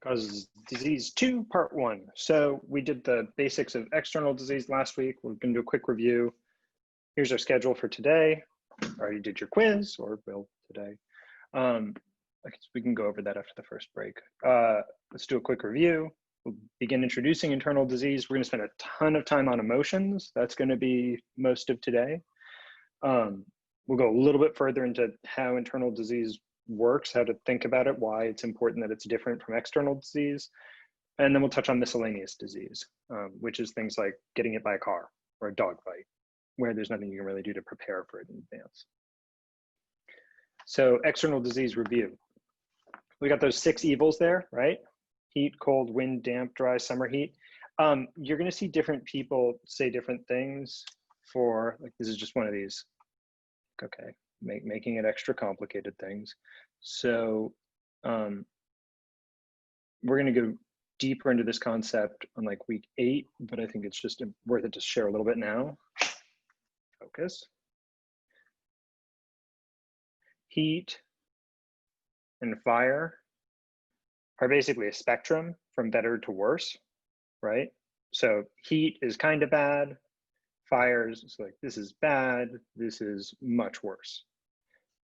Causes disease 2, part 1. So we did the basics of external disease last week. We're going to do a quick review. Here's our schedule for today. Already did your quiz, or will today. I guess we can go over that after the first break. Let's do a quick review. We'll begin introducing internal disease. We're going to spend a ton of time on emotions. That's going to be most of today. We'll go a little bit further into how internal disease works, how to think about it, why it's important that it's different from external disease. And then we'll touch on miscellaneous disease, which is things like getting hit by a car or a dog bite, where there's nothing you can really do to prepare for it in advance. So external disease review. We got those 6 evils there, right? Heat, cold, wind, damp, dry, summer heat. You're going to see different people say different things for, like, this is just one of these, okay, making it extra complicated things. So we're going to go deeper into this concept on like week 8, but I think it's just worth it to share a little bit now. Focus. Heat and fire are basically a spectrum from better to worse, right? So heat is kind of bad. Fires, it's like, this is bad, this is much worse.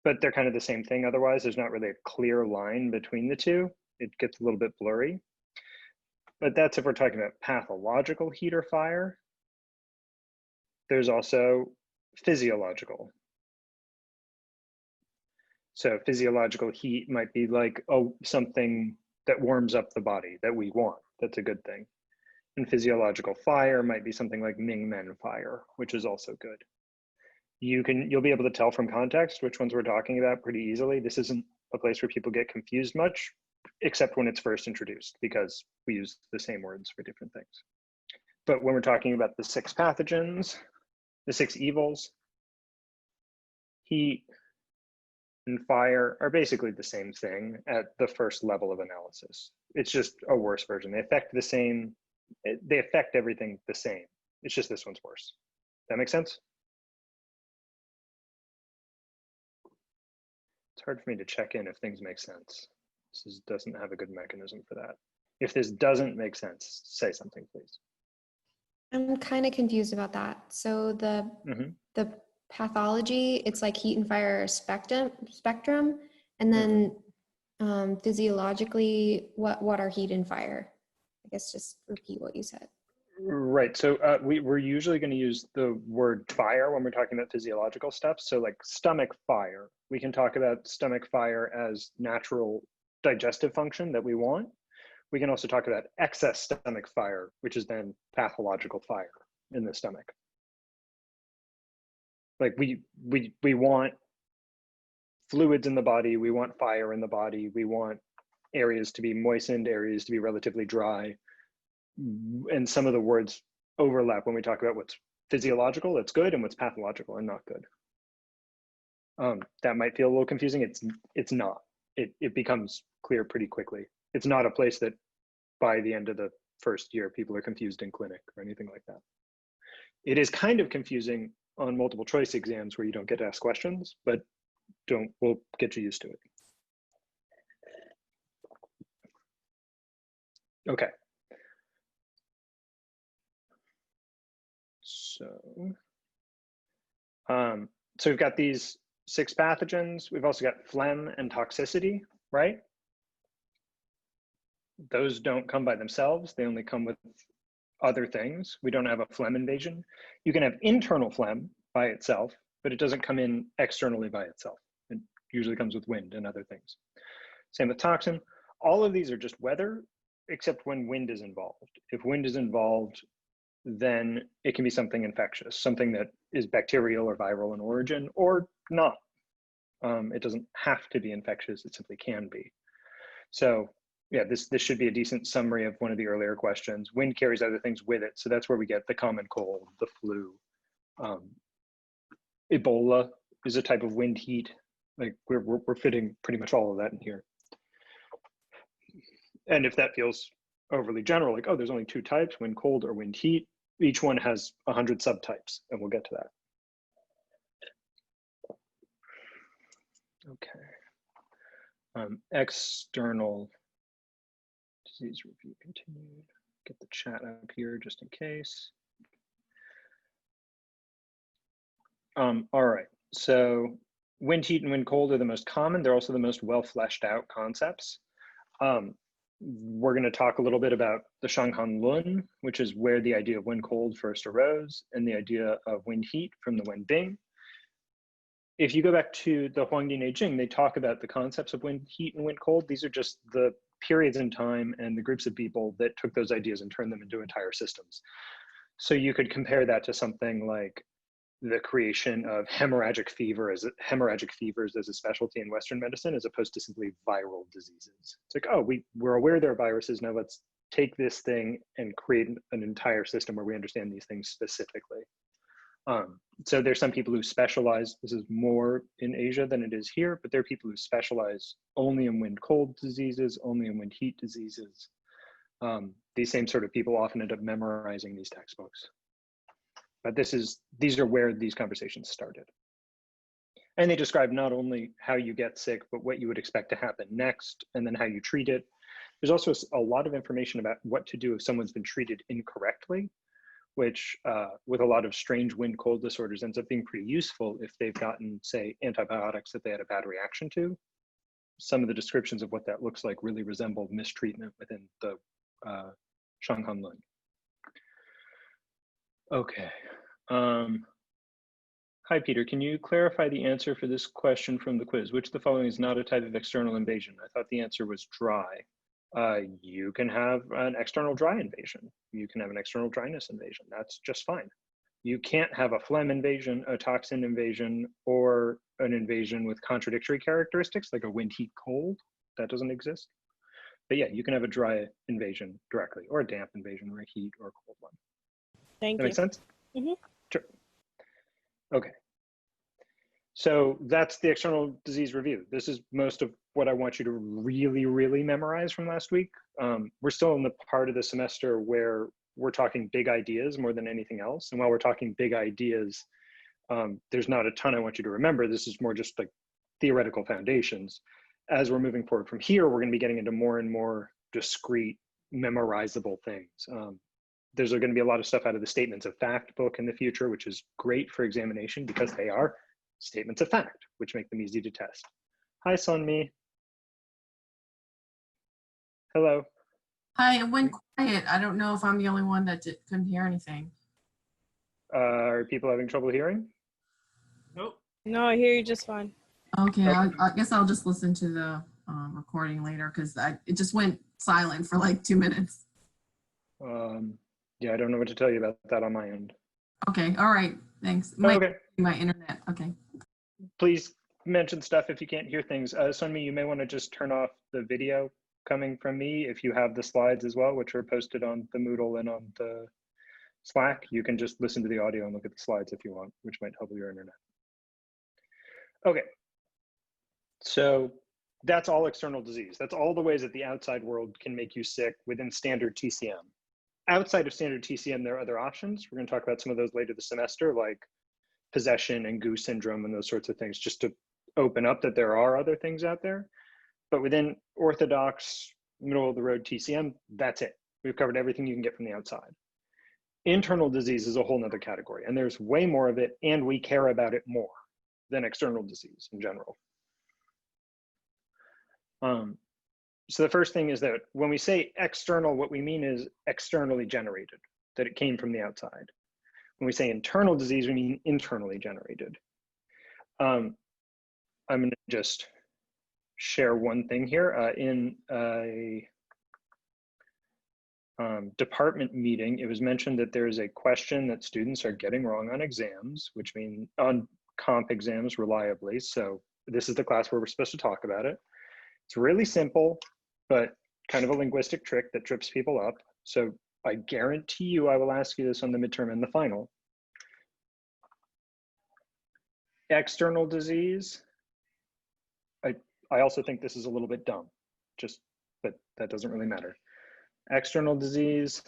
But they're kind of the same thing otherwise. There's not really a clear line between the two. It gets a little bit blurry. But that's if we're talking about pathological heat or fire. There's also physiological. So physiological heat might be like, oh, something that warms up the body that we want. That's a good thing. And physiological fire might be something like Ming-Men fire, which is also good. You'll be able to tell from context which ones we're talking about pretty easily. This isn't a place where people get confused much, except when it's first introduced, because we use the same words for different things. But when we're talking about the 6 pathogens, the 6 evils, heat and fire are basically the same thing at the first level of analysis. It's just a worse version. They affect the same, they affect everything the same. It's just this one's worse. That make sense? It's hard for me to check in if things make sense. This doesn't have a good mechanism for that. If this doesn't make sense, say something, please. I'm kind of confused about that. So the pathology, it's like heat and fire spectrum, and then physiologically, what are heat and fire? I guess just repeat what you said. Right. So we're usually going to use the word fire when we're talking about physiological stuff. So like stomach fire, we can talk about stomach fire as natural digestive function that we want. We can also talk about excess stomach fire, which is then pathological fire in the stomach. Like we want fluids in the body, we want fire in the body, we want areas to be moistened, areas to be relatively dry. And some of the words overlap when we talk about what's physiological, that's good, and what's pathological and not good. That might feel a little confusing. It's not. It becomes clear pretty quickly. It's not a place that by the end of the first year, people are confused in clinic or anything like that. It is kind of confusing on multiple choice exams where you don't get to ask questions, but we'll get you used to it. Okay. So we've got these 6 pathogens. We've also got phlegm and toxicity, right? Those don't come by themselves. They only come with other things. We don't have a phlegm invasion. You can have internal phlegm by itself, but it doesn't come in externally by itself. It usually comes with wind and other things. Same with toxin. All of these are just weather, except when wind is involved. If wind is involved, then it can be something infectious, something that is bacterial or viral in origin, or not. It doesn't have to be infectious, it simply can be. So yeah, this should be a decent summary of one of the earlier questions. Wind carries other things with it, so that's where we get the common cold, the flu. Ebola is a type of wind heat. Like we're fitting pretty much all of that in here. And if that feels overly general, like, oh, there's only 2 types, wind cold or wind heat, each one has 100 subtypes, and we'll get to that. Okay. External disease review continued. Get the chat up here just in case. All right, so wind heat and wind cold are the most common. They're also the most well fleshed out concepts. We're going to talk a little bit about the Shanghan Lun, which is where the idea of wind cold first arose, and the idea of wind heat from the Wenbing. If you go back to the Huangdi Neijing, they talk about the concepts of wind heat and wind cold. These are just the periods in time and the groups of people that took those ideas and turned them into entire systems. So you could compare that to something like the creation of hemorrhagic fevers as a specialty in Western medicine, as opposed to simply viral diseases. It's like, oh, we're aware there are viruses, now let's take this thing and create an entire system where we understand these things specifically. So there's some people who specialize, this is more in Asia than it is here, but there are people who specialize only in wind cold diseases, only in wind heat diseases. These same sort of people often end up memorizing these textbooks. But these are where these conversations started. And they describe not only how you get sick, but what you would expect to happen next, and then how you treat it. There's also a lot of information about what to do if someone's been treated incorrectly, which with a lot of strange wind cold disorders ends up being pretty useful if they've gotten, say, antibiotics that they had a bad reaction to. Some of the descriptions of what that looks like really resemble mistreatment within the Shanghan Lun. Okay. Hi, Peter. Can you clarify the answer for this question from the quiz? Which of the following is not a type of external invasion? I thought the answer was dry. You can have an external dry invasion. You can have an external dryness invasion. That's just fine. You can't have a phlegm invasion, a toxin invasion, or an invasion with contradictory characteristics like a wind, heat, cold. That doesn't exist. But yeah, you can have a dry invasion directly, or a damp invasion, or a heat or a cold one. Thank you. That makes sense? Mm-hmm. Sure. Okay. So that's the external disease review. This is most of what I want you to really, really memorize from last week. We're still in the part of the semester where we're talking big ideas more than anything else. And while we're talking big ideas, there's not a ton I want you to remember. This is more just like theoretical foundations. As we're moving forward from here, we're going to be getting into more and more discrete, memorizable things. There's going to be a lot of stuff out of the statements of fact book in the future, which is great for examination because they are statements of fact, which make them easy to test. Hi, Sunmi. Hello. Hi, it went quiet. I don't know if I'm the only one that couldn't hear anything. Are people having trouble hearing? Nope. No, I hear you just fine. Okay, I guess I'll just listen to the recording later because it just went silent for like 2 minutes. Yeah, I don't know what to tell you about that on my end. Okay, all right, thanks. Okay. My internet, okay. Please mention stuff if you can't hear things. Sunmi, you may want to just turn off the video coming from me if you have the slides as well, which are posted on the Moodle and on the Slack. You can just listen to the audio and look at the slides if you want, which might help your internet. Okay, so that's all external disease. That's all the ways that the outside world can make you sick within standard TCM. Outside of standard TCM, there are other options. We're going to talk about some of those later this semester, like possession and goo syndrome and those sorts of things, just to open up that there are other things out there. But within orthodox, middle of the road TCM, that's it. We've covered everything you can get from the outside. Internal disease is a whole nother category, and there's way more of it, and we care about it more than external disease in general. So the first thing is that when we say external, what we mean is externally generated, that it came from the outside. When we say internal disease, we mean internally generated. I'm going to just share one thing here. In a department meeting, it was mentioned that there is a question that students are getting wrong on exams, which means on comp exams reliably. So this is the class where we're supposed to talk about it. It's really simple, but kind of a linguistic trick that trips people up. So I guarantee you I will ask you this on the midterm and the final. External disease, I also think this is a little bit dumb, but that doesn't really matter. External disease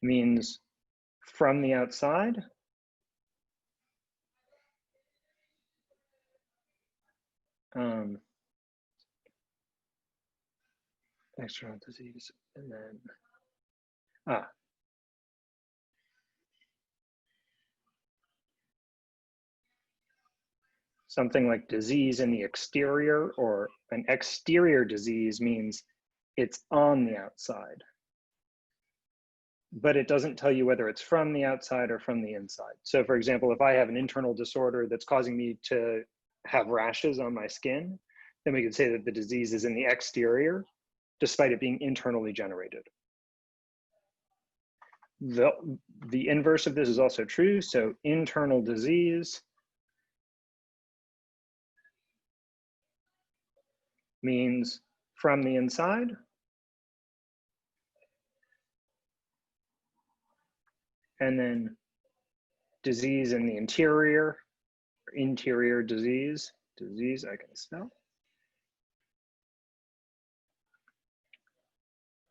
means from the outside. external disease, and then, something like disease in the exterior, or an exterior disease means it's on the outside, but it doesn't tell you whether it's from the outside or from the inside. So for example, if I have an internal disorder that's causing me to have rashes on my skin, then we could say that the disease is in the exterior, despite it being internally generated. The inverse of this is also true. So internal disease means from the inside. And then disease in the interior, or interior disease, I can spell,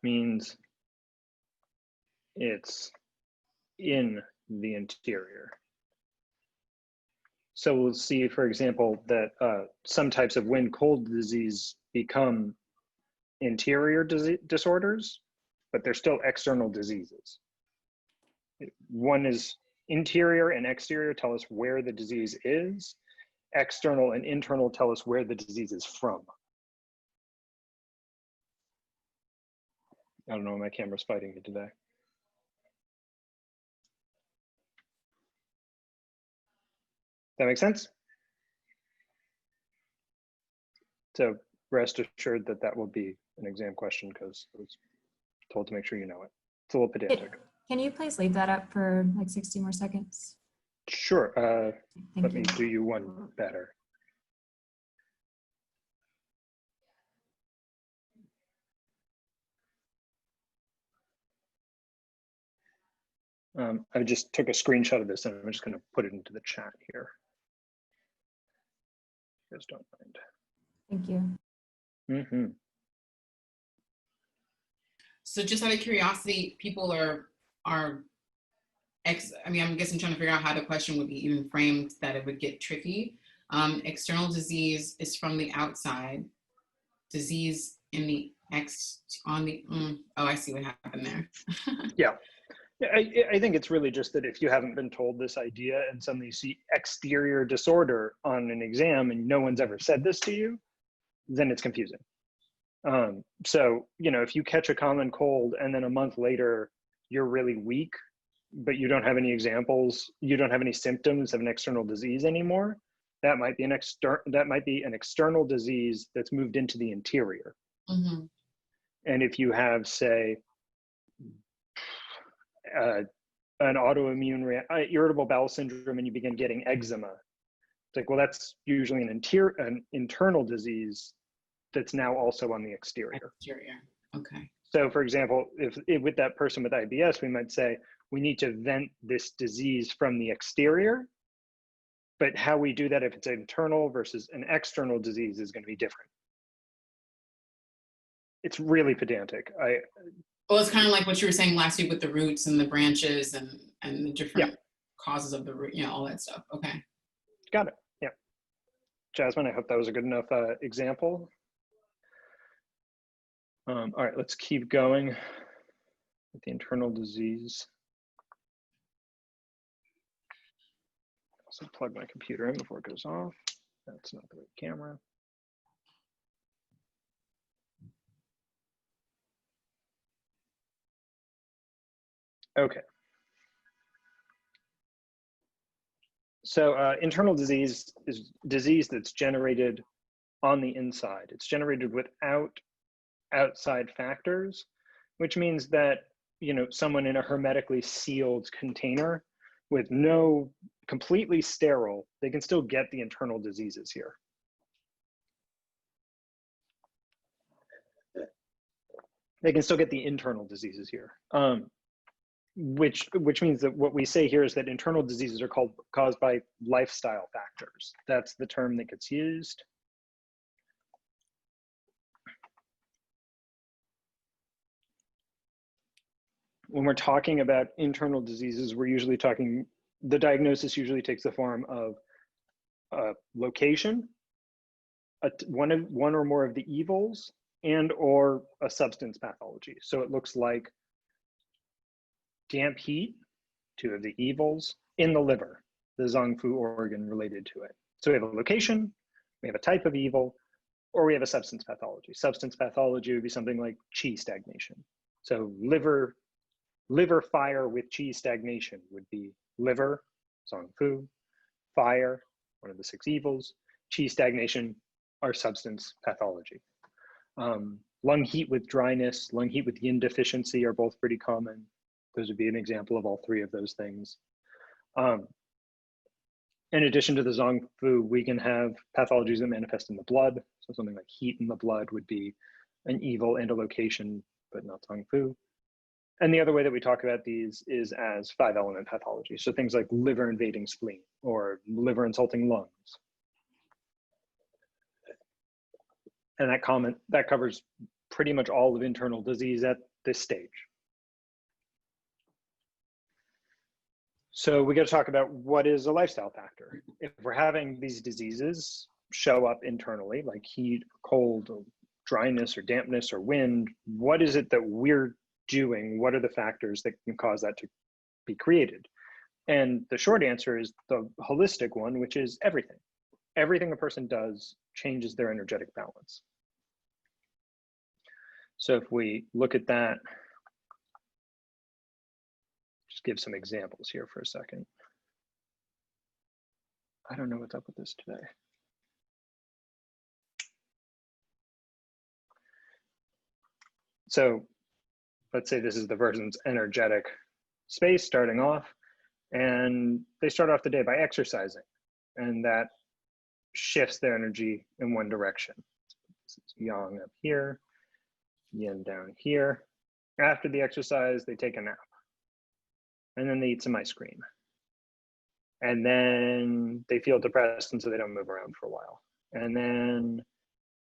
means it's in the interior. So we'll see, for example, that some types of wind-cold disease become interior disorders, but they're still external diseases. One is interior and exterior tell us where the disease is. External and internal tell us where the disease is from. I don't know, my camera's fighting me today. That makes sense? So rest assured that that will be an exam question, because I was told to make sure you know it. It's a little pedantic. Can you please leave that up for like 60 more seconds? Sure. Thank Let you. me do you one better. I just took a screenshot of this and I'm just going to put it into the chat here. You guys don't mind. Thank you. Mm-hmm. So just out of curiosity, people I'm guessing trying to figure out how the question would be even framed that it would get tricky. External disease is from the outside. Disease in the oh, I see what happened there. Yeah. I think it's really just that if you haven't been told this idea and suddenly you see exterior disorder on an exam and no one's ever said this to you, then it's confusing. So, you know, if you catch a common cold and then a month later you're really weak, but you don't have any examples, you don't have any symptoms of an external disease anymore, that might be an external disease that's moved into the interior. Mm-hmm. And if you have, say, an autoimmune irritable bowel syndrome and you begin getting eczema, it's like, well, that's usually an internal disease that's now also on the exterior. Okay. So for example, if with that person with IBS, we might say, we need to vent this disease from the exterior, but how we do that, if it's internal versus an external disease, is going to be different. It's really pedantic. Well, it's kind of like what you were saying last week with the roots and the branches and the different causes of the root, you know, all that stuff. Okay. Got it. Yeah. Jasmine, I hope that was a good enough example. All right, let's keep going with the internal disease. Also plug my computer in before it goes off. That's not the right camera. Okay. So internal disease is disease that's generated on the inside. It's generated without outside factors, which means that, you know, someone in a hermetically sealed container with no, completely sterile, they can still get the internal diseases here. They can still get the internal diseases here. Which means that what we say here is that internal diseases are caused by lifestyle factors. That's the term that gets used. When we're talking about internal diseases, we're usually talking, the diagnosis usually takes the form of location, one or more of the evils, and or a substance pathology. So it looks like damp heat, two of the evils, in the liver, the Zongfu organ related to it. So we have a location, we have a type of evil, or we have a substance pathology. Substance pathology would be something like qi stagnation. So liver fire with qi stagnation would be liver, Zongfu, fire, one of the six evils, qi stagnation, our substance pathology. Lung heat with dryness, lung heat with yin deficiency are both pretty common. Those would be an example of all three of those things. In addition to the Zongfu, we can have pathologies that manifest in the blood. So something like heat in the blood would be an evil and a location, but not Zongfu. And the other way that we talk about these is as 5-element pathology. So things like liver invading spleen or liver insulting lungs. And that covers pretty much all of internal disease at this stage. So we got to talk about what is a lifestyle factor. If we're having these diseases show up internally, like heat, cold, or dryness, or dampness, or wind, what is it that we're doing? What are the factors that can cause that to be created? And the short answer is the holistic one, which is everything. Everything a person does changes their energetic balance. So if we look at that, just give some examples here for a second. I don't know what's up with this today. So let's say this is the person's energetic space starting off, and they start off the day by exercising, and that shifts their energy in one direction. This is yang up here, yin down here. After the exercise, they take a nap. And then they eat some ice cream. And then they feel depressed, and so they don't move around for a while. And then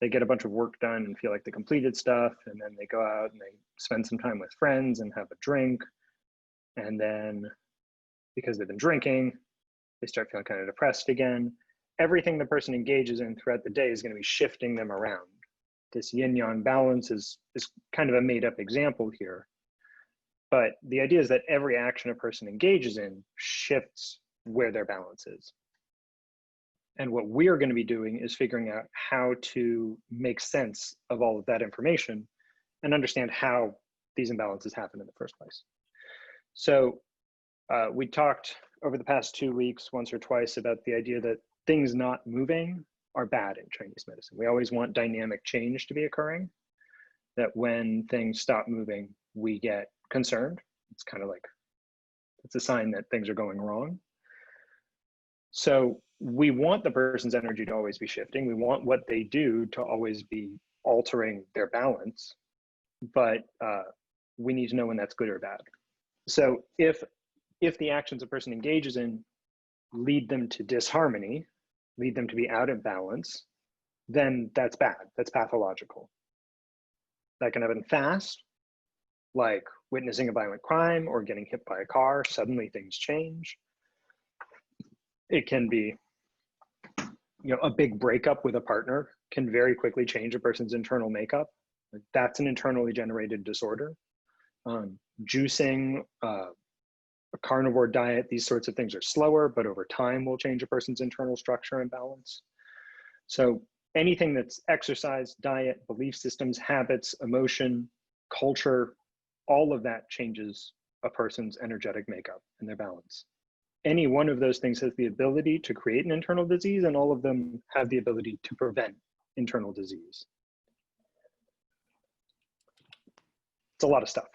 they get a bunch of work done and feel like they completed stuff. And then they go out and they spend some time with friends and have a drink. And then because they've been drinking, they start feeling kind of depressed again. Everything the person engages in throughout the day is going to be shifting them around. This yin-yang balance is kind of a made-up example here. But the idea is that every action a person engages in shifts where their balance is. And what we're going to be doing is figuring out how to make sense of all of that information and understand how these imbalances happen in the first place. So we talked over the past 2 weeks, once or twice, about the idea that things not moving are bad in Chinese medicine. We always want dynamic change to be occurring, that when things stop moving, we get concerned. It's kind of like, it's a sign that things are going wrong. So we want the person's energy to always be shifting. We want what they do to always be altering their balance, but we need to know when that's good or bad. So if the actions a person engages in lead them to disharmony, lead them to be out of balance, then that's bad, that's pathological. That can happen fast, like witnessing a violent crime or getting hit by a car, suddenly things change. It can be, a big breakup with a partner can very quickly change a person's internal makeup. That's an internally generated disorder. Juicing, a carnivore diet, these sorts of things are slower, but over time will change a person's internal structure and balance. So anything that's exercise, diet, belief systems, habits, emotion, culture, all of that changes a person's energetic makeup and their balance. Any one of those things has the ability to create an internal disease, and all of them have the ability to prevent internal disease. It's a lot of stuff.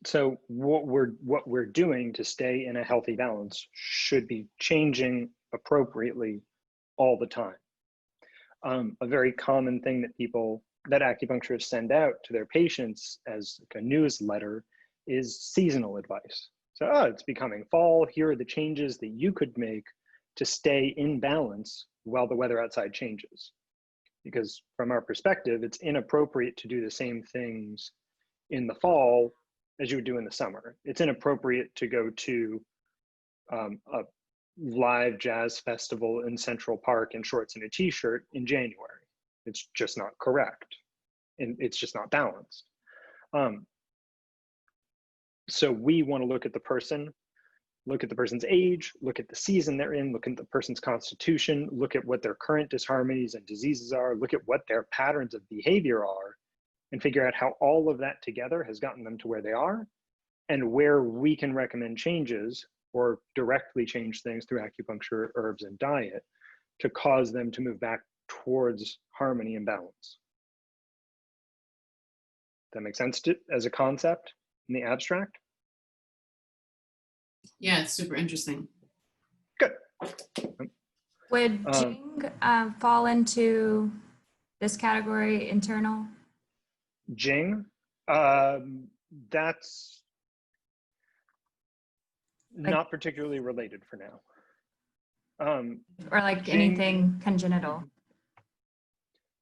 So what we're doing to stay in a healthy balance should be changing appropriately all the time. A very common thing that acupuncturists send out to their patients as like a newsletter is seasonal advice. So, it's becoming fall. Here are the changes that you could make to stay in balance while the weather outside changes. Because from our perspective, it's inappropriate to do the same things in the fall as you would do in the summer. It's inappropriate to go to a live jazz festival in Central Park in shorts and a t-shirt in January. It's just not correct. And it's just not balanced. So we want to look at the person, look at the person's age, look at the season they're in, look at the person's constitution, look at what their current disharmonies and diseases are, look at what their patterns of behavior are, and figure out how all of that together has gotten them to where they are, and where we can recommend changes or directly change things through acupuncture, herbs, and diet to cause them to move back towards harmony and balance. That makes sense as a concept in the abstract? Yeah, it's super interesting. Good. Would Jing fall into this category, internal? Jing, that's not particularly related for now. Or like Jing, anything congenital?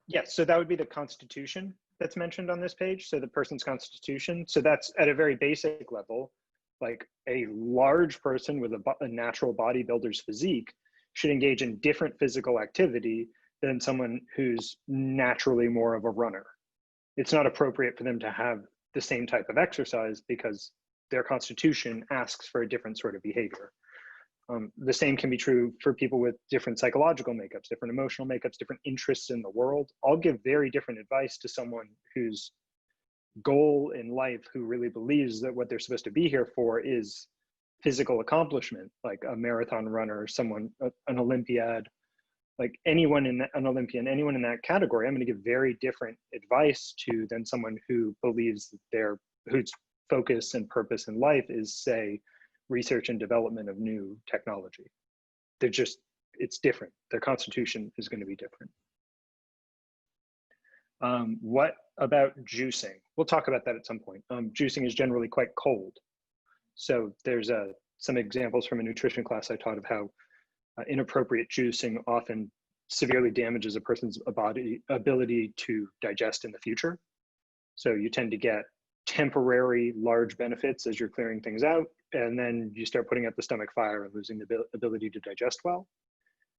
Yes, so that would be the constitution that's mentioned on this page. So the person's constitution. So that's at a very basic level, like a large person with a natural bodybuilder's physique should engage in different physical activity than someone who's naturally more of a runner. It's not appropriate for them to have the same type of exercise because their constitution asks for a different sort of behavior. The same can be true for people with different psychological makeups, different emotional makeups, different interests in the world. I'll give very different advice to someone whose goal in life, who really believes that what they're supposed to be here for is physical accomplishment, like a marathon runner, someone, an Olympiad, like anyone in an Olympian, anyone in that category, I'm going to give very different advice to than someone who believes that whose focus and purpose in life is, say, research and development of new technology. It's different. Their constitution is going to be different. What about juicing? We'll talk about that at some point. Juicing is generally quite cold. So there's some examples from a nutrition class I taught of how inappropriate juicing often severely damages a person's ability to digest in the future. So you tend to get temporary large benefits as you're clearing things out, and then you start putting out the stomach fire and losing the ability to digest well.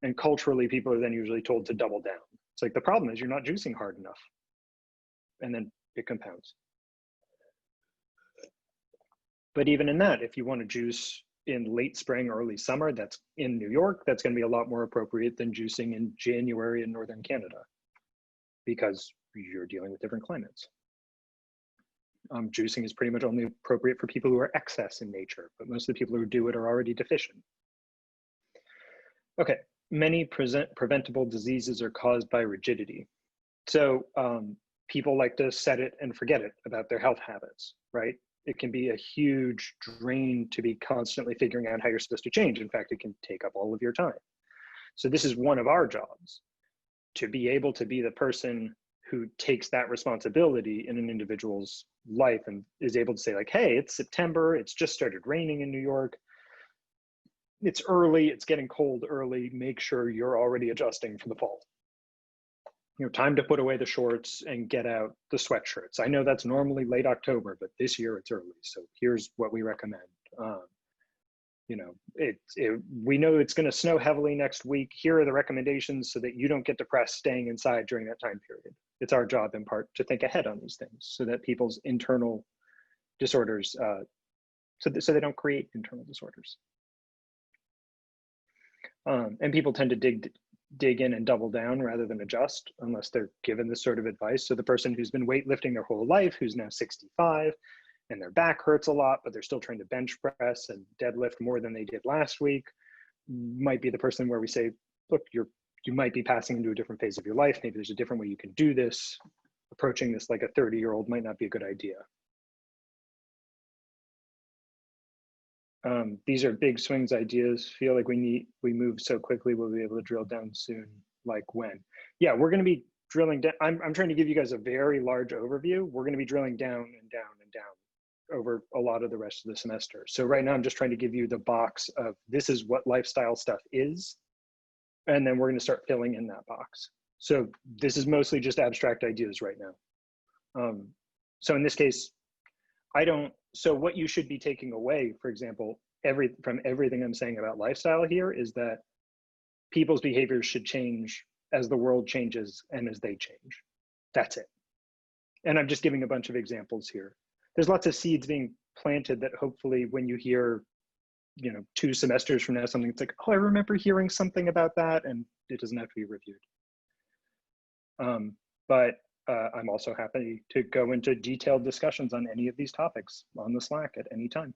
And culturally, people are then usually told to double down. It's like, the problem is you're not juicing hard enough. And then it compounds. But even in that, if you want to juice in late spring, early summer, that's in New York, that's going to be a lot more appropriate than juicing in January in Northern Canada, because you're dealing with different climates. Juicing is pretty much only appropriate for people who are excess in nature, but most of the people who do it are already deficient. Okay, many preventable diseases are caused by rigidity. So people like to set it and forget it about their health habits, right? It can be a huge drain to be constantly figuring out how you're supposed to change. In fact, it can take up all of your time. So this is one of our jobs, to be able to be the person who takes that responsibility in an individual's life and is able to say, like, hey, it's September, it's just started raining in New York, it's early, it's getting cold early, make sure you're already adjusting for the fall. You know, time to put away the shorts and get out the sweatshirts. I know that's normally late October, but this year it's early. So here's what we recommend. You know, we know it's going to snow heavily next week. Here are the recommendations so that you don't get depressed staying inside during that time period. It's our job in part to think ahead on these things so that people's internal disorders, so they don't create internal disorders. And people tend to dig in and double down rather than adjust unless they're given this sort of advice. So the person who's been weightlifting their whole life, who's now 65, and their back hurts a lot, but they're still trying to bench press and deadlift more than they did last week, might be the person where we say, look, you might be passing into a different phase of your life. Maybe there's a different way you can do this. Approaching this like a 30-year-old might not be a good idea. These are big swings ideas. Feel like we move so quickly, we'll be able to drill down soon. Like when? Yeah, we're going to be drilling down. I'm trying to give you guys a very large overview. We're going to be drilling down and down and down over a lot of the rest of the semester. So right now I'm just trying to give you the box of this is what lifestyle stuff is. And then we're going to start filling in that box. So this is mostly just abstract ideas right now. So in this case, so what you should be taking away, for example, from everything I'm saying about lifestyle here is that people's behaviors should change as the world changes and as they change. That's it. And I'm just giving a bunch of examples here. There's lots of seeds being planted that hopefully when you hear, 2 semesters from now, something, it's like, oh, I remember hearing something about that, and it doesn't have to be reviewed. But I'm also happy to go into detailed discussions on any of these topics on the Slack at any time.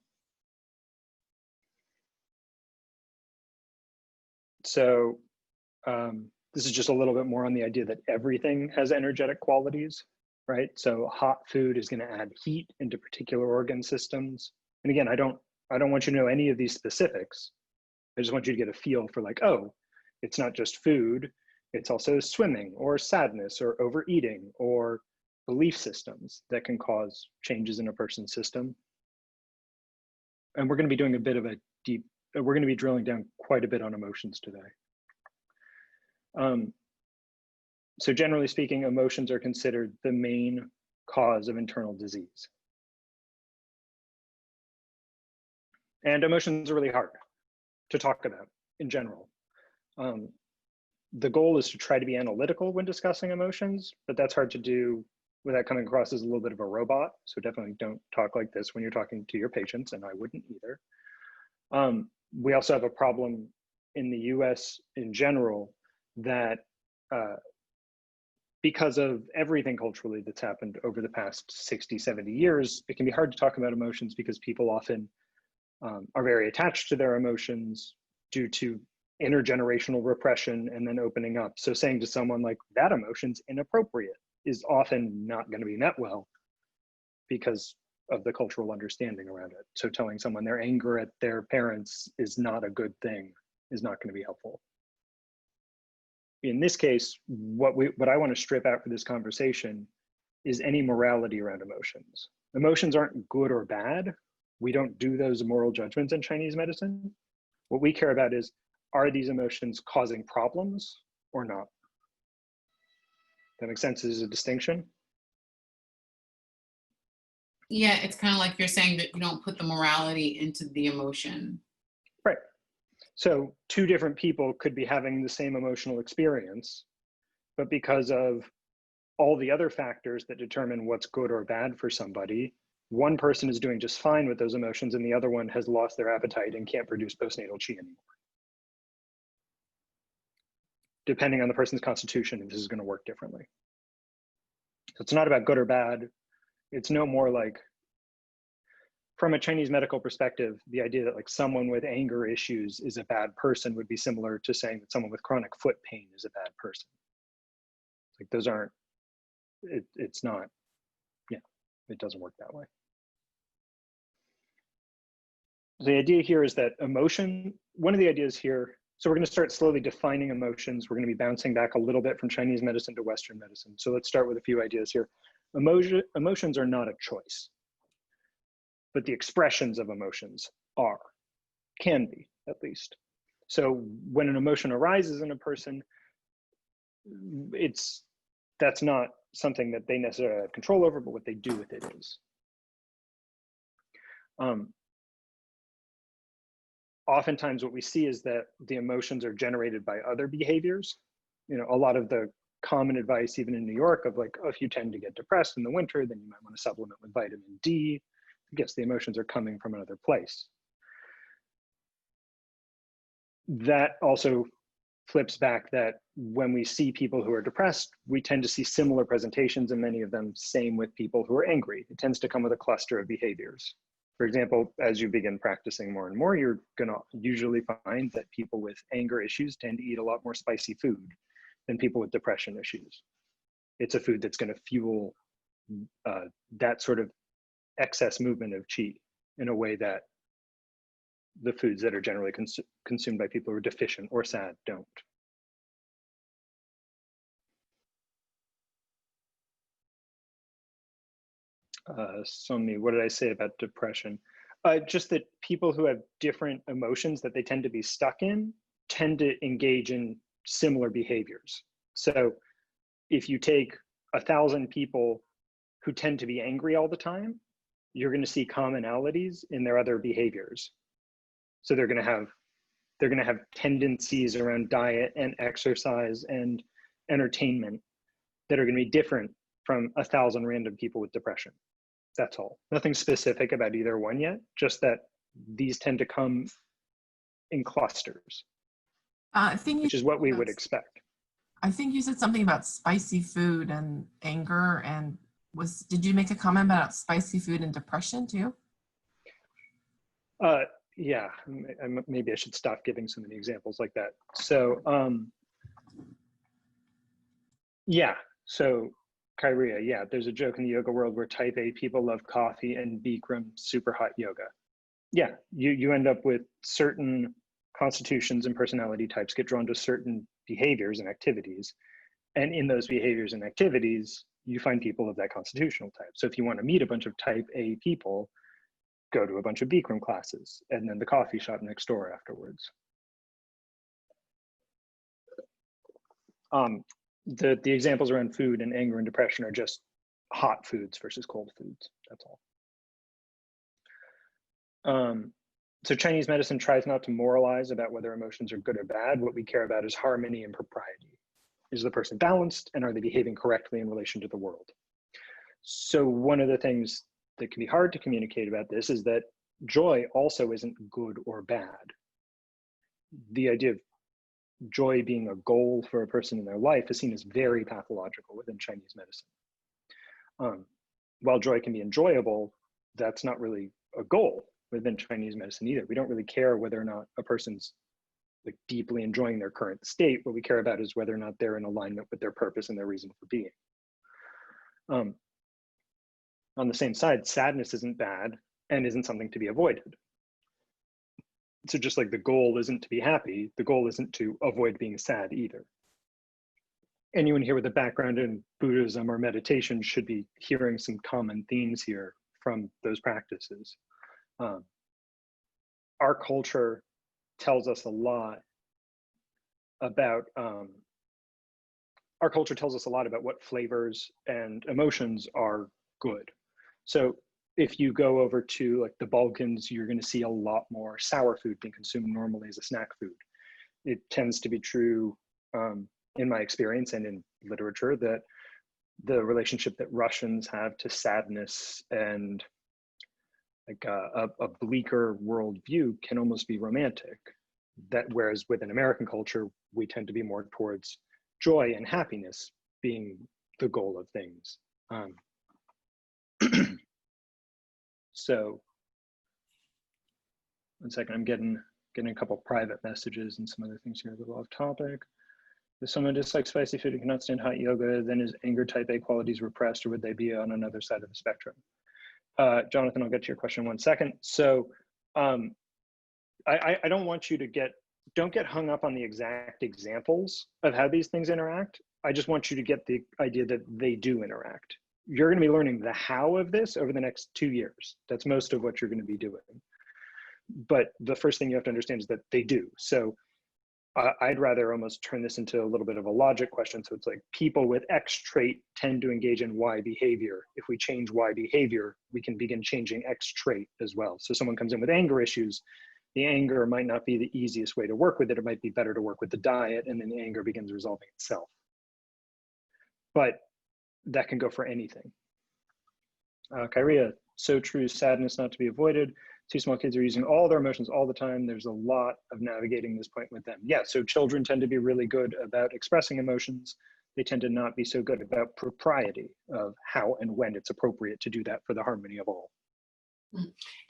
So this is just a little bit more on the idea that everything has energetic qualities, right? So hot food is going to add heat into particular organ systems. And again, I don't want you to know any of these specifics. I just want you to get a feel for like, oh, it's not just food, it's also swimming or sadness or overeating or belief systems that can cause changes in a person's system. And we're going to be doing a bit of we're going to be drilling down quite a bit on emotions today. So generally speaking, emotions are considered the main cause of internal disease. And emotions are really hard to talk about in general. The goal is to try to be analytical when discussing emotions, but that's hard to do without coming across as a little bit of a robot. So definitely don't talk like this when you're talking to your patients, and I wouldn't either. We also have a problem in the US in general that because of everything culturally that's happened over the past 60, 70 years, it can be hard to talk about emotions because people often are very attached to their emotions due to intergenerational repression and then opening up. So saying to someone like, that emotion's inappropriate is often not going to be met well because of the cultural understanding around it. So telling someone their anger at their parents is not a good thing is not going to be helpful. In this case, what I want to strip out for this conversation is any morality around emotions. Emotions aren't good or bad. We don't do those moral judgments in Chinese medicine. What we care about is, are these emotions causing problems or not? That makes sense as a distinction? Yeah, it's kind of like you're saying that you don't put the morality into the emotion. Right. So 2 different people could be having the same emotional experience, but because of all the other factors that determine what's good or bad for somebody, one person is doing just fine with those emotions and the other one has lost their appetite and can't produce postnatal qi anymore. Depending on the person's constitution, this is going to work differently. So it's not about good or bad. It's no more like, from a Chinese medical perspective, the idea that like someone with anger issues is a bad person would be similar to saying that someone with chronic foot pain is a bad person. Like those aren't, it's not, yeah, it doesn't work that way. The idea here is that emotion, one of the ideas here, so we're going to start slowly defining emotions. We're going to be bouncing back a little bit from Chinese medicine to Western medicine. So let's start with a few ideas here. Emotions are not a choice, but the expressions of emotions are, can be at least. So when an emotion arises in a person, that's not something that they necessarily have control over, but what they do with it is. Oftentimes what we see is that the emotions are generated by other behaviors. A lot of the common advice, even in New York, of like, oh, if you tend to get depressed in the winter, then you might want to supplement with vitamin D. I guess the emotions are coming from another place. That also flips back that when we see people who are depressed, we tend to see similar presentations, and many of them same with people who are angry. It tends to come with a cluster of behaviors. For example, as you begin practicing more and more, you're going to usually find that people with anger issues tend to eat a lot more spicy food than people with depression issues. It's a food that's going to fuel that sort of excess movement of qi in a way that the foods that are generally consumed by people who are deficient or sad don't. Somi, what did I say about depression? Just that people who have different emotions that they tend to be stuck in tend to engage in similar behaviors. So if you take 1,000 people who tend to be angry all the time, you're going to see commonalities in their other behaviors. So they're going to have tendencies around diet and exercise and entertainment that are going to be different from 1,000 random people with depression. That's all. Nothing specific about either one yet, just that these tend to come in clusters, I think which is what we would expect. I think you said something about spicy food and anger, and did you make a comment about spicy food and depression too? Yeah, maybe I should stop giving so many examples like that. So, yeah, so Kyria, yeah, there's a joke in the yoga world where type A people love coffee and Bikram super hot yoga. Yeah, you end up with certain constitutions and personality types get drawn to certain behaviors and activities. And in those behaviors and activities, you find people of that constitutional type. So if you want to meet a bunch of type A people, go to a bunch of Bikram classes and then the coffee shop next door afterwards. The examples around food and anger and depression are just hot foods versus cold foods. That's all. So Chinese medicine tries not to moralize about whether emotions are good or bad. What we care about is harmony and propriety. Is the person balanced and are they behaving correctly in relation to the world? So one of the things that can be hard to communicate about this is that joy also isn't good or bad. The idea of joy being a goal for a person in their life is seen as very pathological within Chinese medicine. While joy can be enjoyable, that's not really a goal within Chinese medicine either. We don't really care whether or not a person's like deeply enjoying their current state. What we care about is whether or not they're in alignment with their purpose and their reason for being. On the same side, sadness isn't bad and isn't something to be avoided. So just like the goal isn't to be happy, the goal isn't to avoid being sad either. Anyone here with a background in Buddhism or meditation should be hearing some common themes here from those practices. Our culture tells us a lot about what flavors and emotions are good. So if you go over to like the Balkans, you're going to see a lot more sour food being consumed normally as a snack food. It tends to be true in my experience and in literature that the relationship that Russians have to sadness and like a bleaker worldview can almost be romantic. That whereas within American culture, we tend to be more towards joy and happiness being the goal of things. So, one second, I'm getting a couple private messages and some other things here a little off topic. If someone dislikes spicy food and cannot stand hot yoga, then is anger type A qualities repressed, or would they be on another side of the spectrum? Jonathan, I'll get to your question in 1 second. So I don't want you to don't get hung up on the exact examples of how these things interact. I just want you to get the idea that they do interact. You're going to be learning the how of this over the next 2 years. That's most of what you're going to be doing. But the first thing you have to understand is that they do. So I'd rather almost turn this into a little bit of a logic question. So it's like people with X trait tend to engage in Y behavior. If we change Y behavior, we can begin changing X trait as well. So someone comes in with anger issues, the anger might not be the easiest way to work with it. It might be better to work with the diet, and then the anger begins resolving itself. But that can go for anything. Kyria, so true, sadness not to be avoided. 2 small kids are using all their emotions all the time. There's a lot of navigating this point with them. Yeah, so children tend to be really good about expressing emotions. They tend to not be so good about propriety of how and when it's appropriate to do that for the harmony of all.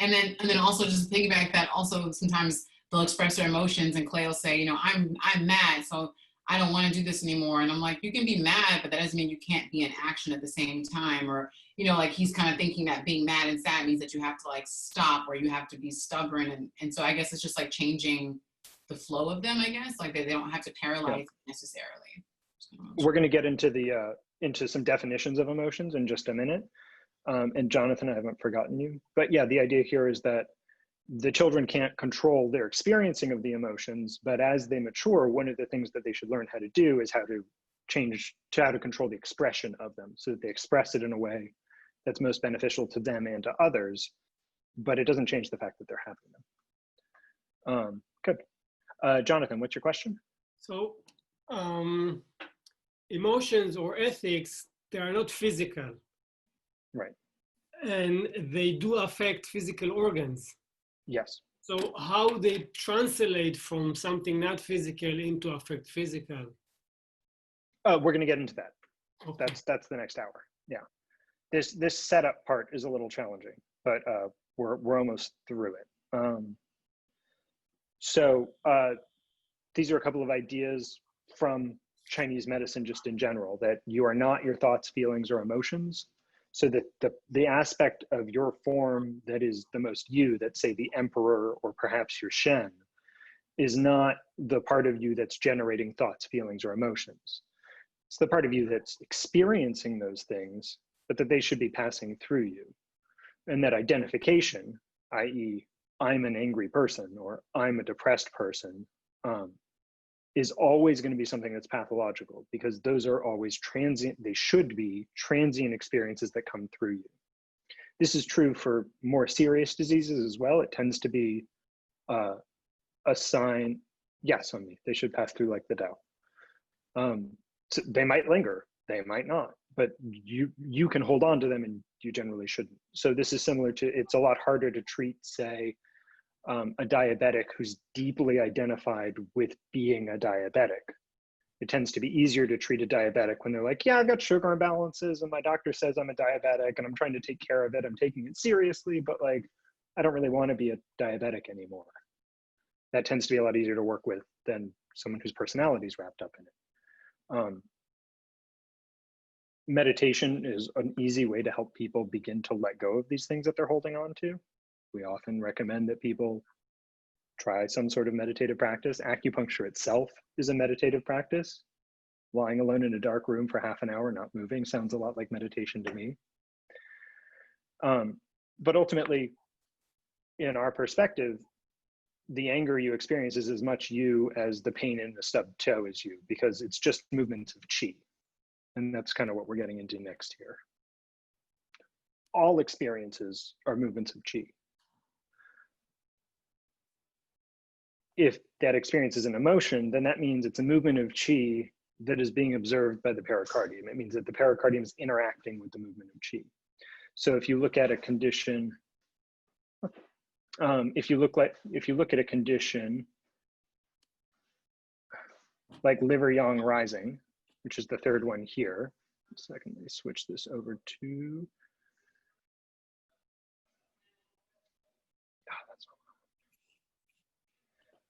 And then also just to piggyback that, also sometimes they'll express their emotions and Clay will say, you know, I'm mad, so I don't want to do this anymore. And I'm like, you can be mad, but that doesn't mean you can't be in action at the same time. Or, you know, like he's kind of thinking that being mad and sad means that you have to like stop or you have to be stubborn. And so I guess it's just like changing the flow of them, I guess, like they don't have to paralyze necessarily. We're going to get into into some definitions of emotions in just a minute. And Jonathan, I haven't forgotten you, but yeah, the idea here is that the children can't control their experiencing of the emotions, but as they mature, one of the things that they should learn how to do is how to control the expression of them so that they express it in a way that's most beneficial to them and to others, but it doesn't change the fact that they're having Good. Jonathan, what's your question? So emotions or ethics, they are not physical. Right. And they do affect physical organs. Yes. So how they translate from something not physical into affect physical? We're going to get into that. Okay. That's the next hour. Yeah. This setup part is a little challenging, but we're almost through it. So these are a couple of ideas from Chinese medicine just in general, that you are not your thoughts, feelings, or emotions. So that the aspect of your form that is the most you, that say the emperor or perhaps your Shen, is not the part of you that's generating thoughts, feelings, or emotions. It's the part of you that's experiencing those things, but that they should be passing through you. And that identification, i.e., I'm an angry person or I'm a depressed person, is always going to be something that's pathological, because those are always transient. They should be transient experiences that come through you. This is true for more serious diseases as well. It tends to be a sign, yes, on me, they should pass through like the Tao. So they might linger, they might not, but you can hold on to them, and you generally shouldn't. So this is similar to, it's a lot harder to treat, say, a diabetic who's deeply identified with being a diabetic. It tends to be easier to treat a diabetic when they're like, yeah, I've got sugar imbalances and my doctor says I'm a diabetic and I'm trying to take care of it. I'm taking it seriously, but like, I don't really want to be a diabetic anymore. That tends to be a lot easier to work with than someone whose personality is wrapped up in it. Meditation is an easy way to help people begin to let go of these things that they're holding on to. We often recommend that people try some sort of meditative practice. Acupuncture itself is a meditative practice. Lying alone in a dark room for half an hour, not moving, sounds a lot like meditation to me. But ultimately, in our perspective, the anger you experience is as much you as the pain in the stubbed toe is you, because it's just movements of qi. And that's kind of what we're getting into next here. All experiences are movements of qi. If that experience is an emotion, then that means it's a movement of qi that is being observed by the pericardium. It means that the pericardium is interacting with the movement of qi. So if you look at a condition, if you look at a condition like liver yang rising, which is the third one here. So I can switch this over to.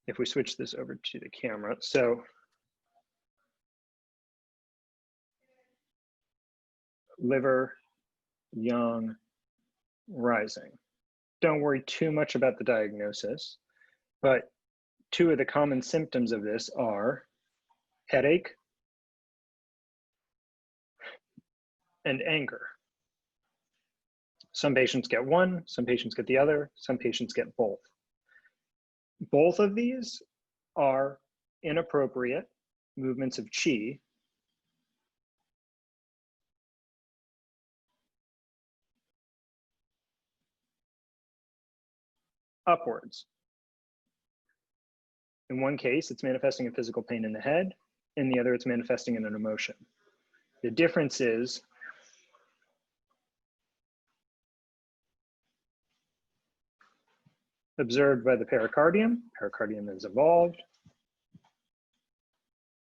If we switch this over to the camera, so liver yang rising. Don't worry too much about the diagnosis, but two of the common symptoms of this are headache and anger. Some patients get one, some patients get the other, some patients get both. Both of these are inappropriate movements of qi upwards. In one case, it's manifesting in physical pain in the head. In the other, it's manifesting in an emotion. The difference is observed by the pericardium. Pericardium is evolved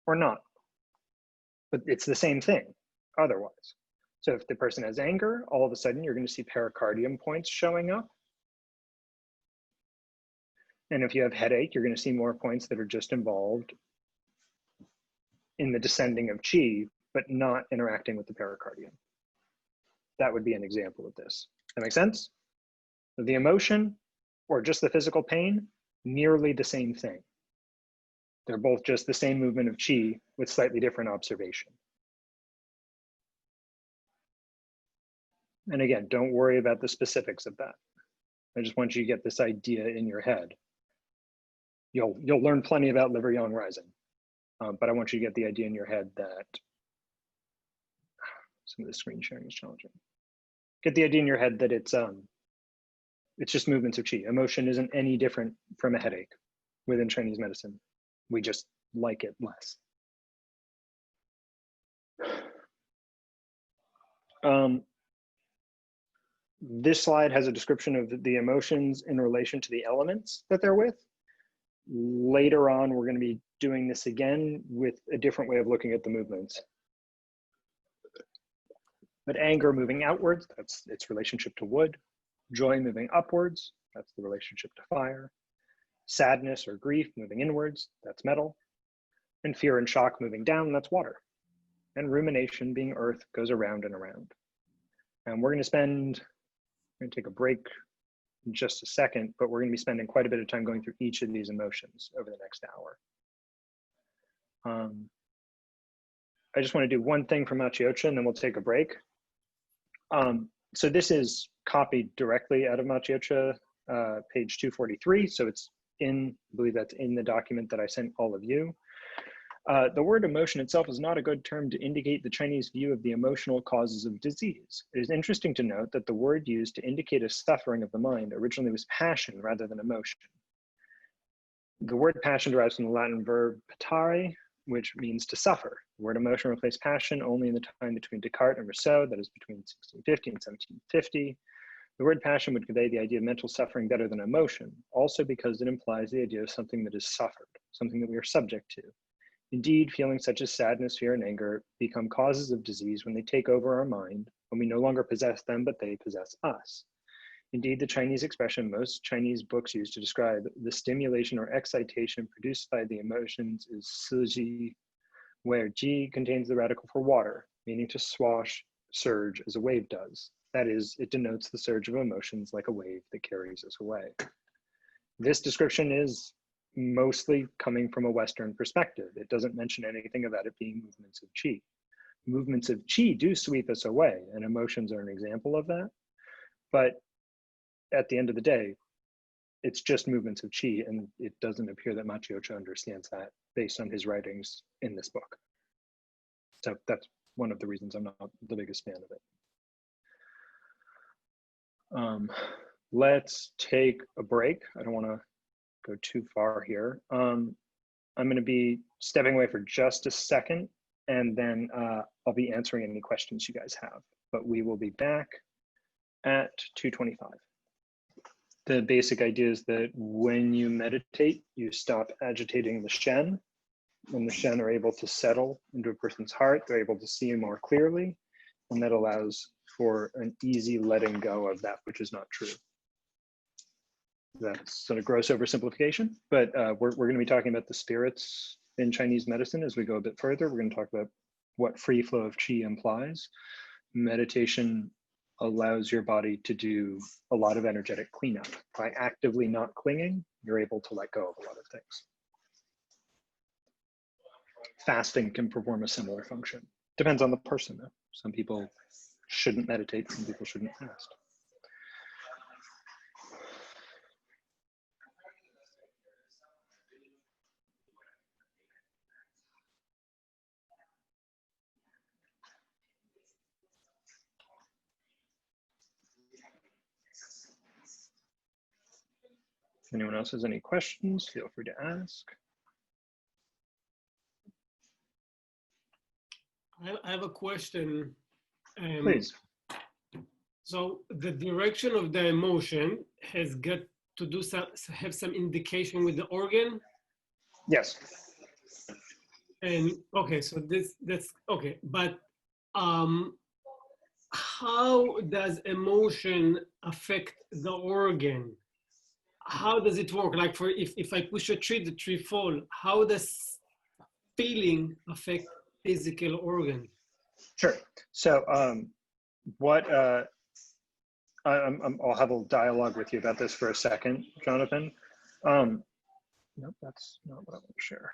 or not, but it's the same thing otherwise. So if the person has anger, all of a sudden you're going to see pericardium points showing up. And if you have headache, you're going to see more points that are just involved in the descending of qi, but not interacting with the pericardium. That would be an example of this. That make sense? The emotion or just the physical pain, nearly the same thing. They're both just the same movement of qi with slightly different observation. And again, don't worry about the specifics of that. I just want you to get this idea in your head. You'll learn plenty about liver yang rising, but I want you to get the idea in your head that some of the screen sharing is challenging. Get the idea in your head that it's just movements of qi. Emotion isn't any different from a headache. within Chinese medicine. We just like it less. This slide has a description of the emotions in relation to the elements that they're with. Later on, we're going to be doing this again with a different way of looking at the movements. But anger moving outwards, that's its relationship to wood. Joy moving upwards, that's the relationship to fire. Sadness or grief moving inwards, that's metal. And fear and shock moving down, that's water. And rumination being earth goes around and around. And we're going to take a break in just a second, but we're going to be spending quite a bit of time going through each of these emotions over the next hour. I just want to do one thing from Maciocia and then we'll take a break. So this is copied directly out of Maciocia, page 243. So it's in, I believe that's in the document that I sent all of you. The word emotion itself is not a good term to indicate the Chinese view of the emotional causes of disease. It is interesting to note that the word used to indicate a suffering of the mind originally was passion rather than emotion. The word passion derives from the Latin verb patare, which means to suffer. The word emotion replaced passion only in the time between Descartes and Rousseau, that is between 1650 and 1750. The word passion would convey the idea of mental suffering better than emotion, also because it implies the idea of something that is suffered, something that we are subject to. Indeed, feelings such as sadness, fear, and anger become causes of disease when they take over our mind, when we no longer possess them, but they possess us. Indeed, the Chinese expression most Chinese books use to describe the stimulation or excitation produced by the emotions is siji, where ji contains the radical for water, meaning to swash, surge as a wave does. That is, it denotes the surge of emotions like a wave that carries us away. This description is mostly coming from a Western perspective. It doesn't mention anything about it being movements of qi. Movements of qi do sweep us away, and emotions are an example of that. But at the end of the day, it's just movements of qi, and it doesn't appear that Maciocia understands that based on his writings in this book. So that's one of the reasons I'm not the biggest fan of it. Let's take a break. I don't want to go too far here. I'm going to be stepping away for just a second, and then I'll be answering any questions you guys have. But we will be back at 2:25. The basic idea is that when you meditate, you stop agitating the Shen. When the Shen are able to settle into a person's heart, they're able to see more clearly, and that allows for an easy letting go of that which is not true. That's sort of gross oversimplification, but we're going to be talking about the spirits in Chinese medicine as we go a bit further. We're going to talk about what free flow of qi implies. Meditation allows your body to do a lot of energetic cleanup. By actively not clinging, you're able to let go of a lot of things. Fasting can perform a similar function. Depends on the person though. Some people shouldn't meditate, some people shouldn't fast. If anyone else has any questions, feel free to ask. I have a question. Please. So the direction of the emotion has got to do have some indication with the organ? Yes. And okay, so that's okay. But how does emotion affect the organ? How does it work? Like for if I push a tree, the tree fall. How does feeling affect physical organ? Sure. So I'll have a dialogue with you about this for a second, Jonathan. Nope, that's not what I want to share.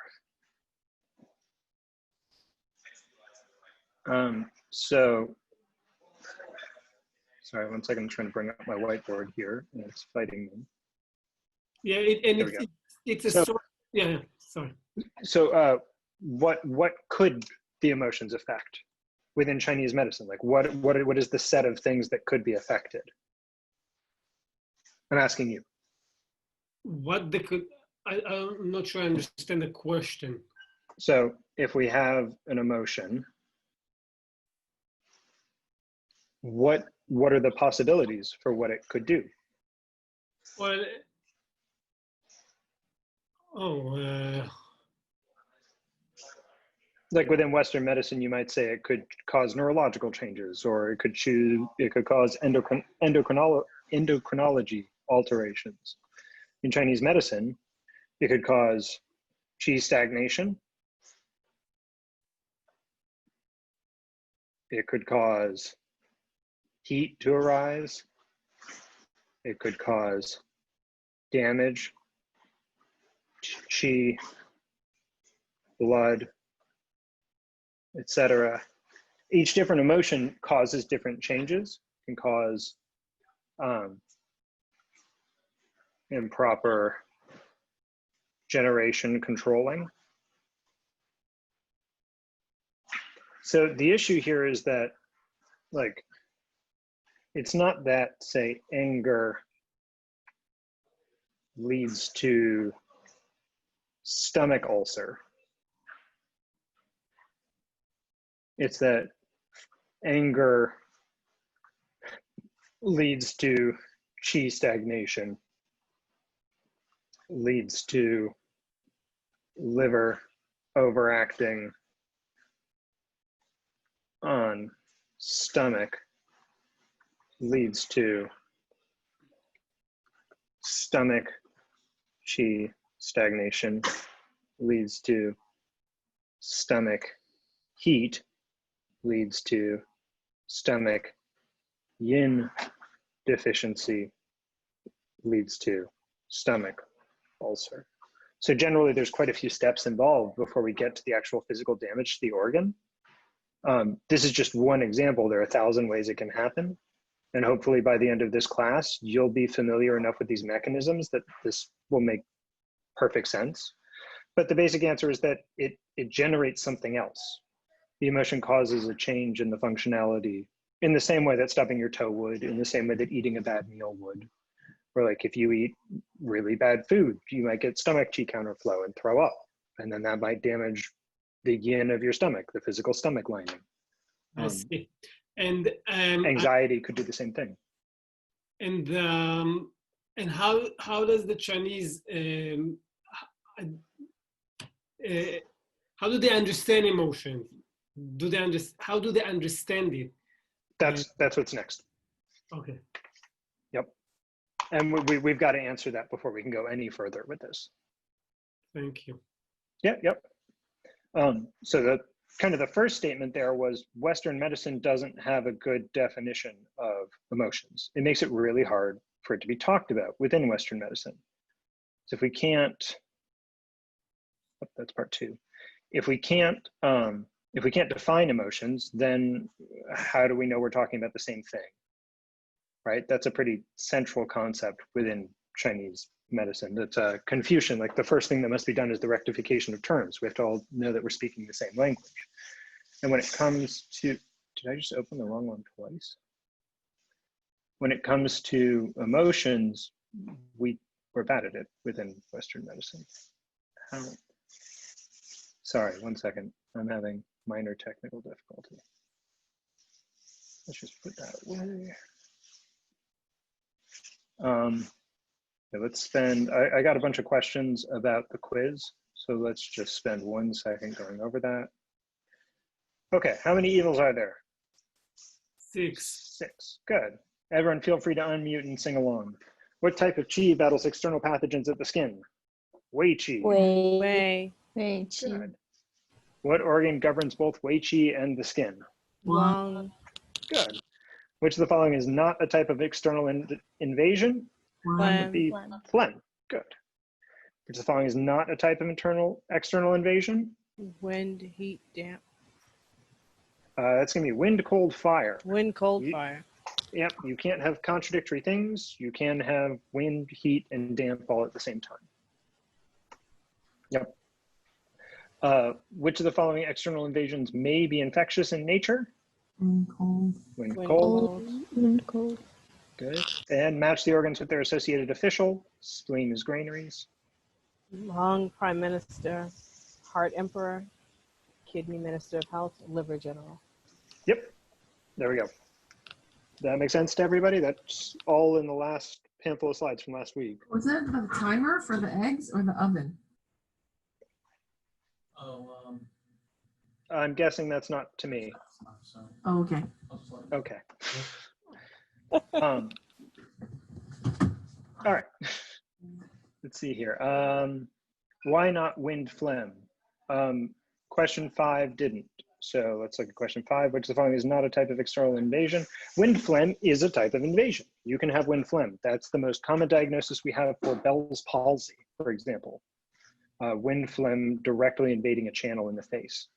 So, sorry, 1 second, I'm trying to bring up my whiteboard here, and it's fighting me. Yeah, it's a sort. Yeah, sorry. So, what could the emotions affect within Chinese medicine? Like, what is the set of things that could be affected? I'm asking you. What they could, I'm not sure I understand the question. So if we have an emotion, what are the possibilities for what it could do? Well, oh, Like within Western medicine, you might say it could cause neurological changes, or it could cause endocrinology alterations. In Chinese medicine, it could cause qi stagnation. It could cause heat to arise. It could cause damage, qi, blood, etc. Each different emotion causes different changes, can cause improper generation controlling. So the issue here is that, like, it's not that, say, anger leads to stomach ulcer. It's that anger leads to qi stagnation, leads to liver overacting on stomach, leads to stomach qi stagnation, leads to stomach heat, leads to stomach yin deficiency, leads to stomach ulcer. So generally there's quite a few steps involved before we get to the actual physical damage to the organ. This is just one example. There are 1,000 ways it can happen. And hopefully by the end of this class, you'll be familiar enough with these mechanisms that this will make perfect sense. But the basic answer is that it generates something else. The emotion causes a change in the functionality in the same way that stubbing your toe would, in the same way that eating a bad meal would. Or like if you eat really bad food, you might get stomach qi counterflow and throw up. And then that might damage the yin of your stomach, the physical stomach lining. I see. And Anxiety could do the same thing. And how does the Chinese how do they understand emotion? How do they understand it? That's what's next. Okay. Yep. And we've got to answer that before we can go any further with this. Thank you. Yep. So the kind of the first statement there was Western medicine doesn't have a good definition of emotions. It makes it really hard for it to be talked about within Western medicine. So if we can't, oh, that's part two. If we can't define emotions, then how do we know we're talking about the same thing? Right? That's a pretty central concept within Chinese medicine. That's Confucian. Like the first thing that must be done is the rectification of terms. We have to all know that we're speaking the same language. And when it comes to, did I just open the wrong one twice? When it comes to emotions, we're bad at it within Western medicine. Sorry, 1 second. I'm having minor technical difficulty. Let's just put that away. Let's spend, I got a bunch of questions about the quiz, so let's just spend 1 second going over that. Okay, how many evils are there? 6. 6, good. Everyone feel free to unmute and sing along. What type of qi battles external pathogens at the skin? Wei qi. Way. Good. What organ governs both Wei qi and the skin? Lung. Good. Which of the following is not a type of external invasion? Would be phlegm. Good. Which of the following is not a type of external invasion? Wind, heat, damp. That's going to be wind, cold, fire. Wind, cold, fire. Yep. You can't have contradictory things. You can have wind, heat, and damp all at the same time. Yep. Which of the following external invasions may be infectious in nature? Wind, cold. Wind, Wind, cold. Wind, cold. Good. And match the organs with their associated official. Spleen is granaries. Lung Prime Minister, Heart Emperor, Kidney Minister of Health, Liver General. Yep, there we go. That makes sense to everybody? That's all in the last handful of slides from last week. Was it the timer for the eggs or the oven? I'm guessing that's not to me. Oh, okay. Okay. All right. Let's see here. Why not wind phlegm? Question 5 didn't. So let's look at question 5, which the following is not a type of external invasion. Wind phlegm is a type of invasion. You can have wind phlegm. That's the most common diagnosis we have for Bell's palsy, for example. Wind phlegm directly invading a channel in the face.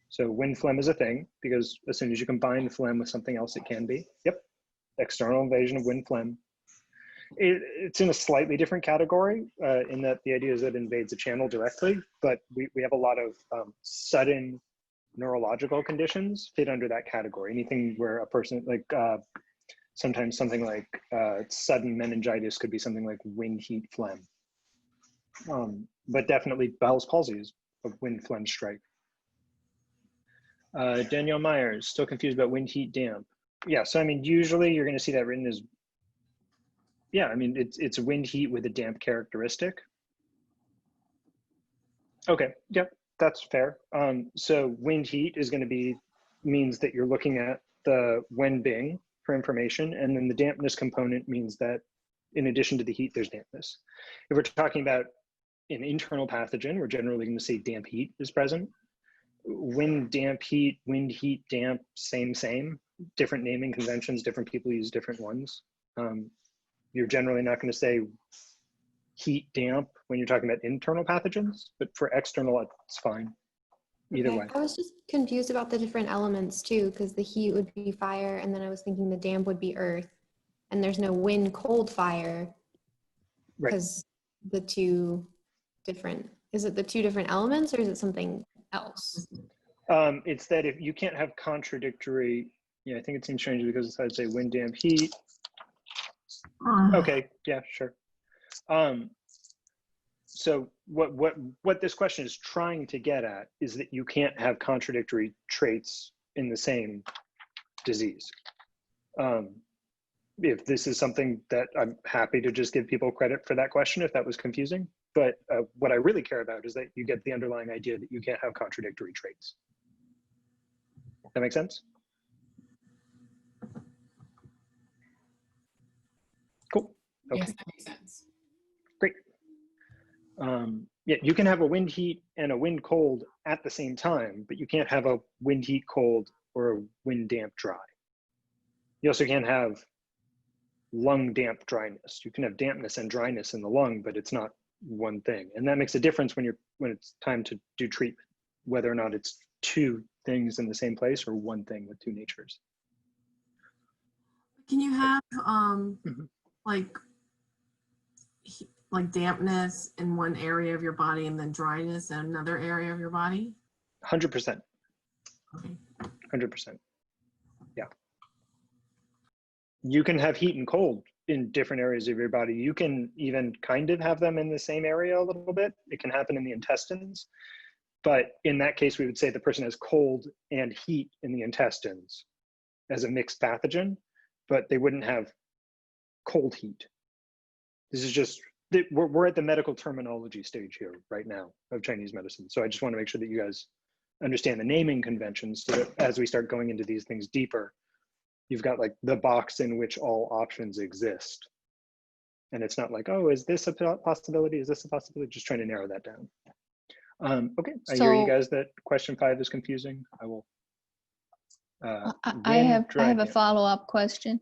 So wind phlegm is a thing because as soon as you combine phlegm with something else, it can be. Yep, external invasion of wind phlegm. It's in a slightly different category in that the idea is that it invades a channel directly, but we have a lot of sudden neurological conditions fit under that category. Anything where a person, like sometimes something like sudden meningitis could be something like wind heat phlegm. But definitely Bell's palsy is a wind phlegm strike. Danielle Myers, still confused about wind heat damp. Yeah, so I mean, usually you're going to see that written as, yeah, I mean, it's wind heat with a damp characteristic. Okay, yep, that's fair. So wind heat is going to be, means that you're looking at the Wenbing for information, and then the dampness component means that in addition to the heat, there's dampness. If we're talking about an internal pathogen, we're generally going to say damp heat is present. Wind, damp, heat, wind, heat, damp, same, different naming conventions, different people use different ones. You're generally not going to say heat, damp when you're talking about internal pathogens, but for external, it's fine. Either way. I was just confused about the different elements too, because the heat would be fire, and then I was thinking the damp would be earth, and there's no wind, cold, fire, because the two different, is it the two different elements or is it something else? It's that if you can't have contradictory, yeah, I think it seems strange because I'd say wind, damp, heat. Okay, yeah, sure. So what this question is trying to get at is that you can't have contradictory traits in the same disease. If this is something that I'm happy to just give people credit for that question if that was confusing, but what I really care about is that you get the underlying idea that you can't have contradictory traits. That make sense? Cool. Okay. Yes, that makes sense. Great. Yeah, you can have a wind heat and a wind cold at the same time, but you can't have a wind heat cold or a wind damp dry. You also can't have lung damp dryness. You can have dampness and dryness in the lung, but it's not one thing. And that makes a difference when it's time to do treatment, whether or not it's two things in the same place or one thing with two natures. Can you have like dampness in one area of your body and then dryness in another area of your body? 100%. Okay. 100%. Yeah. You can have heat and cold in different areas of your body. You can even kind of have them in the same area a little bit. It can happen in the intestines. But in that case, we would say the person has cold and heat in the intestines as a mixed pathogen, but they wouldn't have cold heat. This is just, we're at the medical terminology stage here right now of Chinese medicine. So I just want to make sure that you guys understand the naming conventions so that as we start going into these things deeper, you've got like the box in which all options exist. And it's not like, oh, is this a possibility? Is this a possibility? Just trying to narrow that down. Okay, I hear you guys that question 5 is confusing. I will. I have a follow-up question.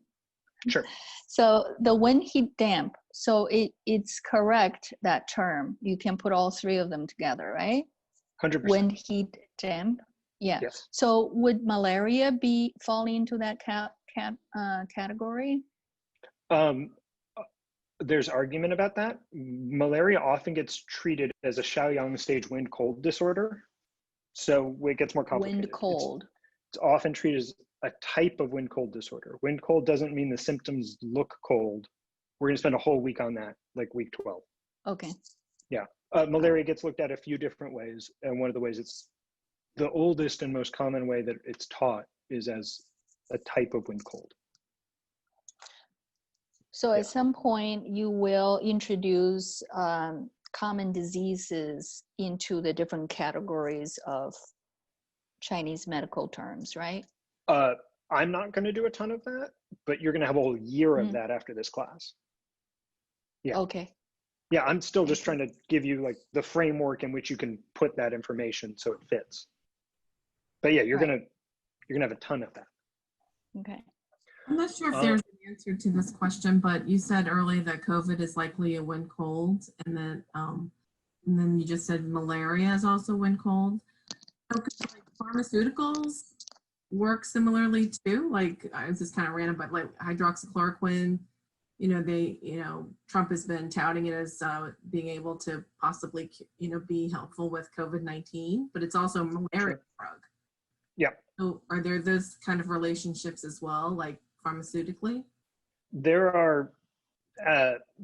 Sure. So the wind heat damp, so it's correct, that term. You can put all three of them together, right? 100%. Wind heat damp. Yeah. Yes. So would malaria be falling into that category? There's argument about that. Malaria often gets treated as a Shaoyang stage wind cold disorder. So it gets more complicated. Wind cold. It's often treated as a type of wind cold disorder. Wind cold doesn't mean the symptoms look cold. We're going to spend a whole week on that, like week 12. Okay. Yeah. Malaria gets looked at a few different ways, and one of the ways it's the oldest and most common way that it's taught is as a type of wind cold. So at some point, you will introduce common diseases into the different categories of Chinese medical terms, right? I'm not going to do a ton of that, but you're going to have a whole year of that after this class. Yeah. Okay. Yeah, I'm still just trying to give you like the framework in which you can put that information so it fits. But yeah, you're gonna have a ton of that. Okay. I'm not sure if there's an answer to this question, but you said earlier that COVID is likely a wind cold, and then you just said malaria is also wind cold. So like pharmaceuticals work similarly too. Like it's just kind of random, but like hydroxychloroquine, Trump has been touting it as being able to possibly, be helpful with COVID-19, but it's also a malaria drug. Yeah. So are there those kind of relationships as well, like pharmaceutically? There are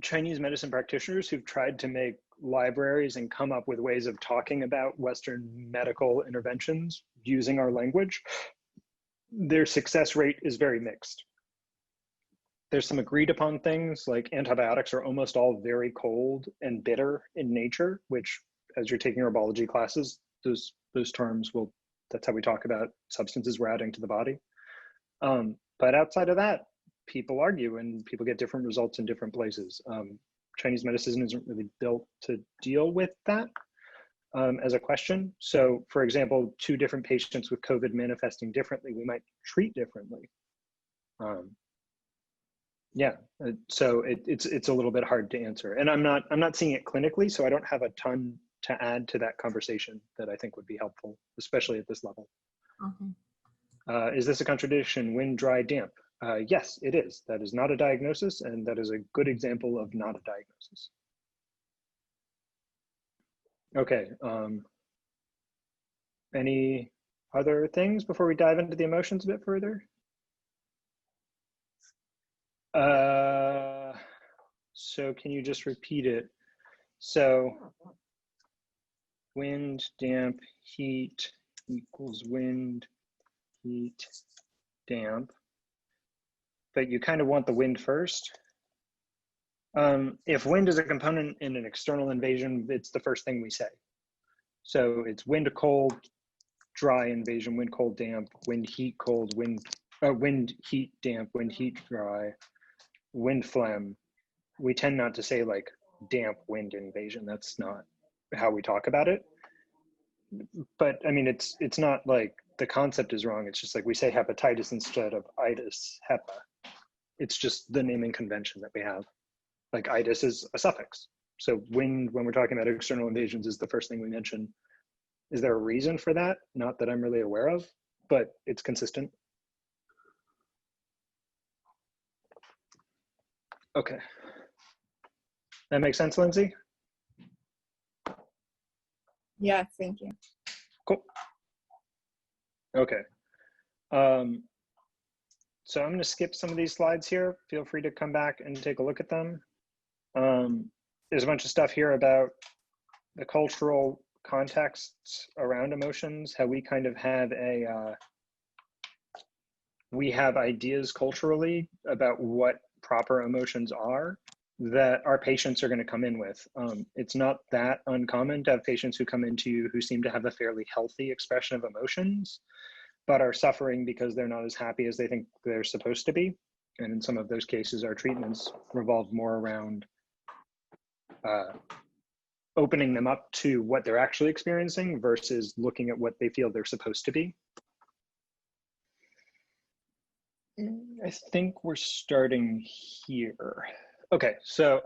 Chinese medicine practitioners who've tried to make libraries and come up with ways of talking about Western medical interventions using our language. Their success rate is very mixed. There's some agreed upon things, like antibiotics are almost all very cold and bitter in nature, which as you're taking herbology classes, those terms that's how we talk about substances we're adding to the body. But outside of that, people argue and people get different results in different places. Chinese medicine isn't really built to deal with that as a question. So for example, 2 different patients with COVID manifesting differently, we might treat differently. So it's a little bit hard to answer, and I'm not seeing it clinically, so I don't have a ton to add to that conversation that I think would be helpful, especially at this level. Okay. Is this a contradiction? Wind, dry, damp? Yes, it is. That is not a diagnosis, and that is a good example of not a diagnosis. Okay. Any other things before we dive into the emotions a bit further? So can you just repeat it? So wind, damp, heat equals wind, heat, damp. But you kind of want the wind first. If wind is a component in an external invasion, it's the first thing we say. So it's wind cold, dry invasion, wind cold, damp, wind heat cold, wind heat damp, wind heat dry, wind phlegm. We tend not to say like damp wind invasion. That's not how we talk about it. But I mean, it's not like the concept is wrong. It's just like we say hepatitis instead of itis, hepa. It's just the naming convention that we have. Like itis is a suffix. So wind, when we're talking about external invasions, is the first thing we mention. Is there a reason for that? Not that I'm really aware of, but it's consistent. Okay. That makes sense, Lindsay? Yeah, thank you. Cool. Okay. So I'm going to skip some of these slides here. Feel free to come back and take a look at them. There's a bunch of stuff here about the cultural contexts around emotions, how we kind of have we have ideas culturally about what proper emotions are that our patients are going to come in with. It's not that uncommon to have patients who come into you who seem to have a fairly healthy expression of emotions, but are suffering because they're not as happy as they think they're supposed to be. And in some of those cases, our treatments revolve more around opening them up to what they're actually experiencing versus looking at what they feel they're supposed to be. I think we're starting here. Okay, so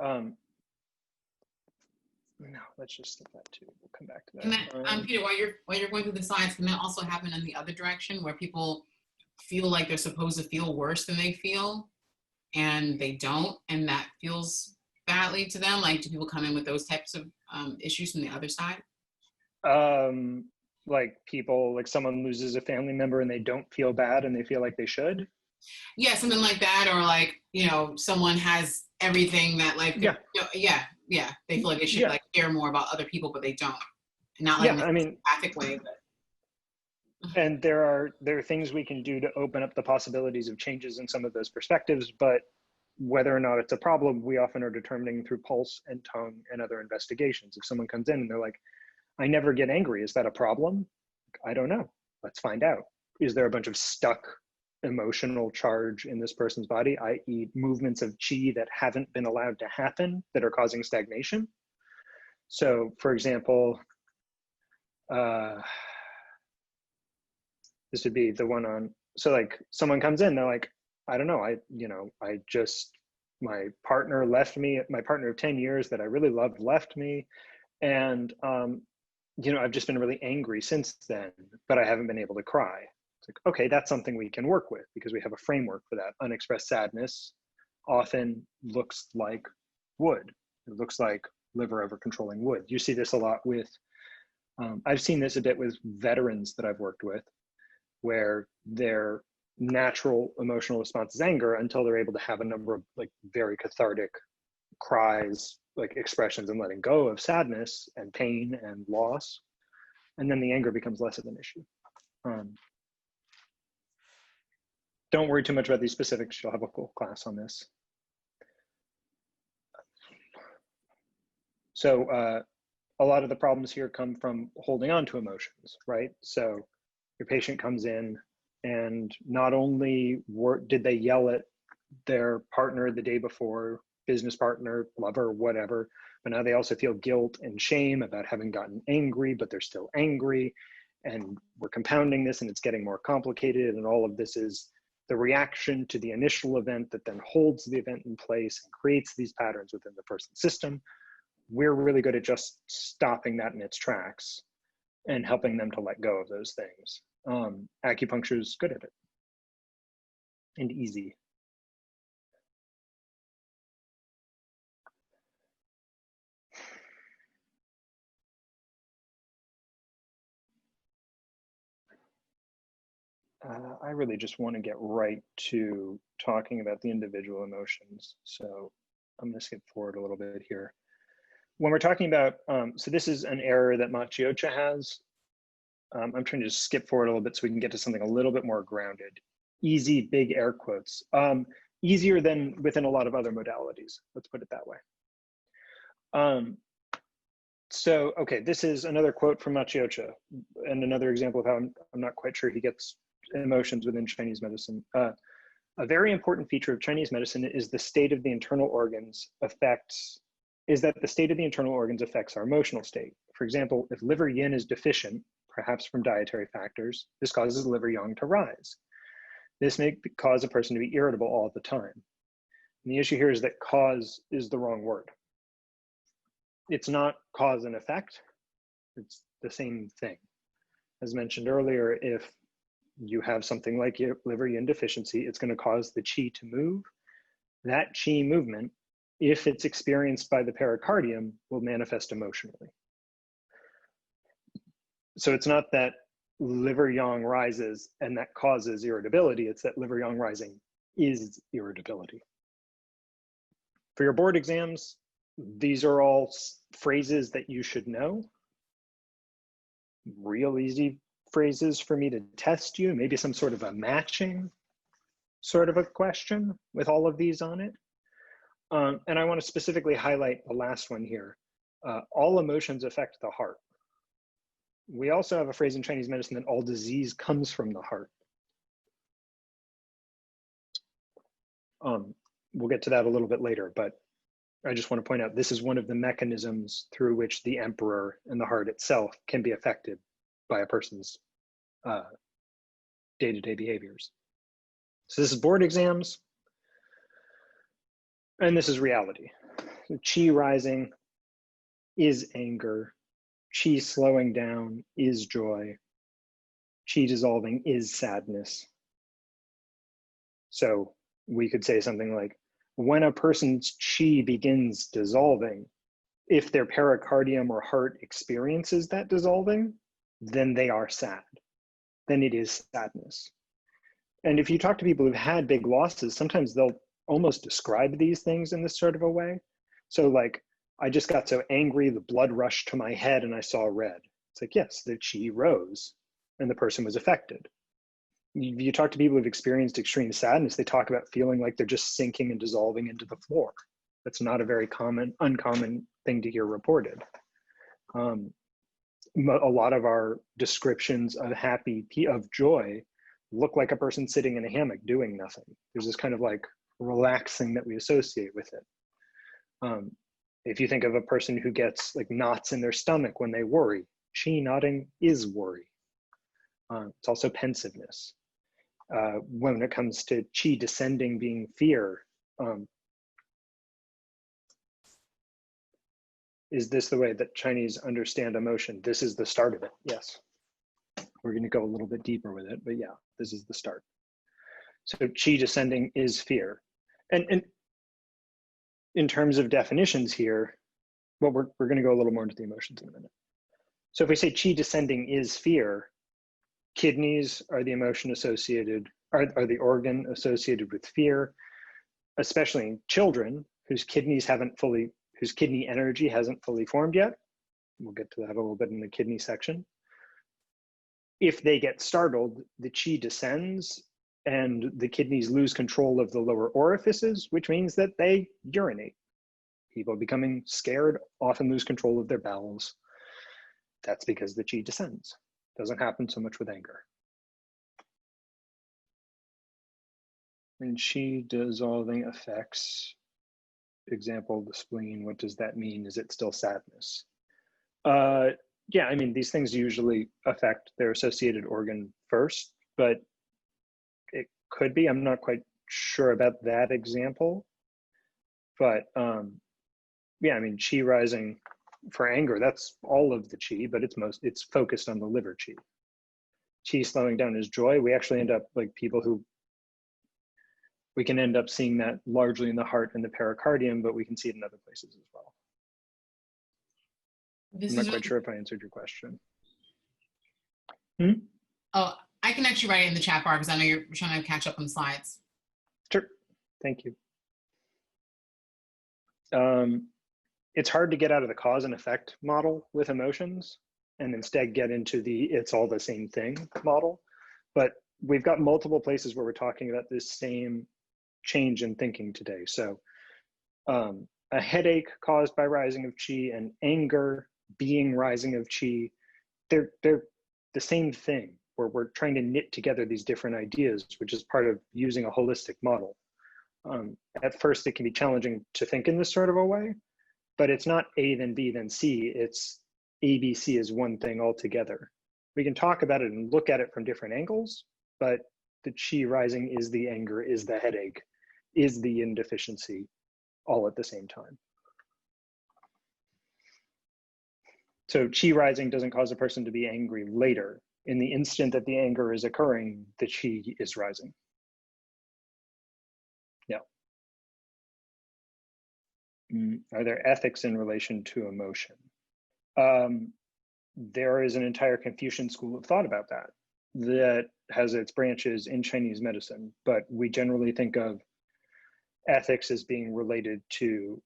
no, let's just skip that too. We'll come back to that. And that, Peter, while you're going through the slides, can that also happen in the other direction where people feel like they're supposed to feel worse than they feel and they don't, and that feels badly to them? Like, do people come in with those types of issues from the other side? Like people, like someone loses a family member and they don't feel bad and they feel like they should? Yeah, something like that. Or like, someone has everything that life could, yeah. yeah, they feel like they should Yeah. like care more about other people, but they don't. Not like in Yeah, a I mean, empathic way, but and there are things we can do to open up the possibilities of changes in some of those perspectives, but whether or not it's a problem, we often are determining through pulse and tone and other investigations. If someone comes in and they're like, I never get angry, is that a problem? I don't know. Let's find out. Is there a bunch of stuck emotional charge in this person's body, i.e. movements of chi that haven't been allowed to happen that are causing stagnation? So for example, this would be the one on, so like someone comes in, they're like, I don't know, my partner left me, my partner of 10 years that I really loved left me. And, I've just been really angry since then, but I haven't been able to cry. It's like, okay, that's something we can work with because we have a framework for that. Unexpressed sadness often looks like wood. It looks like liver over controlling wood. You see this a lot with, I've seen this a bit with veterans that I've worked with, where their natural emotional response is anger until they're able to have a number of like very cathartic cries, like expressions and letting go of sadness and pain and loss. And then the anger becomes less of an issue. Don't worry too much about these specifics. You'll have a full class on this. So a lot of the problems here come from holding on to emotions, right? So your patient comes in and not only did they yell at their partner the day before, business partner, lover, whatever, but now they also feel guilt and shame about having gotten angry, but they're still angry. And we're compounding this and it's getting more complicated. And all of this is the reaction to the initial event that then holds the event in place and creates these patterns within the person's system. We're really good at just stopping that in its tracks and helping them to let go of those things. Acupuncture is good at it and easy. I really just want to get right to talking about the individual emotions. So I'm going to skip forward a little bit here. When we're talking about, so this is an error that Maciocia has. I'm trying to just skip forward a little bit so we can get to something a little bit more grounded. Easy, big air quotes. Easier than within a lot of other modalities. Let's put it that way. So, okay, this is another quote from Maciocia and another example of how I'm not quite sure he gets emotions within Chinese medicine. A very important feature of Chinese medicine is the state of the internal organs affects our emotional state. For example, if liver yin is deficient, perhaps from dietary factors, this causes liver yang to rise. This may cause a person to be irritable all the time. And the issue here is that cause is the wrong word. It's not cause and effect, it's the same thing. As mentioned earlier, if you have something like liver yin deficiency, it's going to cause the qi to move. That qi movement, if it's experienced by the pericardium, will manifest emotionally. So it's not that liver yang rises and that causes irritability, it's that liver yang rising is irritability. For your board exams, these are all phrases that you should know. Real easy phrases for me to test you, maybe some sort of a matching sort of a question with all of these on it. And I want to specifically highlight the last one here. All emotions affect the heart. We also have a phrase in Chinese medicine that all disease comes from the heart. We'll get to that a little bit later, but I just want to point out this is one of the mechanisms through which the emperor and the heart itself can be affected by a person's day-to-day behaviors. So this is board exams, and this is reality. So qi rising is anger, qi slowing down is joy, qi dissolving is sadness. So we could say something like, when a person's qi begins dissolving, if their pericardium or heart experiences that dissolving, then they are sad. Then it is sadness. And if you talk to people who've had big losses, sometimes they'll almost describe these things in this sort of a way. So like, I just got so angry, the blood rushed to my head and I saw red. It's like, yes, the chi rose and the person was affected. You talk to people who've experienced extreme sadness, they talk about feeling like they're just sinking and dissolving into the floor. That's not a very uncommon thing to hear reported. A lot of our descriptions of of joy look like a person sitting in a hammock doing nothing. There's this kind of like relaxing that we associate with it. If you think of a person who gets like knots in their stomach when they worry, chi knotting is worry. It's also pensiveness. When it comes to chi descending being fear, is this the way that Chinese understand emotion? This is the start of it, yes. We're gonna go a little bit deeper with it, but yeah, this is the start. So chi descending is fear. And in terms of definitions here, well, we're gonna go a little more into the emotions in a minute. So if we say chi descending is fear, kidneys are the emotion associated, are the organ associated with fear, especially in children whose kidney energy hasn't fully formed yet. We'll get to that a little bit in the kidney section. If they get startled, the chi descends and the kidneys lose control of the lower orifices, which means that they urinate. People becoming scared often lose control of their bowels. That's because the chi descends. Doesn't happen so much with anger. And chi dissolving effects, example, the spleen, what does that mean? Is it still sadness? Yeah, I mean, these things usually affect their associated organ first, but it could be, I'm not quite sure about that example. But yeah, I mean, chi rising for anger, that's all of the chi, but it's focused on the liver chi. Chi slowing down is joy. We actually end up like people who, we can end up seeing that largely in the heart and the pericardium, but we can see it in other places as well. I'm not quite sure if I answered your question. Oh, I can actually write it in the chat bar because I know you're trying to catch up on slides. Sure, thank you. It's hard to get out of the cause and effect model with emotions and instead get into the it's all the same thing model. But we've got multiple places where we're talking about this same change in thinking today. So a headache caused by rising of chi and anger being rising of chi, they're the same thing, where we're trying to knit together these different ideas, which is part of using a holistic model. At first, it can be challenging to think in this sort of a way, but it's not A, then B, then C. It's A, B, C is one thing altogether. We can talk about it and look at it from different angles, but the chi rising is the anger, is the headache, is the yin deficiency, all at the same time. So chi rising doesn't cause a person to be angry later. In the instant that the anger is occurring, the chi is rising. Yeah. Are there ethics in relation to emotion? There is an entire Confucian school of thought about that has its branches in Chinese medicine, but we generally think of ethics as being related to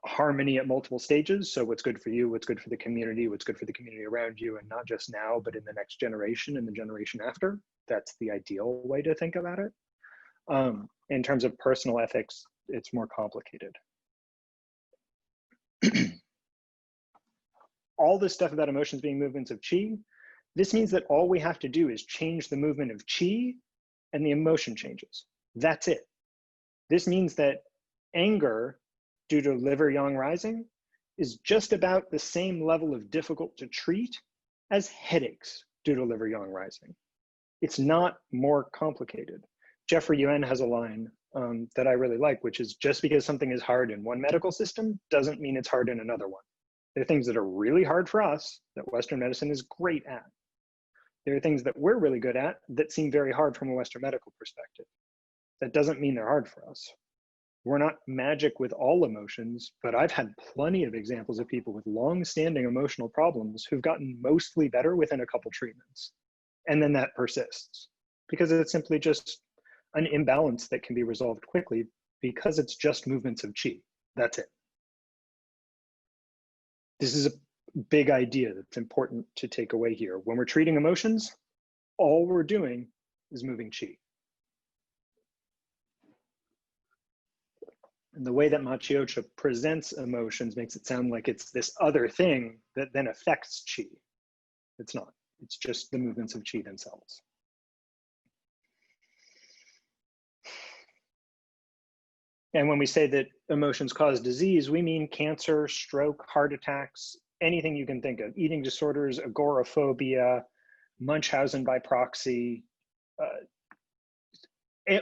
harmony at multiple stages. So what's good for you, what's good for the community, what's good for the community around you, and not just now, but in the next generation and the generation after. That's the ideal way to think about it. In terms of personal ethics, it's more complicated. All this stuff about emotions being movements of chi, this means that all we have to do is change the movement of chi and the emotion changes. That's it. This means that anger due to liver yang rising is just about the same level of difficult to treat as headaches due to liver yang rising. It's not more complicated. Jeffrey Yuen has a line that I really like, which is just because something is hard in one medical system doesn't mean it's hard in another one. There are things that are really hard for us that Western medicine is great at. There are things that we're really good at that seem very hard from a Western medical perspective. That doesn't mean they're hard for us. We're not magic with all emotions, but I've had plenty of examples of people with long-standing emotional problems who've gotten mostly better within a couple treatments. And then that persists because it's simply just an imbalance that can be resolved quickly because it's just movements of chi. That's it. this is a big idea that's important to take away here. When we're treating emotions, all we're doing is moving qi. And the way that Maciocia presents emotions makes it sound like it's this other thing that then affects qi. It's not. It's just the movements of qi themselves. And when we say that emotions cause disease, we mean cancer, stroke, heart attacks, anything you can think of, eating disorders, agoraphobia, Munchausen by proxy,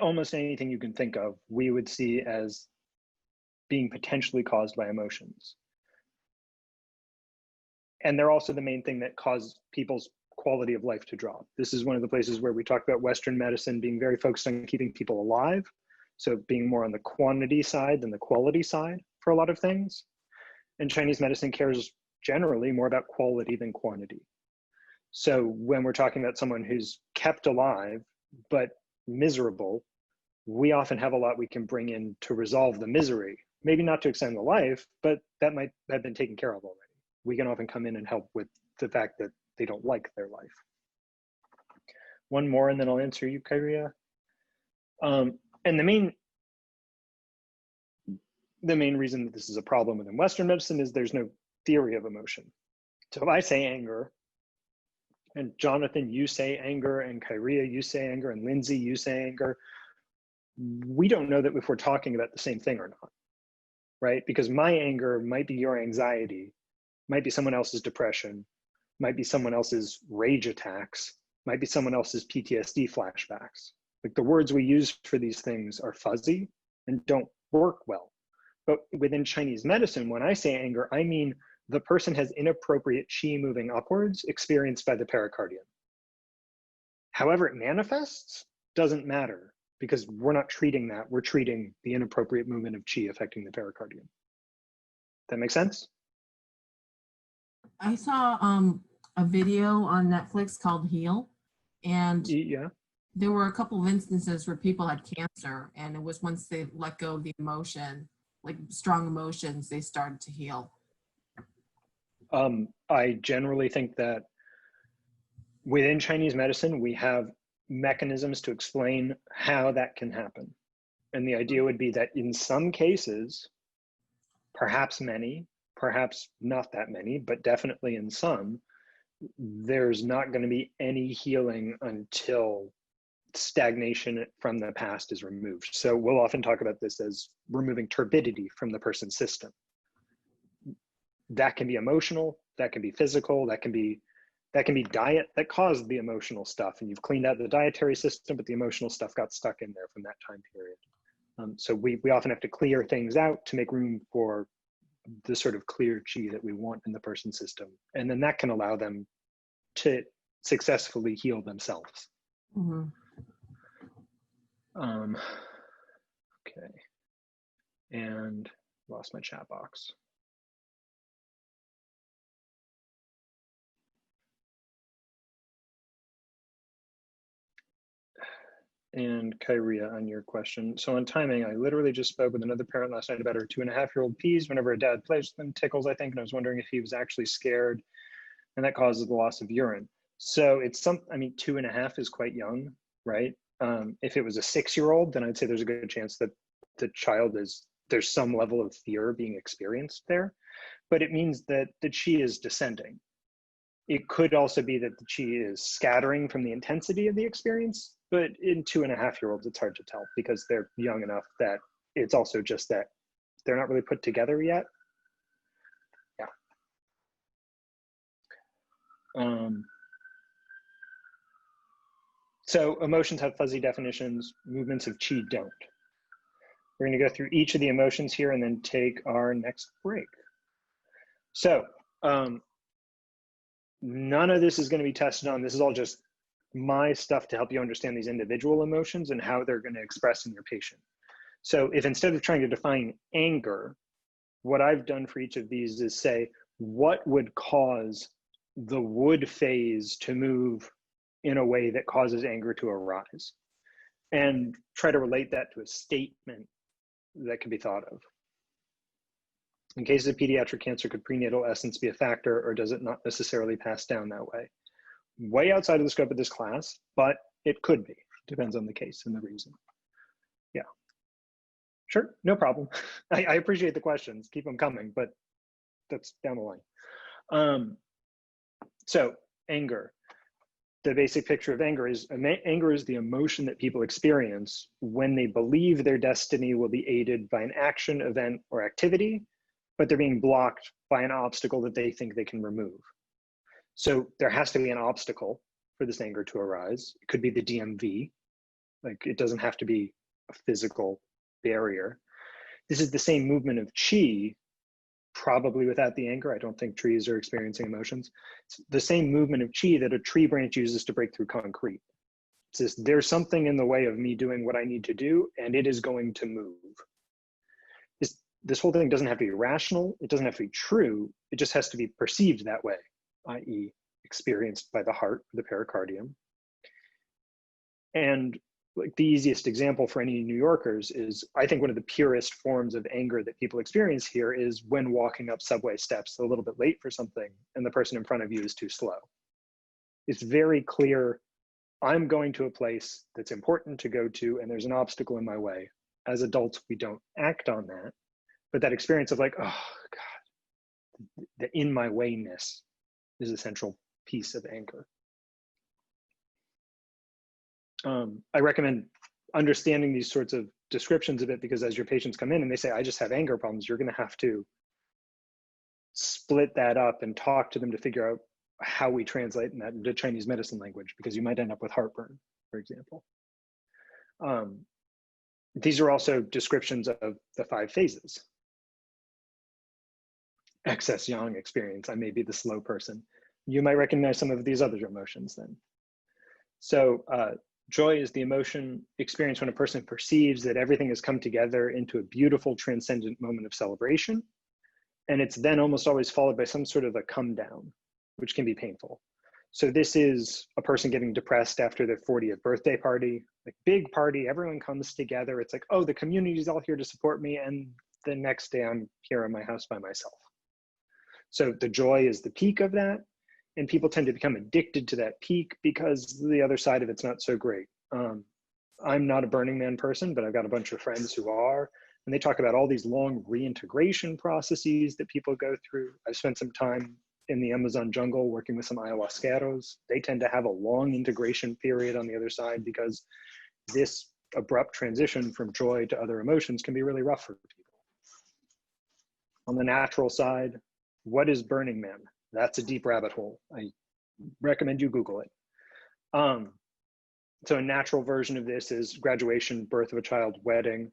almost anything you can think of, we would see as being potentially caused by emotions. And they're also the main thing that cause people's quality of life to drop. This is one of the places where we talk about Western medicine being very focused on keeping people alive. So being more on the quantity side than the quality side for a lot of things. And Chinese medicine cares generally more about quality than quantity. So when we're talking about someone who's kept alive, but miserable, we often have a lot we can bring in to resolve the misery. Maybe not to extend the life, but that might have been taken care of already. We can often come in and help with the fact that they don't like their life. One more, and then I'll answer you, Kyria. And the main reason that this is a problem within Western medicine is there's no theory of emotion. So if I say anger, and Jonathan, you say anger, and Kyria, you say anger, and Lindsay, you say anger, we don't know that if we're talking about the same thing or not, right? Because my anger might be your anxiety, might be someone else's depression, might be someone else's rage attacks, might be someone else's PTSD flashbacks. Like the words we use for these things are fuzzy and don't work well. But within Chinese medicine, when I say anger, I mean the person has inappropriate qi moving upwards experienced by the pericardium. However it manifests doesn't matter because we're not treating that, we're treating the inappropriate movement of qi affecting the pericardium. That make sense? I saw a video on Netflix called Heal, and Yeah. there were a couple of instances where people had cancer, and it was once they let go of the emotion, like strong emotions, they started to heal. I generally think that within Chinese medicine, we have mechanisms to explain how that can happen. And the idea would be that in some cases, perhaps many, perhaps not that many, but definitely in some, there's not going to be any healing until stagnation from the past is removed. So we'll often talk about this as removing turbidity from the person's system. That can be emotional, that can be physical, that can be diet that caused the emotional stuff, and you've cleaned out the dietary system, but the emotional stuff got stuck in there from that time period. So we often have to clear things out to make room for the sort of clear qi that we want in the person's system. And then that can allow them to successfully heal themselves. Mm-hmm. Okay. And lost my chat box. And Kyria, on your question. So on timing, I literally just spoke with another parent last night about her 2.5-year-old peas whenever a dad plays with them, tickles, I think, and I was wondering if he was actually scared and that causes the loss of urine. So it's 2.5 is quite young, right? If it was a 6-year-old, then I'd say there's a good chance that the child there's some level of fear being experienced there, but it means that the qi is descending. It could also be that the qi is scattering from the intensity of the experience, but in 2.5-year-olds, it's hard to tell because they're young enough that it's also just that they're not really put together yet. Yeah. So emotions have fuzzy definitions, movements of qi don't. We're going to go through each of the emotions here and then take our next break. So none of this is going to be tested on. This is all just my stuff to help you understand these individual emotions and how they're going to express in your patient. So if instead of trying to define anger, what I've done for each of these is say, what would cause the would phase to move in a way that causes anger to arise? And try to relate that to a statement that can be thought of. In cases of pediatric cancer, could prenatal essence be a factor, or does it not necessarily pass down that way? Way outside of the scope of this class, but it could be. Depends on the case and the reason. Yeah. Sure, no problem. I appreciate the questions. Keep them coming, but that's down the line. So anger. The basic picture of anger is the emotion that people experience when they believe their destiny will be aided by an action, event, or activity, but they're being blocked by an obstacle that they think they can remove. So there has to be an obstacle for this anger to arise. It could be the DMV. Like, it doesn't have to be a physical barrier. This is the same movement of chi, probably without the anger. I don't think trees are experiencing emotions. It's the same movement of chi that a tree branch uses to break through concrete. It's just, there's something in the way of me doing what I need to do, and it is going to move. This whole thing doesn't have to be rational. It doesn't have to be true. It just has to be perceived that way, i.e. experienced by the heart, the pericardium. And like the easiest example for any New Yorkers is, I think one of the purest forms of anger that people experience here is when walking up subway steps a little bit late for something and the person in front of you is too slow. It's very clear, I'm going to a place that's important to go to and there's an obstacle in my way. As adults, we don't act on that, but that experience of like, oh God, the in my wayness is a central piece of anger. I recommend understanding these sorts of descriptions of it, because as your patients come in and they say, I just have anger problems, you're going to have to split that up and talk to them to figure out how we translate that into Chinese medicine language, because you might end up with heartburn, for example. These are also descriptions of the 5 phases. Excess yang experience, I may be the slow person. You might recognize some of these other emotions then. So joy is the emotion experienced when a person perceives that everything has come together into a beautiful transcendent moment of celebration. And it's then almost always followed by some sort of a come down, which can be painful. So this is a person getting depressed after their 40th birthday party, like big party, everyone comes together. It's like, oh, the community's all here to support me. And the next day I'm here in my house by myself. So the joy is the peak of that. And people tend to become addicted to that peak because the other side of it's not so great. I'm not a Burning Man person, but I've got a bunch of friends who are, and they talk about all these long reintegration processes that people go through. I've spent some time in the Amazon jungle working with some ayahuasqueros. They tend to have a long integration period on the other side because this abrupt transition from joy to other emotions can be really rough for people. On the natural side, what is Burning Man? That's a deep rabbit hole. I recommend you Google it. So a natural version of this is graduation, birth of a child, wedding.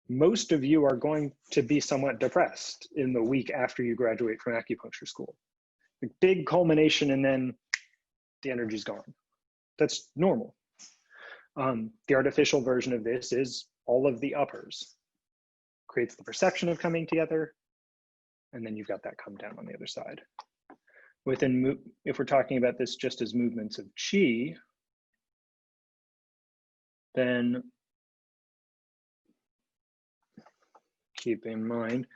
Most of you are going to be somewhat depressed in the week after you graduate from acupuncture school. The big culmination, and then the energy's gone. That's normal. The artificial version of this is all of the uppers. Creates the perception of coming together, and then you've got that come down on the other side. If we're talking about this just as movements of qi, then keep in mind,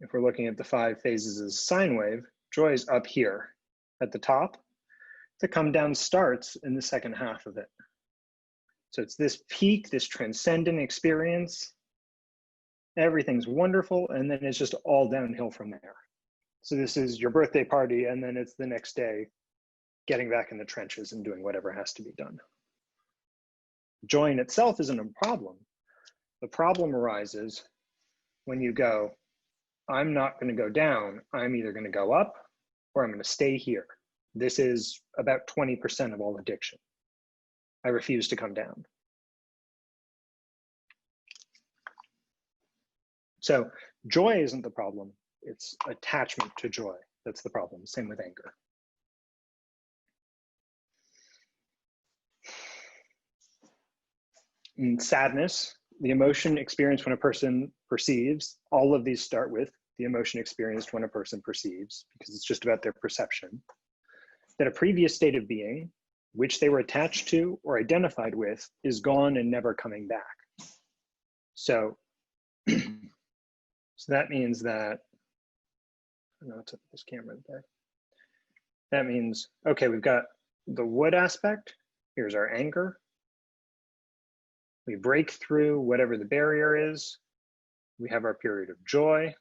if we're looking at the 5 phases as sine wave, joy is up here at the top. The come down starts in the second half of it. So it's this peak, this transcendent experience. Everything's wonderful, and then it's just all downhill from there. So this is your birthday party, and then it's the next day getting back in the trenches and doing whatever has to be done. Joy in itself isn't a problem. The problem arises when you go, I'm not going to go down. I'm either going to go up or I'm going to stay here. This is about 20% of all addiction. I refuse to come down. So joy isn't the problem. It's attachment to joy. That's the problem. Same with anger. In sadness, the emotion experienced when a person perceives, all of these start with the emotion experienced when a person perceives, because it's just about their perception, that a previous state of being, which they were attached to or identified with, is gone and never coming back. So So that means that, no, it's this camera there. That means, okay, we've got the wood aspect. Here's our anger. We break through whatever the barrier is. We have our period of joy.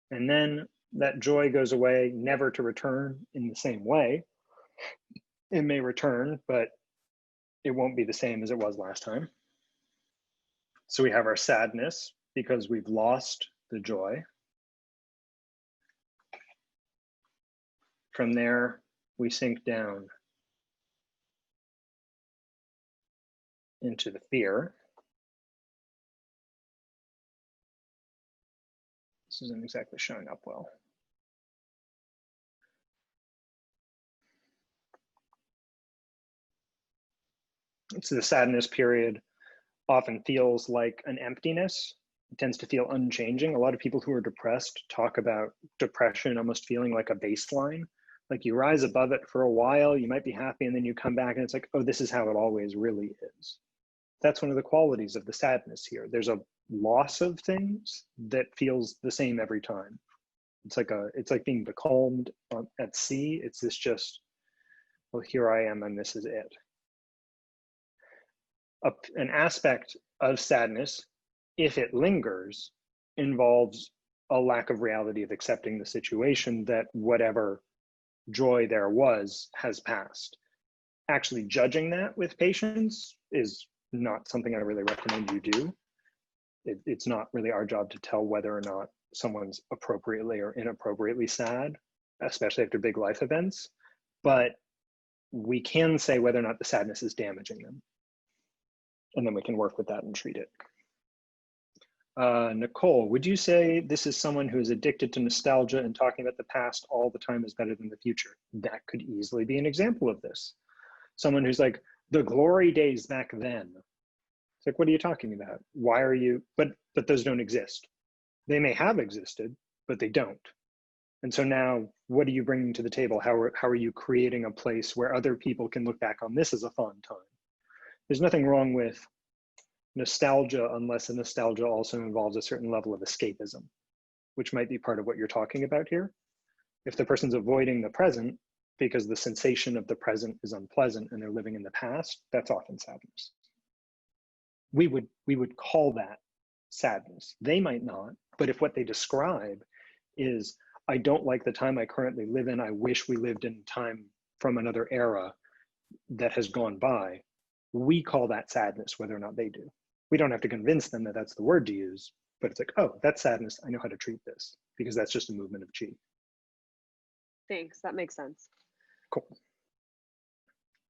And then that joy goes away, never to return in the same way. It may return, but it won't be the same as it was last time. So we have our sadness because we've lost the joy. From there, we sink down into the fear. This isn't exactly showing up well. So the sadness period often feels like an emptiness. It tends to feel unchanging. A lot of people who are depressed talk about depression almost feeling like a baseline. Like you rise above it for a while, you might be happy, and then you come back and it's like, oh, this is how it always really is. That's one of the qualities of the sadness here. There's a loss of things that feels the same every time. It's like being becalmed at sea. It's this just, well, here I am and this is it. An aspect of sadness, if it lingers, involves a lack of reality of accepting the situation that whatever joy there was has passed. Actually judging that with patients is not something I really recommend you do. It's not really our job to tell whether or not someone's appropriately or inappropriately sad, especially after big life events, but we can say whether or not the sadness is damaging them. And then we can work with that and treat it. Nicole, would you say this is someone who is addicted to nostalgia and talking about the past all the time is better than the future? That could easily be an example of this. Someone who's like, the glory days back then. It's like, what are you talking about? Why are you, but those don't exist. They may have existed, but they don't. And so now, what are you bringing to the table? How are you creating a place where other people can look back on this as a fun time? There's nothing wrong with nostalgia unless the nostalgia also involves a certain level of escapism, which might be part of what you're talking about here. If the person's avoiding the present because the sensation of the present is unpleasant and they're living in the past, that's often sadness. We would call that sadness. They might not, but if what they describe is, I don't like the time I currently live in, I wish we lived in time from another era that has gone by, we call that sadness, whether or not they do. We don't have to convince them that that's the word to use, but it's like, oh, that's sadness. I know how to treat this because that's just a movement of chi. Thanks, that makes sense. Cool.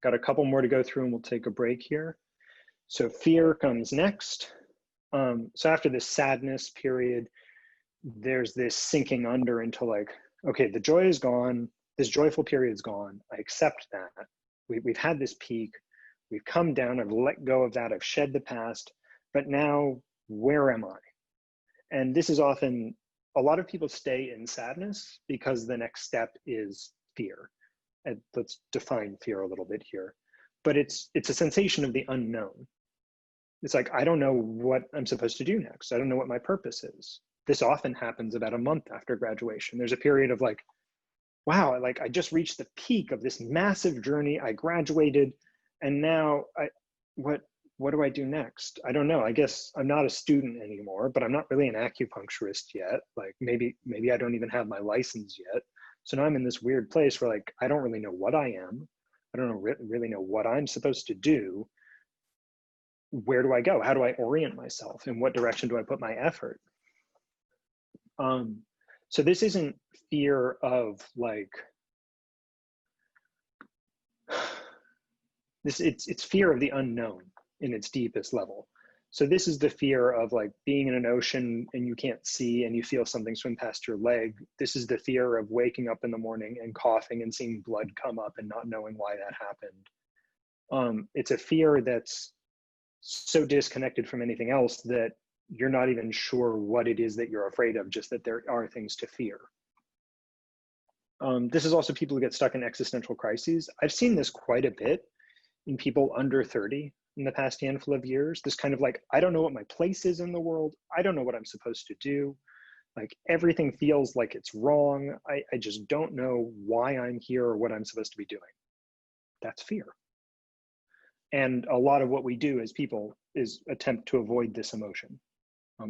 Got a couple more to go through and we'll take a break here. So fear comes next. So after this sadness period, there's this sinking under into like, okay, the joy is gone. This joyful period is gone. I accept that. We've had this peak. We've come down, I've let go of that, I've shed the past, but now where am I? And this is often, a lot of people stay in sadness because the next step is fear. And let's define fear a little bit here. But it's a sensation of the unknown. It's like, I don't know what I'm supposed to do next. I don't know what my purpose is. This often happens about a month after graduation. There's a period of like, wow, like I just reached the peak of this massive journey. I graduated. And now, what do I do next? I don't know. I guess I'm not a student anymore, but I'm not really an acupuncturist yet. Like maybe I don't even have my license yet. So now I'm in this weird place where like, I don't really know what I am. I don't really know what I'm supposed to do. Where do I go? How do I orient myself? In what direction do I put my effort? So this isn't fear of like, it's fear of the unknown in its deepest level. So this is the fear of like being in an ocean and you can't see and you feel something swim past your leg. This is the fear of waking up in the morning and coughing and seeing blood come up and not knowing why that happened. It's a fear that's so disconnected from anything else that you're not even sure what it is that you're afraid of, just that there are things to fear. This is also people who get stuck in existential crises. I've seen this quite a bit in people under 30. in the past handful of years. This kind of like, I don't know what my place is in the world. I don't know what I'm supposed to do. Like everything feels like it's wrong. I just don't know why I'm here or what I'm supposed to be doing. That's fear. And a lot of what we do as people is attempt to avoid this emotion.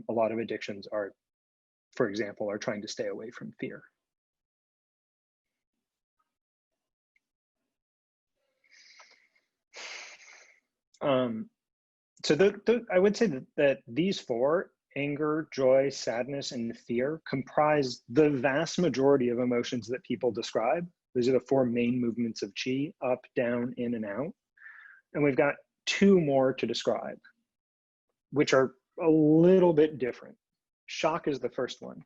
A lot of addictions are, for example, are trying to stay away from fear. So I would say that these four, anger, joy, sadness, and fear, comprise the vast majority of emotions that people describe. These are the four main movements of qi: up, down, in, and out. And we've got two more to describe, which are a little bit different. Shock is the first one.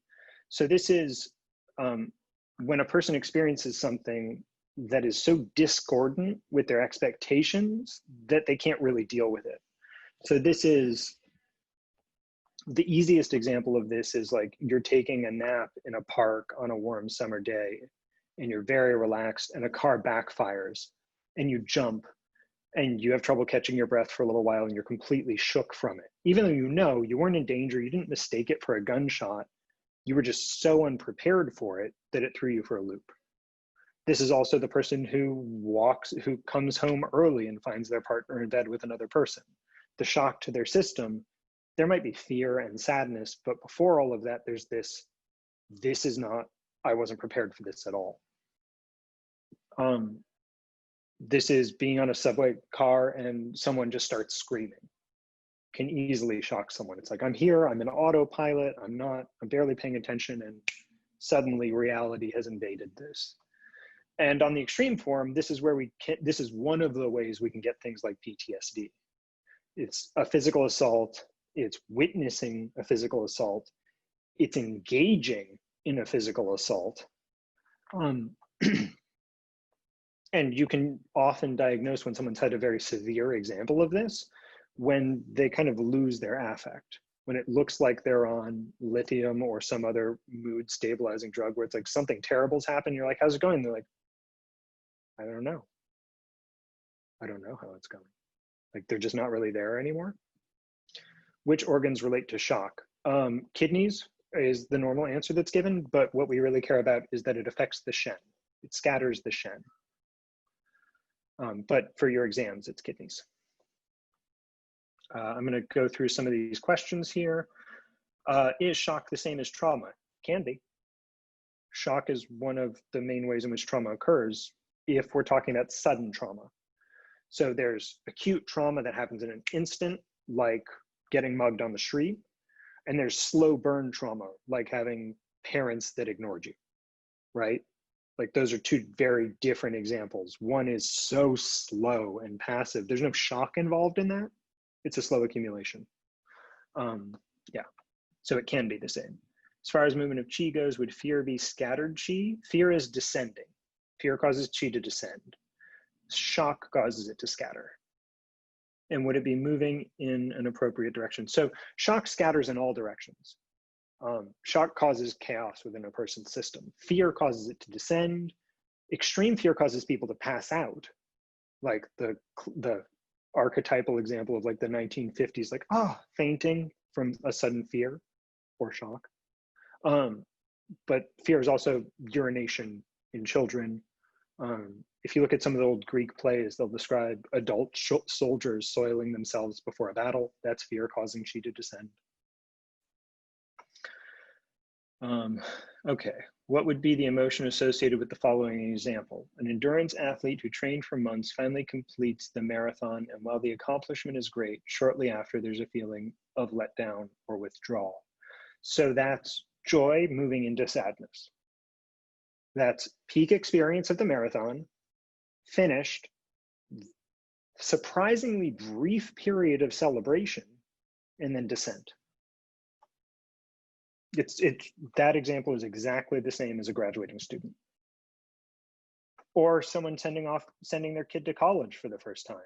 So this is when a person experiences something that is so discordant with their expectations that they can't really deal with it. So this is, the easiest example of this is like you're taking a nap in a park on a warm summer day and you're very relaxed and a car backfires and you jump and you have trouble catching your breath for a little while and you're completely shook from it. Even though you know you weren't in danger, you didn't mistake it for a gunshot, you were just so unprepared for it that it threw you for a loop. This is also the person who comes home early and finds their partner in bed with another person. The shock to their system, there might be fear and sadness, but before all of that, there's this is not, I wasn't prepared for this at all. This is being on a subway car and someone just starts screaming. Can easily shock someone. It's like, I'm here, I'm in autopilot, I'm barely paying attention, and suddenly reality has invaded this. And on the extreme form, this is where this is one of the ways we can get things like PTSD. It's a physical assault, it's witnessing a physical assault, it's engaging in a physical assault. And you can often diagnose when someone's had a very severe example of this, when they kind of lose their affect, when it looks like they're on lithium or some other mood stabilizing drug where it's like something terrible's happened. You're like, how's it going? They're like, I don't know. I don't know how it's going. Like they're just not really there anymore. Which organs relate to shock? Kidneys is the normal answer that's given, but what we really care about is that it affects the Shen. It scatters the Shen. But for your exams, it's kidneys. I'm going to go through some of these questions here. Is shock the same as trauma? Can be. Shock is one of the main ways in which trauma occurs if we're talking about sudden trauma. So there's acute trauma that happens in an instant, like getting mugged on the street, and there's slow burn trauma, like having parents that ignored you, right? Like those are two very different examples. One is so slow and passive. There's no shock involved in that. It's a slow accumulation. Yeah, so it can be the same. As far as movement of qi goes, would fear be scattered qi? Fear is descending. Fear causes qi to descend. Shock causes it to scatter. And would it be moving in an appropriate direction? So shock scatters in all directions. Shock causes chaos within a person's system. Fear causes it to descend. Extreme fear causes people to pass out. Like the archetypal example of like the 1950s, like, fainting from a sudden fear or shock. But fear is also urination in children. If you look at some of the old Greek plays, they'll describe adult soldiers soiling themselves before a battle. That's fear causing qi to descend. Okay, what would be the emotion associated with the following example? An endurance athlete who trained for months finally completes the marathon, and while the accomplishment is great, shortly after there's a feeling of letdown or withdrawal. So that's joy moving into sadness. That's peak experience of the marathon, finished, surprisingly brief period of celebration, and then descent. That example is exactly the same as a graduating student. Or someone sending their kid to college for the first time.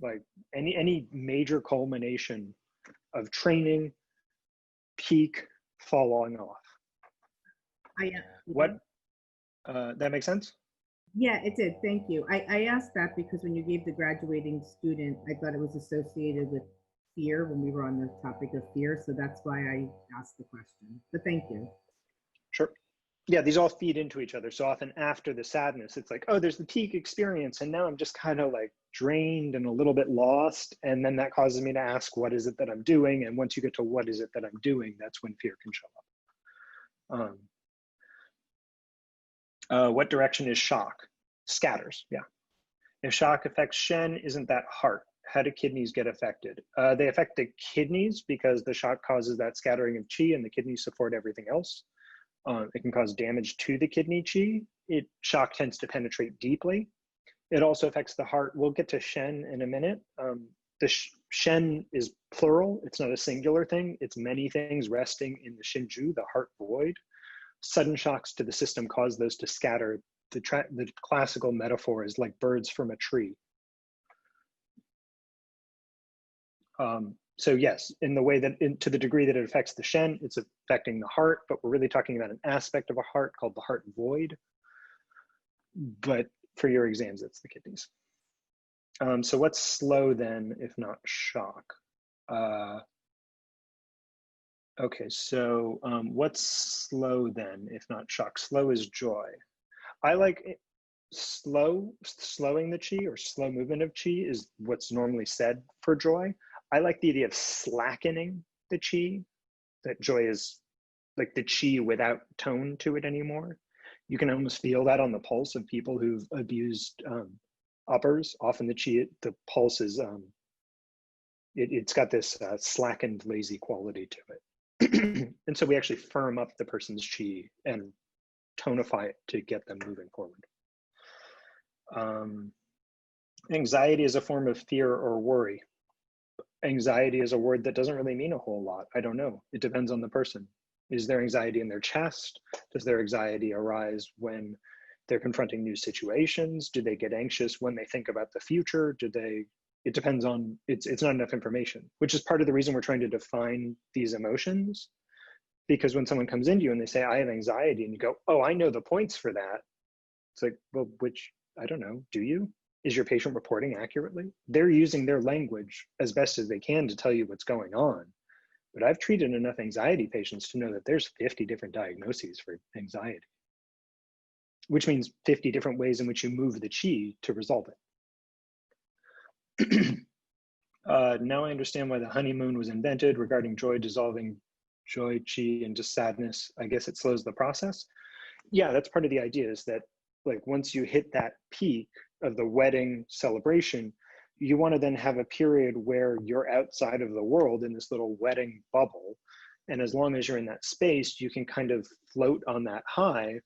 Like any major culmination of training, peak, falling off. Yeah. What, that makes sense? Yeah, it did. Thank you. I asked that because when you gave the graduating student, I thought it was associated with fear when we were on the topic of fear. So that's why I asked the question. But thank you. Sure. Yeah, these all feed into each other. So often after the sadness, it's like, oh, there's the peak experience. And now I'm just kind of like drained and a little bit lost. And then that causes me to ask, what is it that I'm doing? And once you get to what is it that I'm doing, that's when fear can show up. What direction is shock? Scatters, yeah. If shock affects Shen, isn't that heart? How do kidneys get affected? They affect the kidneys because the shock causes that scattering of qi and the kidneys support everything else. It can cause damage to the kidney qi. Shock tends to penetrate deeply. It also affects the heart. We'll get to Shen in a minute. The Shen is plural. It's not a singular thing. It's many things resting in the Shinju, the heart void. Sudden shocks to the system cause those to scatter. The classical metaphor is like birds from a tree. So yes, in the way that, to the degree that it affects the Shen, it's affecting the heart, but we're really talking about an aspect of a heart called the heart void. But for your exams, it's the kidneys. So what's slow then, if not shock? Okay, so what's slow then, if not shock? Slow is joy. I like it. Slowing the qi or slow movement of qi is what's normally said for joy. I like the idea of slackening the qi, that joy is like the qi without tone to it anymore. You can almost feel that on the pulse of people who've abused uppers. Often the pulse is, it's got this slackened, lazy quality to it. And so we actually firm up the person's qi and tonify it to get them moving forward. Anxiety is a form of fear or worry. Anxiety is a word that doesn't really mean a whole lot. I don't know. It depends on the person. Is there anxiety in their chest? Does their anxiety arise when they're confronting new situations? Do they get anxious when they think about the future? It depends on, it's not enough information, which is part of the reason we're trying to define these emotions. Because when someone comes into you and they say, I have anxiety, and you go, oh, I know the points for that. It's like, well, I don't know, do you? Is your patient reporting accurately? They're using their language as best as they can to tell you what's going on. But I've treated enough anxiety patients to know that there's 50 different diagnoses for anxiety, which means 50 different ways in which you move the qi to resolve it. Now I understand why the honeymoon was invented regarding joy dissolving joy qi into sadness. I guess it slows the process. Yeah, that's part of the idea, is that like once you hit that peak of the wedding celebration, you want to then have a period where you're outside of the world in this little wedding bubble. And as long as you're in that space, you can kind of float on that high. And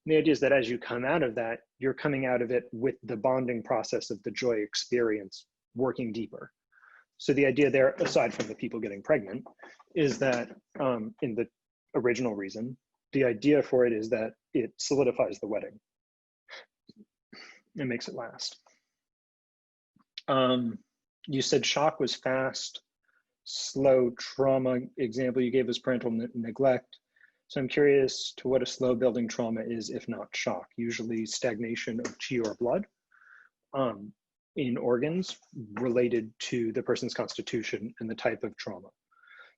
the idea is that as you come out of that, you're coming out of it with the bonding process of the joy experience working deeper. So the idea there, aside from the people getting pregnant, is that in the original reason, the idea for it is that it solidifies the wedding. It makes it last. You said shock was fast, slow. Trauma example you gave was parental neglect. So I'm curious to what a slow building trauma is, if not shock. Usually stagnation of qi or blood in organs related to the person's constitution and the type of trauma.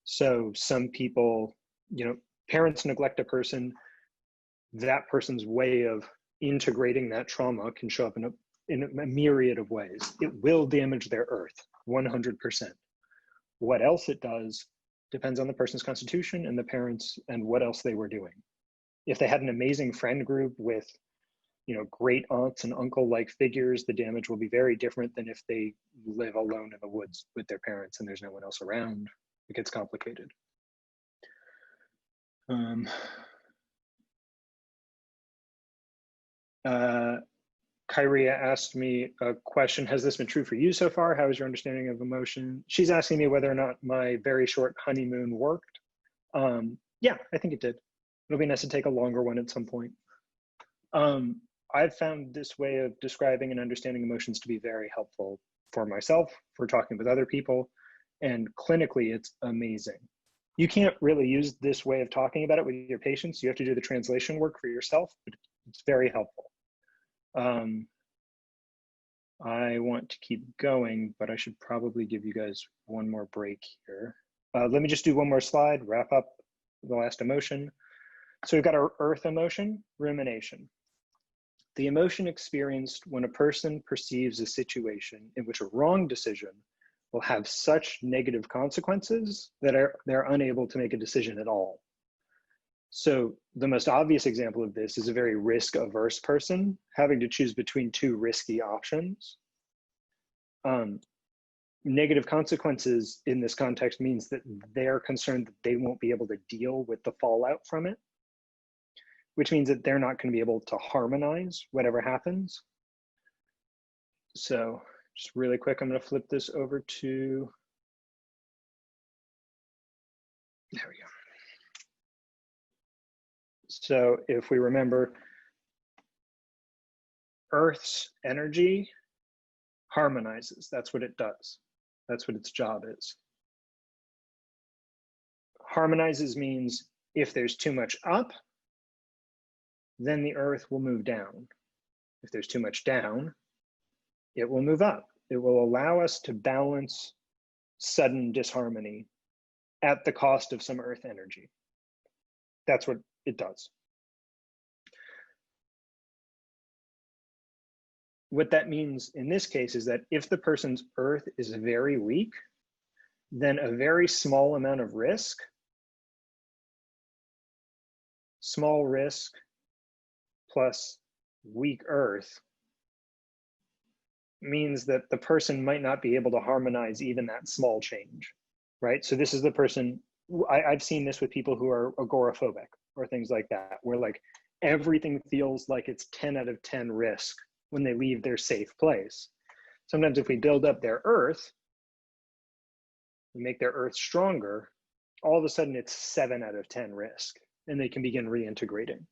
So some people, parents neglect a person, that person's way of integrating that trauma can show up in a myriad of ways. It will damage their earth, 100%. What else it does depends on the person's constitution and the parents and what else they were doing. If they had an amazing friend group with, great aunts and uncle-like figures, the damage will be very different than if they live alone in the woods with their parents and there's no one else around. It gets complicated. Kyria asked me a question. Has this been true for you so far? How is your understanding of emotion? She's asking me whether or not my very short honeymoon worked. Yeah, I think it did. It'll be nice to take a longer one at some point. I've found this way of describing and understanding emotions to be very helpful for myself, for talking with other people, and clinically it's amazing. You can't really use this way of talking about it with your patients. You have to do the translation work for yourself, but it's very helpful. I want to keep going, but I should probably give you guys one more break here. Let me just do one more slide, wrap up the last emotion. So we've got our earth emotion, rumination. The emotion experienced when a person perceives a situation in which a wrong decision will have such negative consequences that they're unable to make a decision at all. So the most obvious example of this is a very risk-averse person having to choose between two risky options. Negative consequences in this context means that they're concerned that they won't be able to deal with the fallout from it, which means that they're not going to be able to harmonize whatever happens. So just really quick, I'm going to flip this over to, there we go. So if we remember, Earth's energy harmonizes. That's what it does. That's what its job is. Harmonizes means if there's too much up, then the Earth will move down. If there's too much down, it will move up. It will allow us to balance sudden disharmony at the cost of some Earth energy. That's what it does. What that means in this case is that if the person's Earth is very weak, then a very small amount of risk, small risk plus weak Earth, means that the person might not be able to harmonize even that small change, right? So this is the person, I've seen this with people who are agoraphobic or things like that, where like everything feels like it's 10 out of 10 risk when they leave their safe place. Sometimes if we build up their Earth, we make their Earth stronger, all of a sudden it's 7 out of 10 risk and they can begin reintegrating.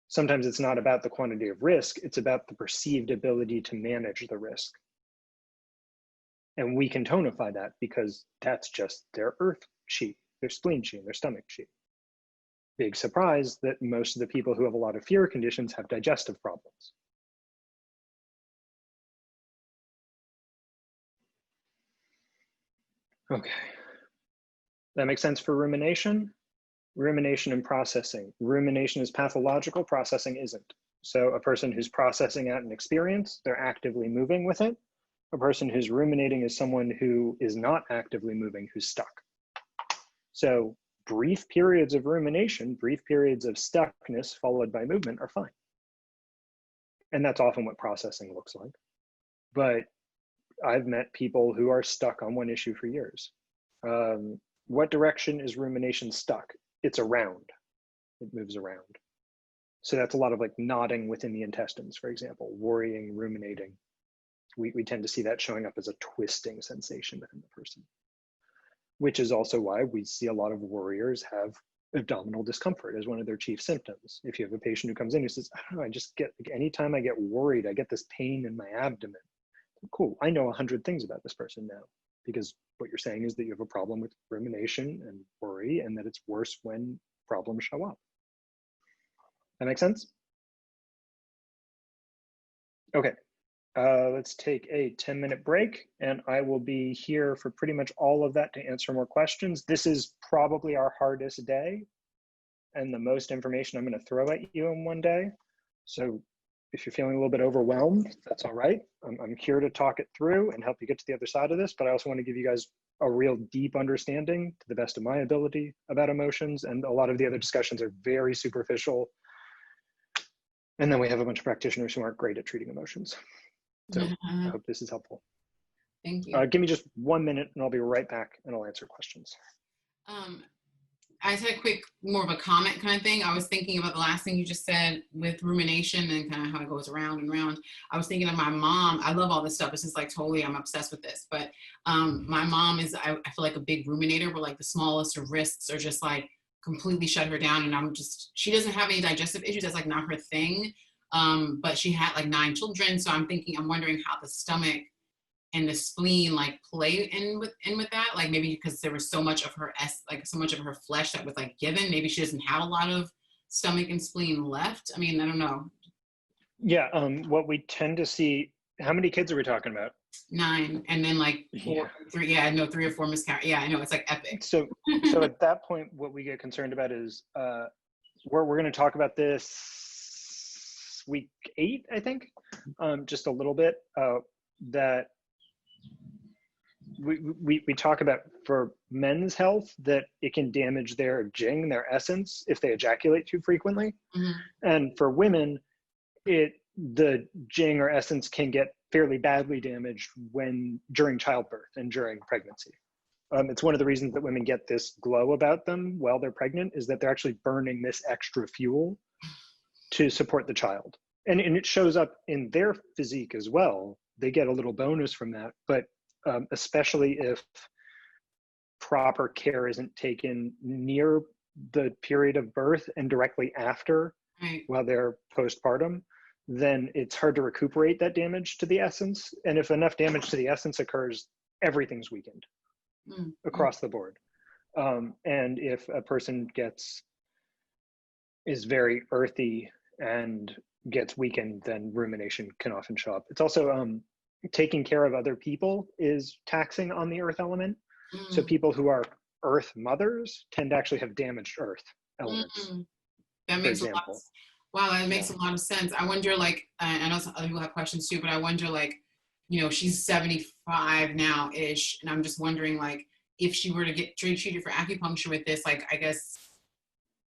Sometimes it's not about the quantity of risk, it's about the perceived ability to manage the risk. And we can tonify that because that's just their Earth sheet, their spleen sheet, their stomach sheet. Big surprise that most of the people who have a lot of fear conditions have digestive problems. Okay, that makes sense for rumination? Rumination and processing. Rumination is pathological, processing isn't. So a person who's processing out an experience, they're actively moving with it. A person who's ruminating is someone who is not actively moving, who's stuck. So brief periods of rumination, brief periods of stuckness followed by movement are fine. And that's often what processing looks like. But I've met people who are stuck on one issue for years. What direction is rumination stuck? It's around. It moves around. So that's a lot of like nodding within the intestines, for example, worrying, ruminating. We tend to see that showing up as a twisting sensation within the person, which is also why we see a lot of worriers have abdominal discomfort as one of their chief symptoms. If you have a patient who comes in who says, I don't know, I just get, like, anytime I get worried, I get this pain in my abdomen. Cool, I know 100 things about this person now, because what you're saying is that you have a problem with rumination and worry, and that it's worse when problems show up. That make sense? Okay, let's take a 10-minute break, and I will be here for pretty much all of that to answer more questions. This is probably our hardest day and the most information I'm going to throw at you in one day. So if you're feeling a little bit overwhelmed, that's all right. I'm here to talk it through and help you get to the other side of this, but I also want to give you guys a real deep understanding to the best of my ability about emotions, and a lot of the other discussions are very superficial. And then we have a bunch of practitioners who aren't great at treating emotions. So I hope this is helpful. Thank you. Give me just 1 minute and I'll be right back and I'll answer questions. I just had a quick, more of a comment kind of thing. I was thinking about the last thing you just said with rumination and kind of how it goes around and around. I was thinking of my mom. I love all this stuff. It's just like totally, I'm obsessed with this. But my mom is, I feel like a big ruminator, where like the smallest of risks are just like completely shut her down. And she doesn't have any digestive issues. That's like not her thing. But she had like 9 children. So I'm wondering how the stomach and the spleen like play in with that, like maybe because there was so much of her so much of her flesh that was like given, maybe she doesn't have a lot of stomach and spleen left. I mean, I don't know. Yeah, what we tend to see, how many kids are we talking about? 9, and then like 4, 3, yeah, no, 3 or 4 miscarriages. Yeah, I know, it's like epic. So at that point, what we get concerned about is, we're going to talk about this week 8, I think, just a little bit, that we talk about for men's health, that it can damage their jing, their essence, if they ejaculate too frequently. And for women, the jing or essence can get fairly badly damaged during childbirth and during pregnancy. It's one of the reasons that women get this glow about them while they're pregnant, is that they're actually burning this extra fuel to support the child. And it shows up in their physique as well. They get a little bonus from that, but especially if proper care isn't taken near the period of birth and directly after, while they're postpartum, then it's hard to recuperate that damage to the essence. And if enough damage to the essence occurs, everything's weakened across the board. And if a person is very earthy and gets weakened, then rumination can often show up. It's also taking care of other people is taxing on the earth element. So people who are earth mothers tend to actually have damaged earth elements. That makes a lot. Wow, that makes a lot of sense. I wonder, like, I know some other people have questions too, but I wonder, like, you know, she's 75 now-ish, and I'm just wondering, like, if she were to get treated for acupuncture with this, like, I guess,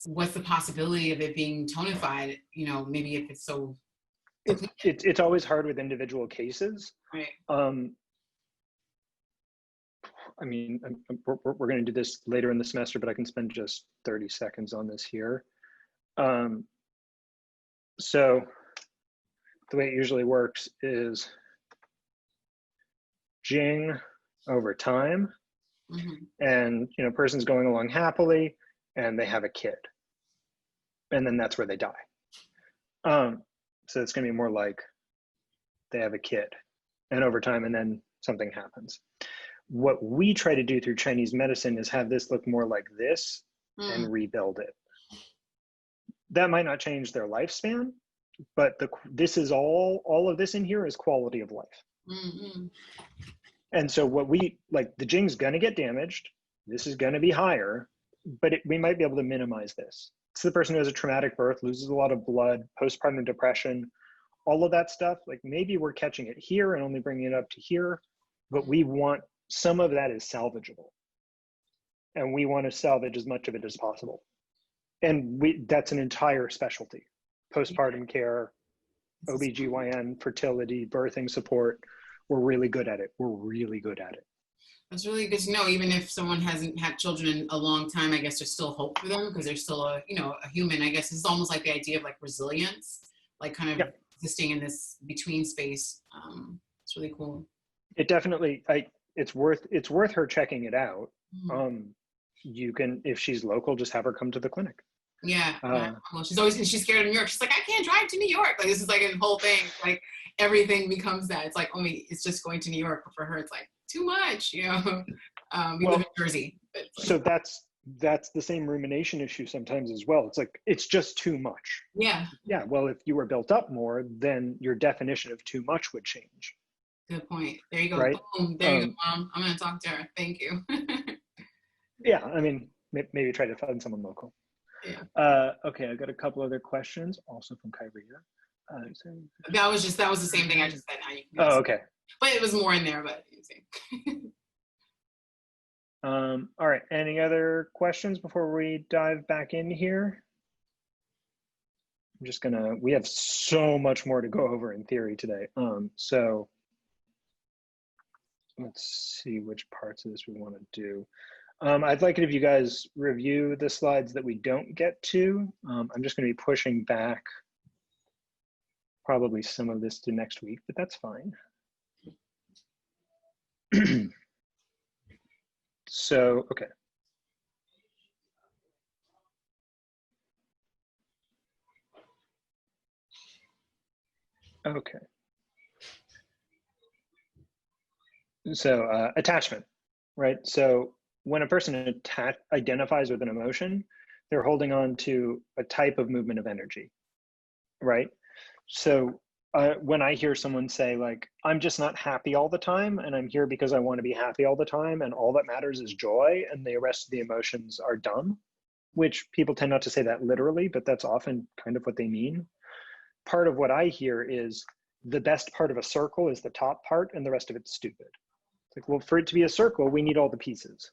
what's the possibility of it being tonified? You know, maybe if it's so. It's always hard with individual cases. Right. I mean, we're going to do this later in the semester, but I can spend just 30 seconds on this here. So the way it usually works is jing over time, and, you know, person's going along happily and they have a kid, and then that's where they die. So it's going to be more like they have a kid and over time, and then something happens. What we try to do through Chinese medicine is have this look more like this and rebuild it. That might not change their lifespan, but this is all of this in here is quality of life. And so what the jing's gonna get damaged. This is gonna be higher, but we might be able to minimize this. It's the person who has a traumatic birth, loses a lot of blood, postpartum depression, all of that stuff. Like, maybe we're catching it here and only bringing it up to here, but we want some of that is salvageable. And we want to salvage as much of it as possible. And that's an entire specialty. Postpartum care, OBGYN, fertility, birthing support. We're really good at it. That's really good to know. Even if someone hasn't had children in a long time, I guess there's still hope for them because they're still a human. I guess it's almost like the idea of like resilience, like kind of existing in this between space. It's really cool. It definitely, it's worth her checking it out. You can, if she's local, just have her come to the clinic. Yeah. Well, she's scared of New York. She's like, I can't drive to New York. Like, this is like a whole thing. Like, everything becomes that. It's like, it's just going to New York. But for her, it's like too much, you know. We live in Jersey. So that's the same rumination issue sometimes as well. It's like, it's just too much. Yeah. Yeah. Well, if you were built up more, then your definition of too much would change. Good point. There you go. Right? Boom. There you go, Mom. I'm going to talk to her. Thank you. Yeah. I mean, maybe try to find someone local. Yeah. Okay, I've got a couple other questions also from Kyria. That was the same thing I just said. Now you can okay. But it was more in there, but all right, any other questions before we dive back in here? I'm just we have so much more to go over in theory today. So let's see which parts of this we want to do. I'd like it if you guys review the slides that we don't get to. I'm just going to be pushing back probably some of this to next week, but that's fine. So, okay. Okay. So attachment, right? So when a person identifies with an emotion, they're holding on to a type of movement of energy, right? So when I hear someone say like, I'm just not happy all the time, and I'm here because I want to be happy all the time, and all that matters is joy, and the rest of the emotions are dumb, which people tend not to say that literally, but that's often kind of what they mean. Part of what I hear is the best part of a circle is the top part, and the rest of it's stupid. It's like, well, for it to be a circle, we need all the pieces.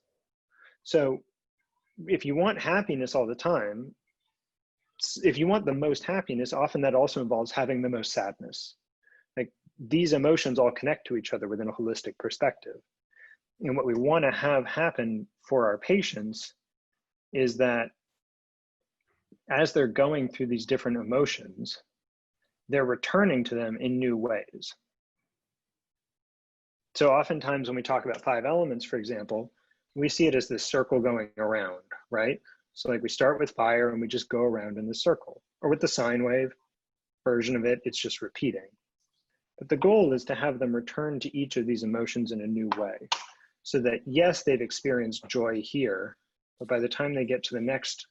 So if you want happiness all the time, if you want the most happiness, often that also involves having the most sadness. Like these emotions all connect to each other within a holistic perspective. And what we want to have happen for our patients is that as they're going through these different emotions, they're returning to them in new ways. So oftentimes when we talk about 5 elements, for example, we see it as this circle going around, right? So like we start with fire and we just go around in the circle, or with the sine wave version of it, it's just repeating. But the goal is to have them return to each of these emotions in a new way, so that yes, they've experienced joy here, but by the time they get to the next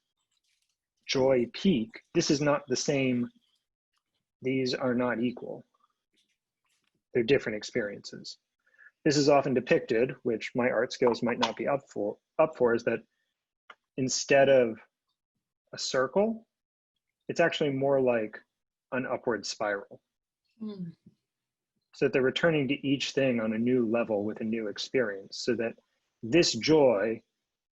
joy peak, this is not the same. These are not equal. They're different experiences. This is often depicted, which my art skills might not be up for, is that instead of a circle, it's actually more like an upward spiral. So that they're returning to each thing on a new level with a new experience, so that this joy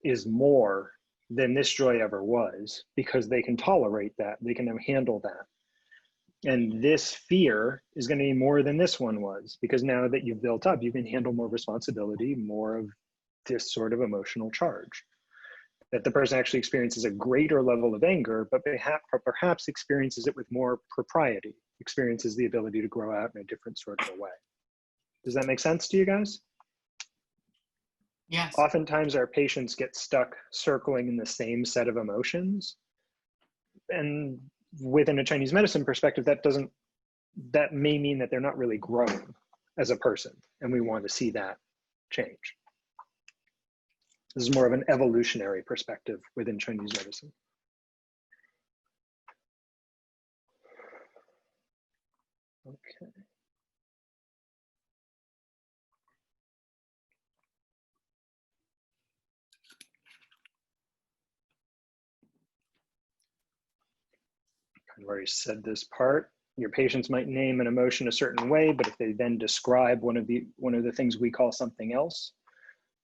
is more than this joy ever was, because they can tolerate that, they can handle that. And this fear is going to be more than this one was, because now that you've built up, you can handle more responsibility, more of this sort of emotional charge. That the person actually experiences a greater level of anger, but perhaps experiences it with more propriety, experiences the ability to grow out in a different sort of a way. Does that make sense to you guys? Yes. Oftentimes our patients get stuck circling in the same set of emotions. And within a Chinese medicine perspective, that may mean that they're not really growing as a person. And we want to see that change. This is more of an evolutionary perspective within Chinese medicine. Okay. I've already said this part. Your patients might name an emotion a certain way, but if they then describe one of the things we call something else,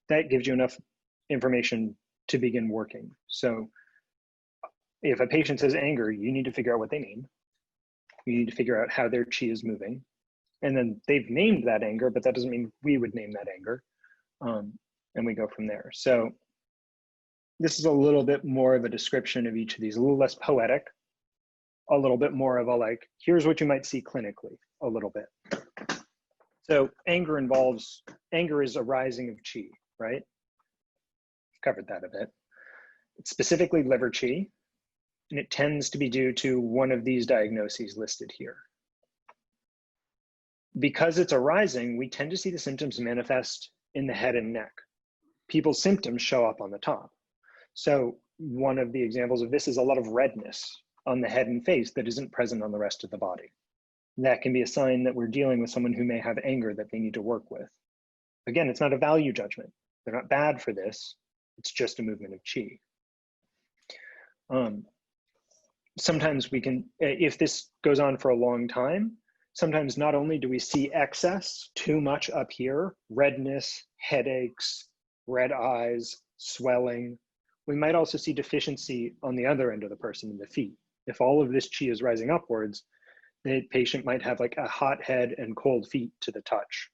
that gives you enough information to begin working. So if a patient says anger, you need to figure out what they mean. You need to figure out how their qi is moving. And then they've named that anger, but that doesn't mean we would name that anger. And we go from there. So this is a little bit more of a description of each of these, a little less poetic, a little bit more of a like, here's what you might see clinically a little bit. So anger is a rising of qi, right? I've covered that a bit. It's specifically liver qi, and it tends to be due to one of these diagnoses listed here. Because it's arising, we tend to see the symptoms manifest in the head and neck. People's symptoms show up on the top. So one of the examples of this is a lot of redness on the head and face that isn't present on the rest of the body. That can be a sign that we're dealing with someone who may have anger that they need to work with. Again, it's not a value judgment. They're not bad for this. It's just a movement of qi. Sometimes we can, if this goes on for a long time, sometimes not only do we see excess, too much up here, redness, headaches, red eyes, swelling, we might also see deficiency on the other end of the person in the feet. If all of this qi is rising upwards, the patient might have like a hot head and cold feet to the touch.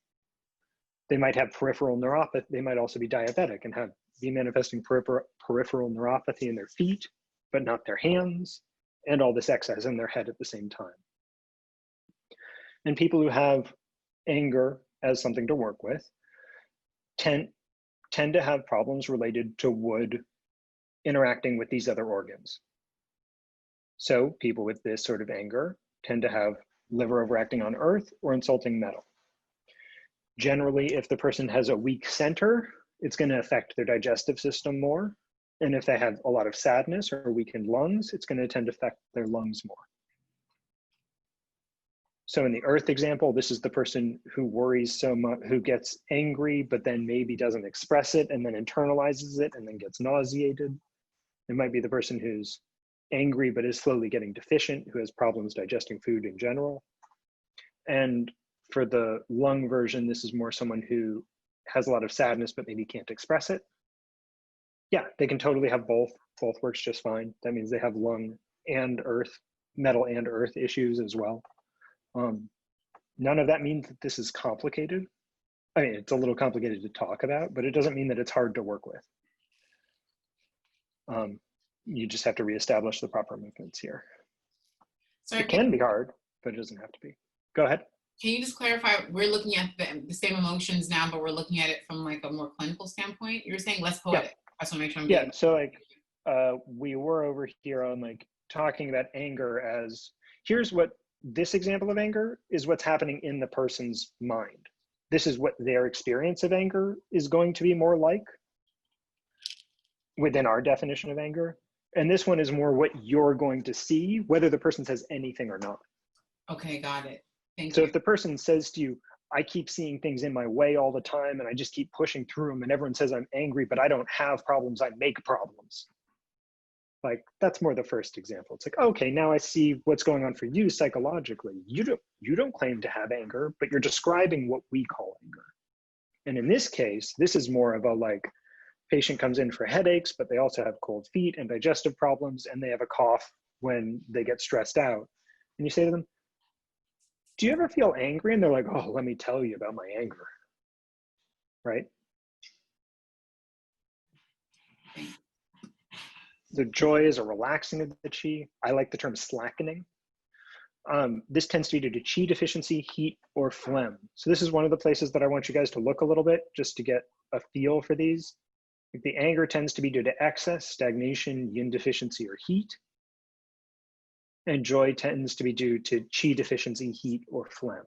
They might have peripheral neuropathy. They might also be diabetic and be manifesting peripheral neuropathy in their feet, but not their hands, and all this excess in their head at the same time. And people who have anger as something to work with tend to have problems related to wood interacting with these other organs. So people with this sort of anger tend to have liver overacting on earth or insulting metal. Generally, if the person has a weak center, it's going to affect their digestive system more. And if they have a lot of sadness or weakened lungs, it's going to tend to affect their lungs more. So in the earth example, this is the person who worries so much, who gets angry, but then maybe doesn't express it and then internalizes it and then gets nauseated. It might be the person who's angry, but is slowly getting deficient, who has problems digesting food in general. And for the lung version, this is more someone who has a lot of sadness, but maybe can't express it. Yeah, they can totally have both. Both works just fine. That means they have lung and earth, metal and earth issues as well. None of that means that this is complicated. I mean, it's a little complicated to talk about, but it doesn't mean that it's hard to work with. You just have to reestablish the proper movements here. Sorry, It can be hard, but it doesn't have to be. Go ahead. Can you just clarify, we're looking at the same emotions now, but we're looking at it from like a more clinical standpoint? You're saying less poetic. I just want to make sure I'm getting. So like we were over here on like talking about anger as, here's what this example of anger is, what's happening in the person's mind. This is what their experience of anger is going to be more like within our definition of anger. And this one is more what you're going to see, whether the person says anything or not. Okay, got it. Thank you. So if the person says to you, I keep seeing things in my way all the time and I just keep pushing through them and everyone says I'm angry, but I don't have problems, I make problems. Like, that's more the first example. It's like, okay, now I see what's going on for you psychologically. You don't claim to have anger, but you're describing what we call anger. And in this case, this is more of a like, patient comes in for headaches, but they also have cold feet and digestive problems, and they have a cough when they get stressed out. And you say to them, do you ever feel angry? And they're like, oh, let me tell you about my anger, right? The joy is a relaxing of the qi. I like the term slackening. This tends to be due to qi deficiency, heat, or phlegm. So this is one of the places that I want you guys to look a little bit just to get a feel for these. The anger tends to be due to excess, stagnation, yin deficiency, or heat. And joy tends to be due to qi deficiency, heat, or phlegm.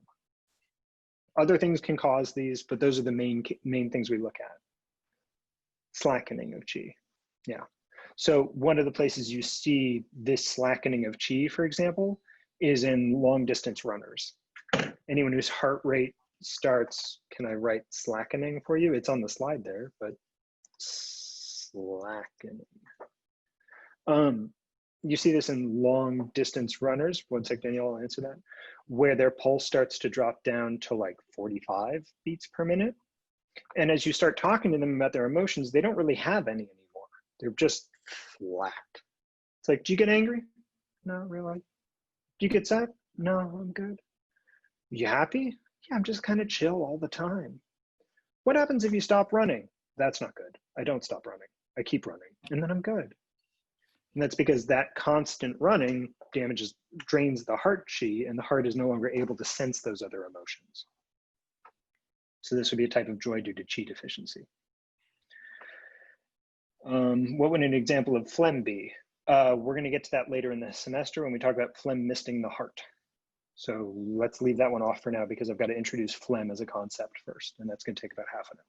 Other things can cause these, but those are the main things we look at. Slackening of qi, yeah. So one of the places you see this slackening of qi, for example, is in long distance runners. Anyone whose heart rate starts, can I write slackening for you? It's on the slide there, but slackening. You see this in long distance runners. One sec, Danielle, I'll answer that. Where their pulse starts to drop down to like 45 beats per minute. And as you start talking to them about their emotions, they don't really have any anymore. They're just flat. It's like, do you get angry? No, really. Do you get sad? No, I'm good. You happy? Yeah, I'm just kind of chill all the time. What happens if you stop running? That's not good. I don't stop running. I keep running, and then I'm good. And that's because that constant running drains the heart qi, and the heart is no longer able to sense those other emotions. So this would be a type of joy due to qi deficiency. What would an example of phlegm be? We're going to get to that later in the semester when we talk about phlegm misting the heart. So let's leave that one off for now because I've got to introduce phlegm as a concept first, and that's going to take about half an hour.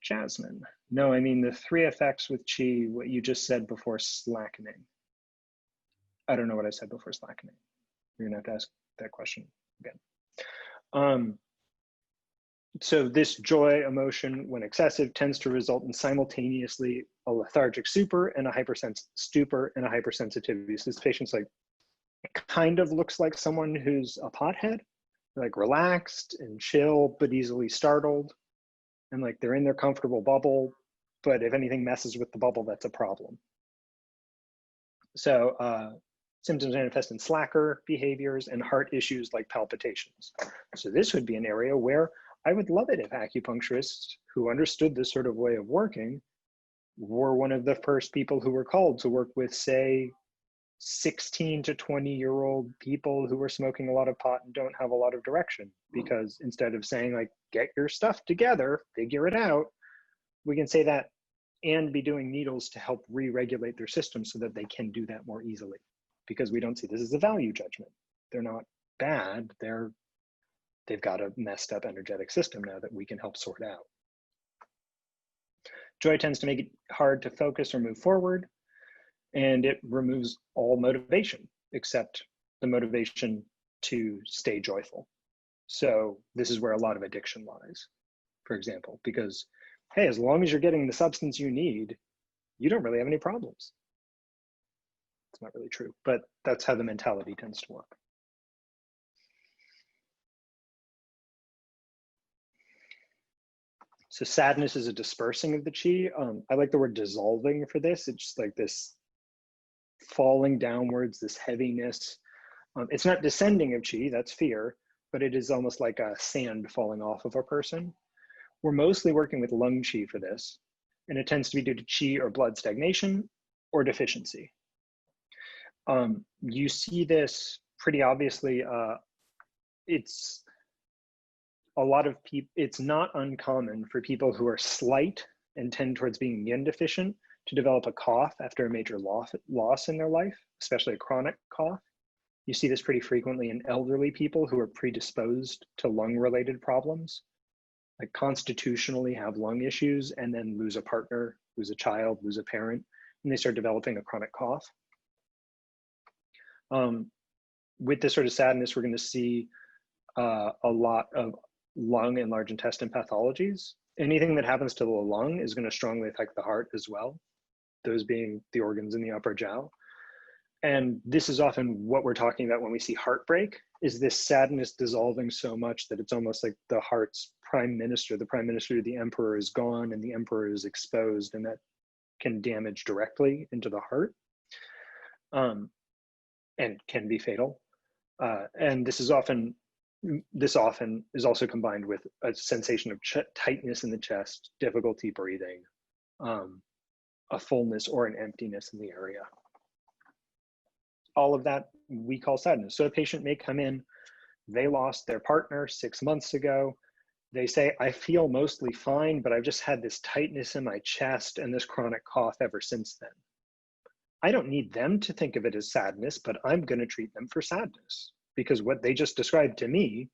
Jasmine, no, I mean the 3 effects with qi, what you just said before slackening. I don't know what I said before slackening. You're gonna have to ask that question again. So this joy emotion, when excessive, tends to result in simultaneously a lethargic stupor and a hypersensitivity. So this patient's like, kind of looks like someone who's a pothead, like relaxed and chill, but easily startled. And like they're in their comfortable bubble, but if anything messes with the bubble, that's a problem. So symptoms manifest in slacker behaviors and heart issues like palpitations. So this would be an area where I would love it if acupuncturists who understood this sort of way of working were one of the first people who were called to work with, say, 16 to 20-year-old people who are smoking a lot of pot and don't have a lot of direction, because instead of saying like, get your stuff together, figure it out, we can say that and be doing needles to help re-regulate their system so that they can do that more easily, because we don't see this as a value judgment. They're not bad, they've got a messed up energetic system now that we can help sort out. Joy tends to make it hard to focus or move forward, and it removes all motivation except the motivation to stay joyful. So this is where a lot of addiction lies, for example, because, hey, as long as you're getting the substance you need, you don't really have any problems. It's not really true, but that's how the mentality tends to work. So sadness is a dispersing of the qi. I like the word dissolving for this. It's just like this falling downwards, this heaviness. It's not descending of qi, that's fear, but it is almost like a sand falling off of a person. We're mostly working with lung qi for this, and it tends to be due to qi or blood stagnation or deficiency. You see this pretty obviously. It's a lot of people, it's not uncommon for people who are slight and tend towards being yin deficient to develop a cough after a major loss in their life, especially a chronic cough. You see this pretty frequently in elderly people who are predisposed to lung-related problems, like constitutionally have lung issues and then lose a partner, lose a child, lose a parent, and they start developing a chronic cough. With this sort of sadness, we're going to see a lot of lung and large intestine pathologies. Anything that happens to the lung is going to strongly affect the heart as well, those being the organs in the upper jiao. And this is often what we're talking about when we see heartbreak, is this sadness dissolving so much that it's almost like the heart's prime minister, the emperor is gone and the emperor is exposed, and that can damage directly into the heart and can be fatal. And this often is also combined with a sensation of tightness in the chest, difficulty breathing, a fullness or an emptiness in the area. All of that we call sadness. So a patient may come in, they lost their partner 6 months ago. They say, I feel mostly fine, but I've just had this tightness in my chest and this chronic cough ever since then. I don't need them to think of it as sadness, but I'm going to treat them for sadness because what they just described to me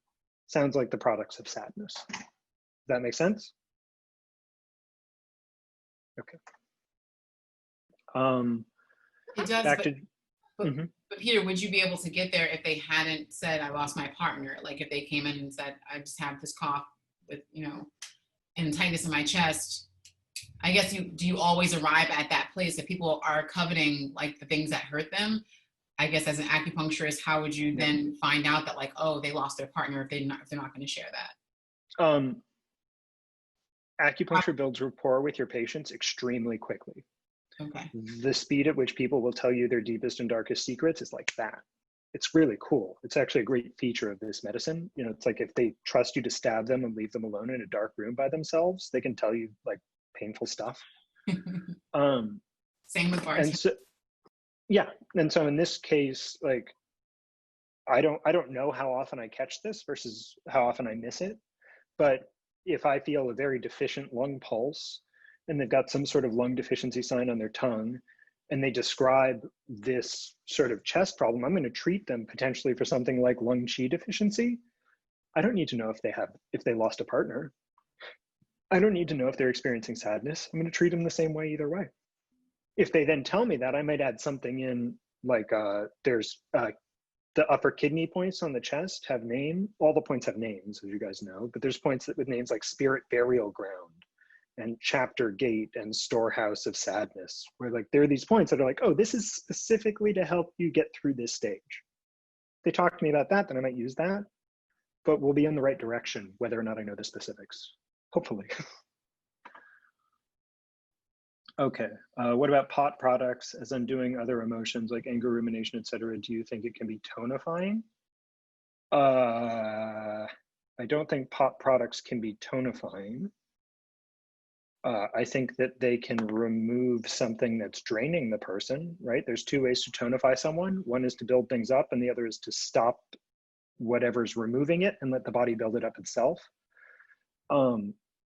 sounds like the products of sadness. Does that make sense? Okay. It does, back but, to, but Peter, would you be able to get there if they hadn't said, I lost my partner? Like if they came in and said, I just have this cough with, and tightness in my chest. I guess do you always arrive at that place if people are coveting like the things that hurt them? I guess as an acupuncturist, how would you then find out that like, oh, they lost their partner if they're not going to share that? Acupuncture builds rapport with your patients extremely quickly. Okay. The speed at which people will tell you their deepest and darkest secrets is like that. It's really cool. It's actually a great feature of this medicine. It's like if they trust you to stab them and leave them alone in a dark room by themselves, they can tell you like painful stuff. Same with bars. And so, yeah. And so in this case, like, I don't know how often I catch this versus how often I miss it. But if I feel a very deficient lung pulse and they've got some sort of lung deficiency sign on their tongue and they describe this sort of chest problem, I'm going to treat them potentially for something like lung qi deficiency. I don't need to know if they lost a partner. I don't need to know if they're experiencing sadness. I'm going to treat them the same way either way. If they then tell me that, I might add something in like there's the upper kidney points on the chest have name. All the points have names, as you guys know, but there's points with names like spirit burial ground and chapter gate and storehouse of sadness, where like there are these points that are like, oh, this is specifically to help you get through this stage. If they talk to me about that, then I might use that, but we'll be in the right direction, whether or not I know the specifics, hopefully. Okay, what about pot products as undoing other emotions like anger, rumination, etc.? Do you think it can be tonifying? I don't think pot products can be tonifying. I think that they can remove something that's draining the person, right? There's two ways to tonify someone. One is to build things up and the other is to stop whatever's removing it and let the body build it up itself.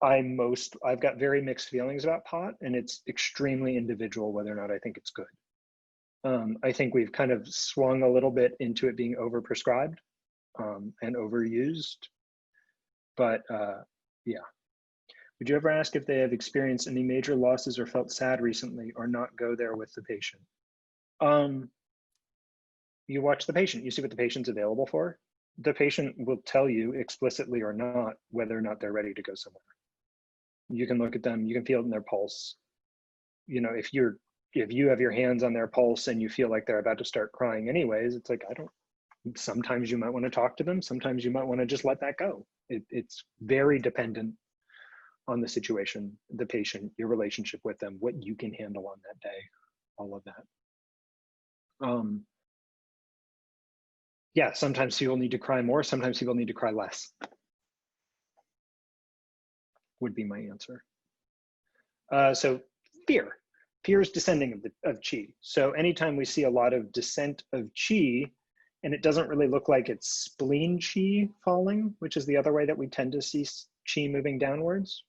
I've got very mixed feelings about pot, and it's extremely individual whether or not I think it's good. I think we've kind of swung a little bit into it being overprescribed and overused, but yeah. Would you ever ask if they have experienced any major losses or felt sad recently, or not go there with the patient? You watch the patient, you see what the patient's available for. the patient will tell you explicitly or not whether or not they're ready to go somewhere. You can look at them, you can feel it in their pulse. You know, if you have your hands on their pulse and you feel like they're about to start crying anyways, it's like, sometimes you might want to talk to them, sometimes you might want to just let that go. It's very dependent on the situation, the patient, your relationship with them, what you can handle on that day, all of that. Yeah, sometimes people need to cry more, sometimes people need to cry less, would be my answer. So fear is descending of qi. So anytime we see a lot of descent of qi, and it doesn't really look like it's spleen qi falling, which is the other way that we tend to see qi moving downwards,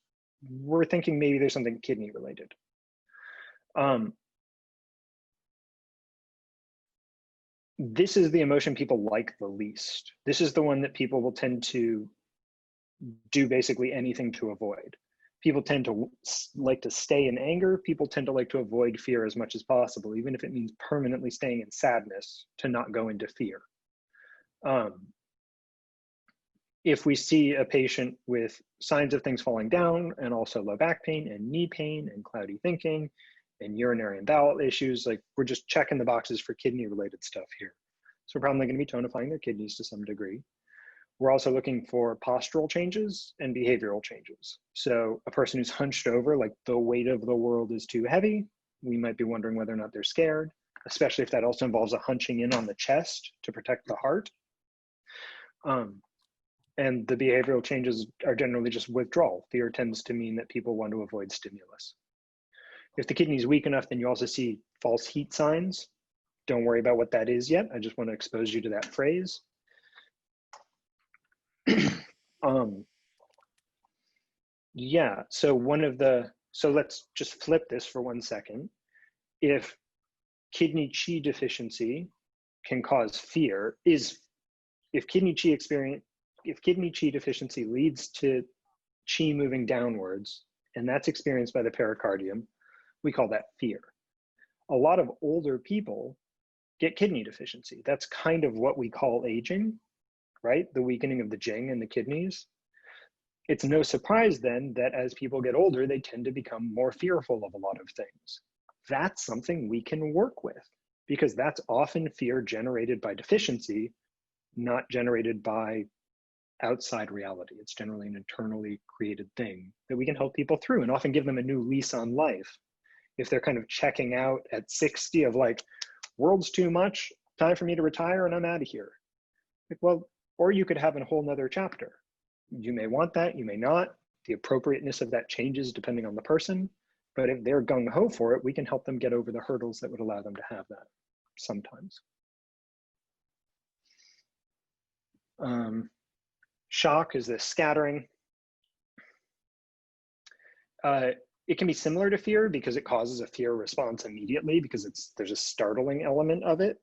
we're thinking maybe there's something kidney related. This is the emotion people like the least. This is the one that people will tend to do basically anything to avoid. People tend to like to stay in anger. People tend to like to avoid fear as much as possible, even if it means permanently staying in sadness to not go into fear. If we see a patient with signs of things falling down and also low back pain and knee pain and cloudy thinking and urinary and bowel issues, like we're just checking the boxes for kidney related stuff here. So we're probably going to be tonifying their kidneys to some degree. We're also looking for postural changes and behavioral changes. So a person who's hunched over, like the weight of the world is too heavy, we might be wondering whether or not they're scared, especially if that also involves a hunching in on the chest to protect the heart. And the behavioral changes are generally just withdrawal. Fear tends to mean that people want to avoid stimulus. If the kidney is weak enough, then you also see false heat signs. Don't worry about what that is yet. I just want to expose you to that phrase. Yeah, so let's just flip this for 1 second. If kidney qi deficiency can cause fear, if kidney qi deficiency leads to qi moving downwards, and that's experienced by the pericardium, we call that fear. A lot of older people get kidney deficiency. That's kind of what we call aging, right? The weakening of the jing in the kidneys. It's no surprise then that as people get older, they tend to become more fearful of a lot of things. That's something we can work with because that's often fear generated by deficiency, not generated by outside reality. It's generally an internally created thing that we can help people through and often give them a new lease on life. If they're kind of checking out at 60 of like, world's too much, time for me to retire and I'm out of here. Like, well, or you could have a whole nother chapter. You may want that, you may not. The appropriateness of that changes depending on the person. But if they're gung-ho for it, we can help them get over the hurdles that would allow them to have that sometimes. Shock is this scattering. It can be similar to fear because it causes a fear response immediately because there's a startling element of it.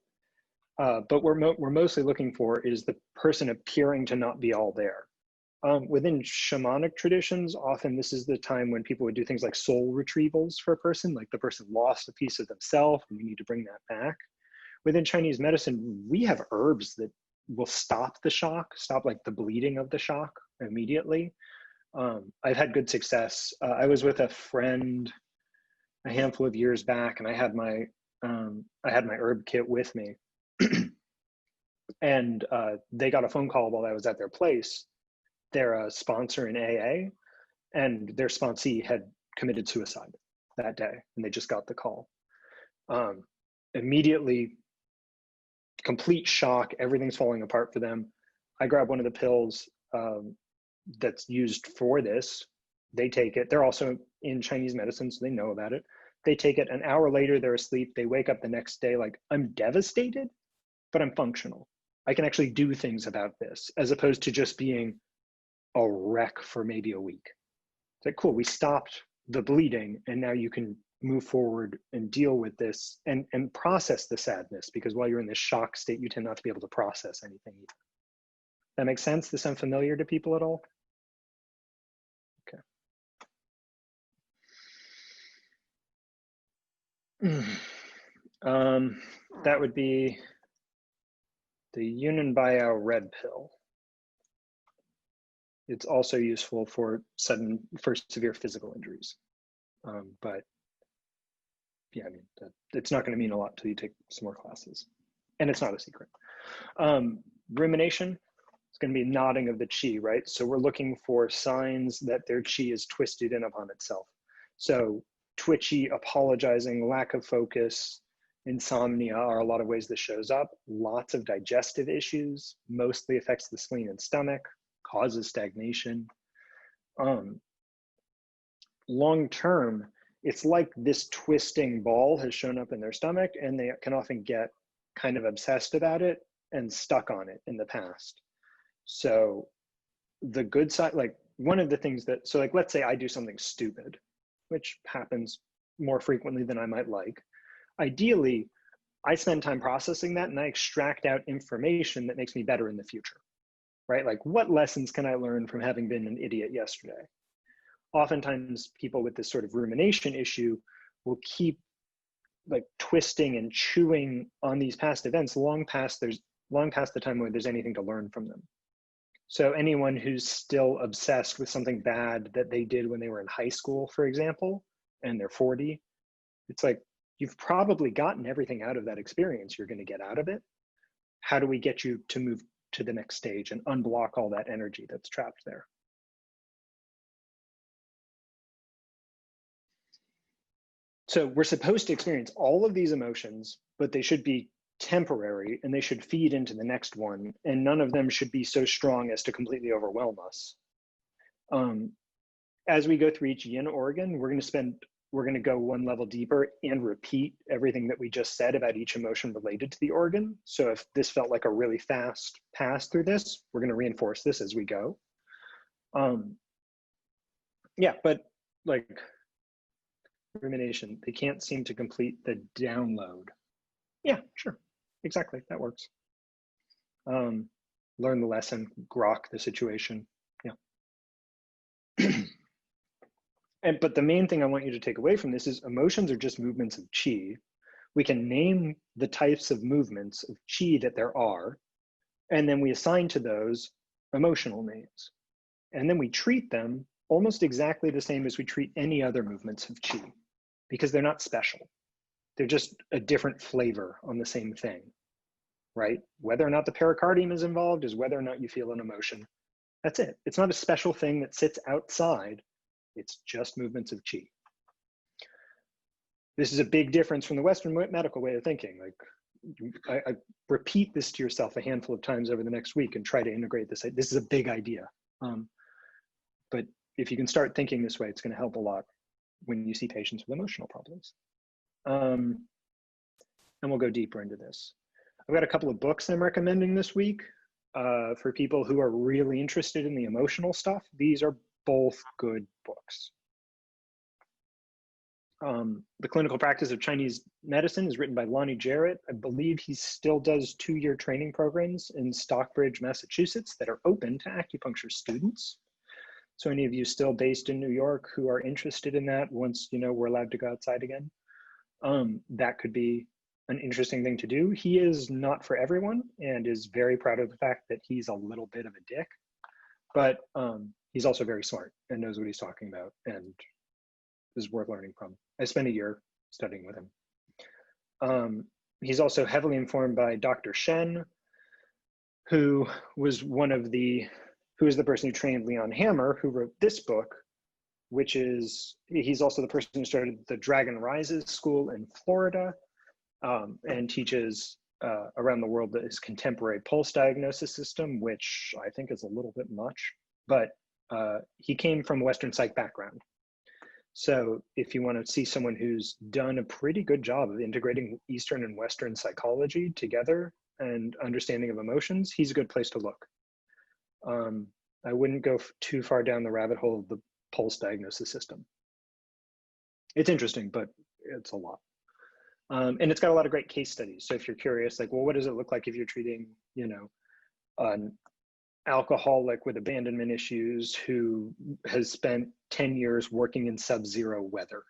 But we're mostly looking for is the person appearing to not be all there. Within shamanic traditions, often this is the time when people would do things like soul retrievals for a person, like the person lost a piece of themselves and we need to bring that back. Within Chinese medicine, we have herbs that will stop the shock, stop like the bleeding of the shock immediately. I've had good success. I was with a friend a handful of years back and I had my herb kit with me. And they got a phone call while I was at their place. They're a sponsor in AA, and their sponsee had committed suicide that day, and they just got the call. Immediately, complete shock, everything's falling apart for them. I grab one of the pills that's used for this. They take it. They're also in Chinese medicine, so they know about it. They take it. An hour later, they're asleep. They wake up the next day like, I'm devastated, but I'm functional. I can actually do things about this, as opposed to just being a wreck for maybe a week. It's like, cool, we stopped the bleeding and now you can move forward and deal with this and process the sadness, because while you're in this shock state, you tend not to be able to process anything either. That makes sense? This sound familiar to people at all? Okay. That would be the Yunnan Biao red pill. It's also useful for severe physical injuries. But yeah, I mean, it's not going to mean a lot till you take some more classes, and it's not a secret. Rumination, it's going to be nodding of the qi, right? So we're looking for signs that their qi is twisted in upon itself. So twitchy, apologizing, lack of focus, insomnia are a lot of ways this shows up. Lots of digestive issues, mostly affects the spleen and stomach, causes stagnation. Long term, it's like this twisting ball has shown up in their stomach, and they can often get kind of obsessed about it and stuck on it in the past. So the good side, like one of the things that, so like, let's say I do something stupid, which happens more frequently than I might like. Ideally, I spend time processing that and I extract out information that makes me better in the future, right? Like, what lessons can I learn from having been an idiot yesterday? Oftentimes people with this sort of rumination issue will keep like twisting and chewing on these past events long past the time where there's anything to learn from them. So anyone who's still obsessed with something bad that they did when they were in high school, for example, and they're 40, it's like, you've probably gotten everything out of that experience you're going to get out of it. How do we get you to move to the next stage and unblock all that energy that's trapped there? So we're supposed to experience all of these emotions, but they should be temporary and they should feed into the next one. And none of them should be so strong as to completely overwhelm us. As we go through each yin organ, we're going to go one level deeper and repeat everything that we just said about each emotion related to the organ. So if this felt like a really fast pass through this, we're going to reinforce this as we go. Yeah, but like rumination, they can't seem to complete the download. Yeah, sure, exactly, that works. Learn the lesson, grok the situation, yeah. But the main thing I want you to take away from this is emotions are just movements of qi. We can name the types of movements of qi that there are, and then we assign to those emotional names. And then we treat them almost exactly the same as we treat any other movements of qi, because they're not special. They're just a different flavor on the same thing, right? Whether or not the pericardium is involved is whether or not you feel an emotion. That's it. It's not a special thing that sits outside. It's just movements of qi. This is a big difference from the Western medical way of thinking. Like, I repeat this to yourself a handful of times over the next week and try to integrate this. This is a big idea. But if you can start thinking this way, it's going to help a lot when you see patients with emotional problems. And we'll go deeper into this. I've got a couple of books I'm recommending this week for people who are really interested in the emotional stuff. These are both good books. The Clinical Practice of Chinese Medicine is written by Lonnie Jarrett. I believe he still does 2-year training programs in Stockbridge, Massachusetts that are open to acupuncture students. So any of you still based in New York who are interested in that, once we're allowed to go outside again, that could be an interesting thing to do. He is not for everyone and is very proud of the fact that he's a little bit of a dick, but he's also very smart and knows what he's talking about and is worth learning from. I spent a year studying with him. He's also heavily informed by Dr. Shen, who was who is the person who trained Leon Hammer, who wrote this book, which is, he's also the person who started the Dragon Rises School in Florida and teaches around the world his contemporary pulse diagnosis system, which I think is a little bit much, but he came from a Western psych background. So if you want to see someone who's done a pretty good job of integrating Eastern and Western psychology together and understanding of emotions, he's a good place to look. I wouldn't go too far down the rabbit hole of the pulse diagnosis system. It's interesting, but it's a lot. And it's got a lot of great case studies. So if you're curious, like, well, what does it look like if you're treating, an alcoholic with abandonment issues who has spent 10 years working in sub-zero weather?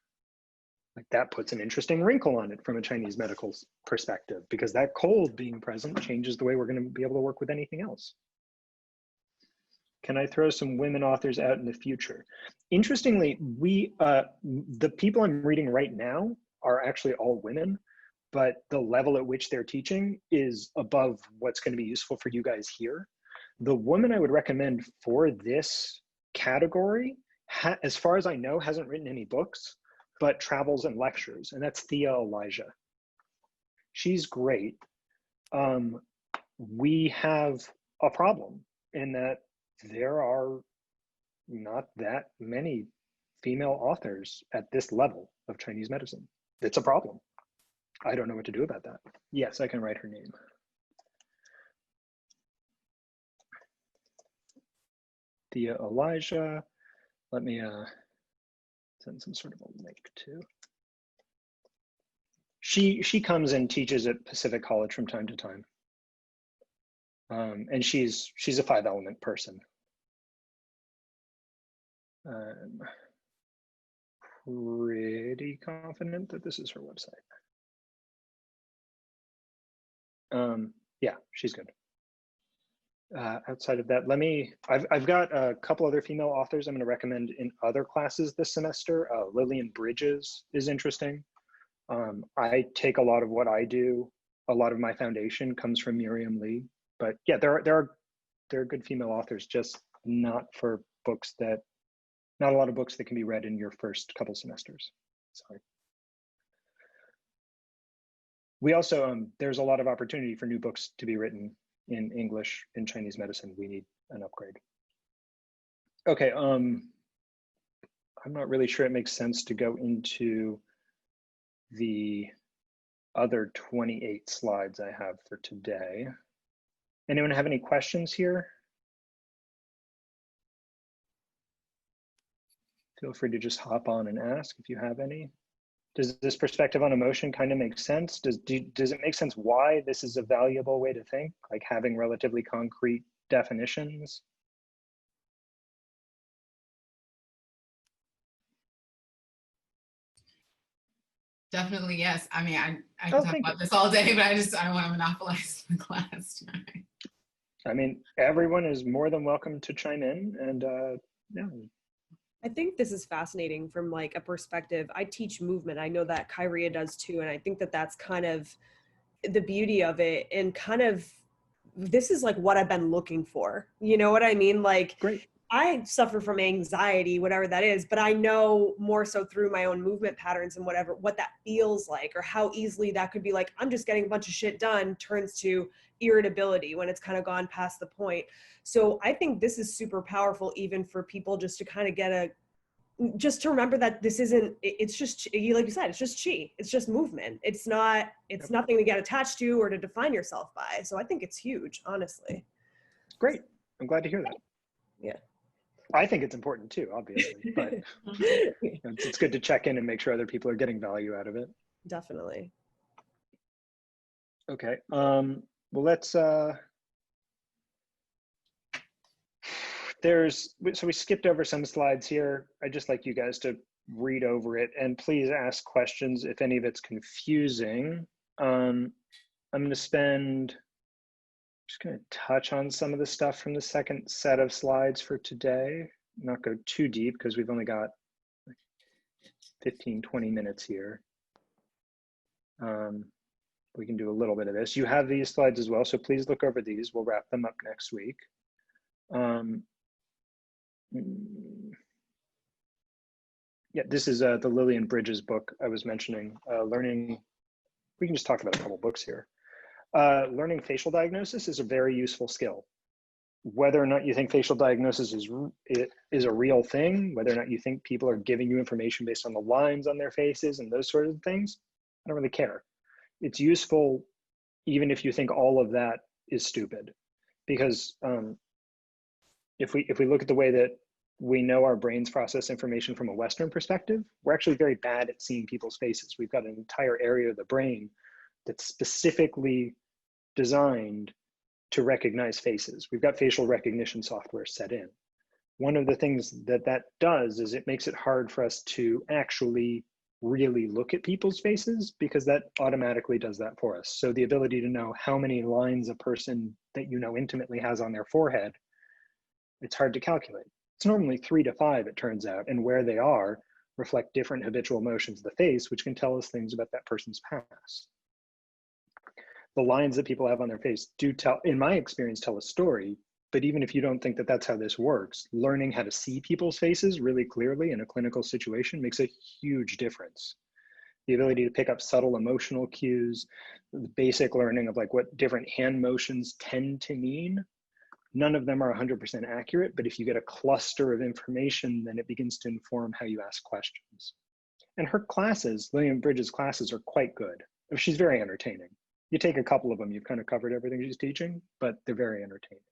Like, that puts an interesting wrinkle on it from a Chinese medical perspective, because that cold being present changes the way we're going to be able to work with anything else. Can I throw some women authors out in the future? Interestingly, the people I'm reading right now are actually all women, but the level at which they're teaching is above what's going to be useful for you guys here. The woman I would recommend for this category, as far as I know, hasn't written any books, but travels and lectures, and that's Thea Elijah. She's great. We have a problem in that there are not that many female authors at this level of Chinese medicine. It's a problem. I don't know what to do about that. Yes, I can write her name. Thea Elijah. Let me send some sort of a link to. She comes and teaches at Pacific College from time to time. And she's a 5-element person. I'm pretty confident that this is her website. Yeah, she's good. Outside of that, I've got a couple other female authors I'm going to recommend in other classes this semester. Lillian Bridges is interesting. I take a lot of what I do, a lot of my foundation comes from Miriam Lee. But yeah, there are good female authors, just not for books that, not a lot of books that can be read in your first couple semesters. Sorry. We also, there's a lot of opportunity for new books to be written in English in Chinese medicine. We need an upgrade. Okay, I'm not really sure it makes sense to go into the other 28 slides I have for today. Anyone have any questions here? Feel free to just hop on and ask if you have any. Does this perspective on emotion kind of make sense? Does it make sense why this is a valuable way to think, like having relatively concrete definitions? Definitely, yes. I mean, I can talk about this all day, but I don't want to monopolize the class tonight. I mean, everyone is more than welcome to chime in, and yeah. I think this is fascinating from like a perspective. I teach movement. I know that Kyria does too, and I think that that's kind of the beauty of it, and kind of this is like what I've been looking for. You know what I mean? Like, great. I suffer from anxiety, whatever that is, but I know more so through my own movement patterns and whatever, what that feels like, or how easily that could be like, I'm just getting a bunch of shit done, turns to irritability when it's kind of gone past the point. So I think this is super powerful, even for people just to kind of just to remember that this isn't, it's just, like you said, it's just chi, it's just movement. It's nothing to get attached to or to define yourself by. So I think it's huge, honestly. Great. I'm glad to hear that. Yeah. I think it's important too, obviously, but it's good to check in and make sure other people are getting value out of it. Definitely. Okay. Well, let's, so we skipped over some slides here. I'd just like you guys to read over it and please ask questions if any of it's confusing. I'm going to just going to touch on some of the stuff from the second set of slides for today. Not go too deep because we've only got like 15, 20 minutes here. We can do a little bit of this. You have these slides as well, so please look over these. We'll wrap them up next week. Yeah, this is the Lillian Bridges book I was mentioning. Learning, we can just talk about a couple books here. Learning facial diagnosis is a very useful skill. Whether or not you think facial diagnosis is a real thing, whether or not you think people are giving you information based on the lines on their faces and those sorts of things, I don't really care. It's useful even if you think all of that is stupid. Because if we look at the way that we know our brains process information from a Western perspective, we're actually very bad at seeing people's faces. We've got an entire area of the brain that's specifically designed to recognize faces. We've got facial recognition software set in. One of the things that does is it makes it hard for us to actually really look at people's faces because that automatically does that for us. So the ability to know how many lines a person that you know intimately has on their forehead It's hard to calculate. It's normally 3 to 5, it turns out, and where they are reflect different habitual emotions of the face, which can tell us things about that person's past. The lines that people have on their face do tell, in my experience, tell a story, but even if you don't think that that's how this works, learning how to see people's faces really clearly in a clinical situation makes a huge difference. The ability to pick up subtle emotional cues, the basic learning of like what different hand motions tend to mean. None of them are 100% accurate, but if you get a cluster of information, then it begins to inform how you ask questions. And her classes, Lillian Bridges' classes, are quite good. She's very entertaining. You take a couple of them, you've kind of covered everything she's teaching, but they're very entertaining.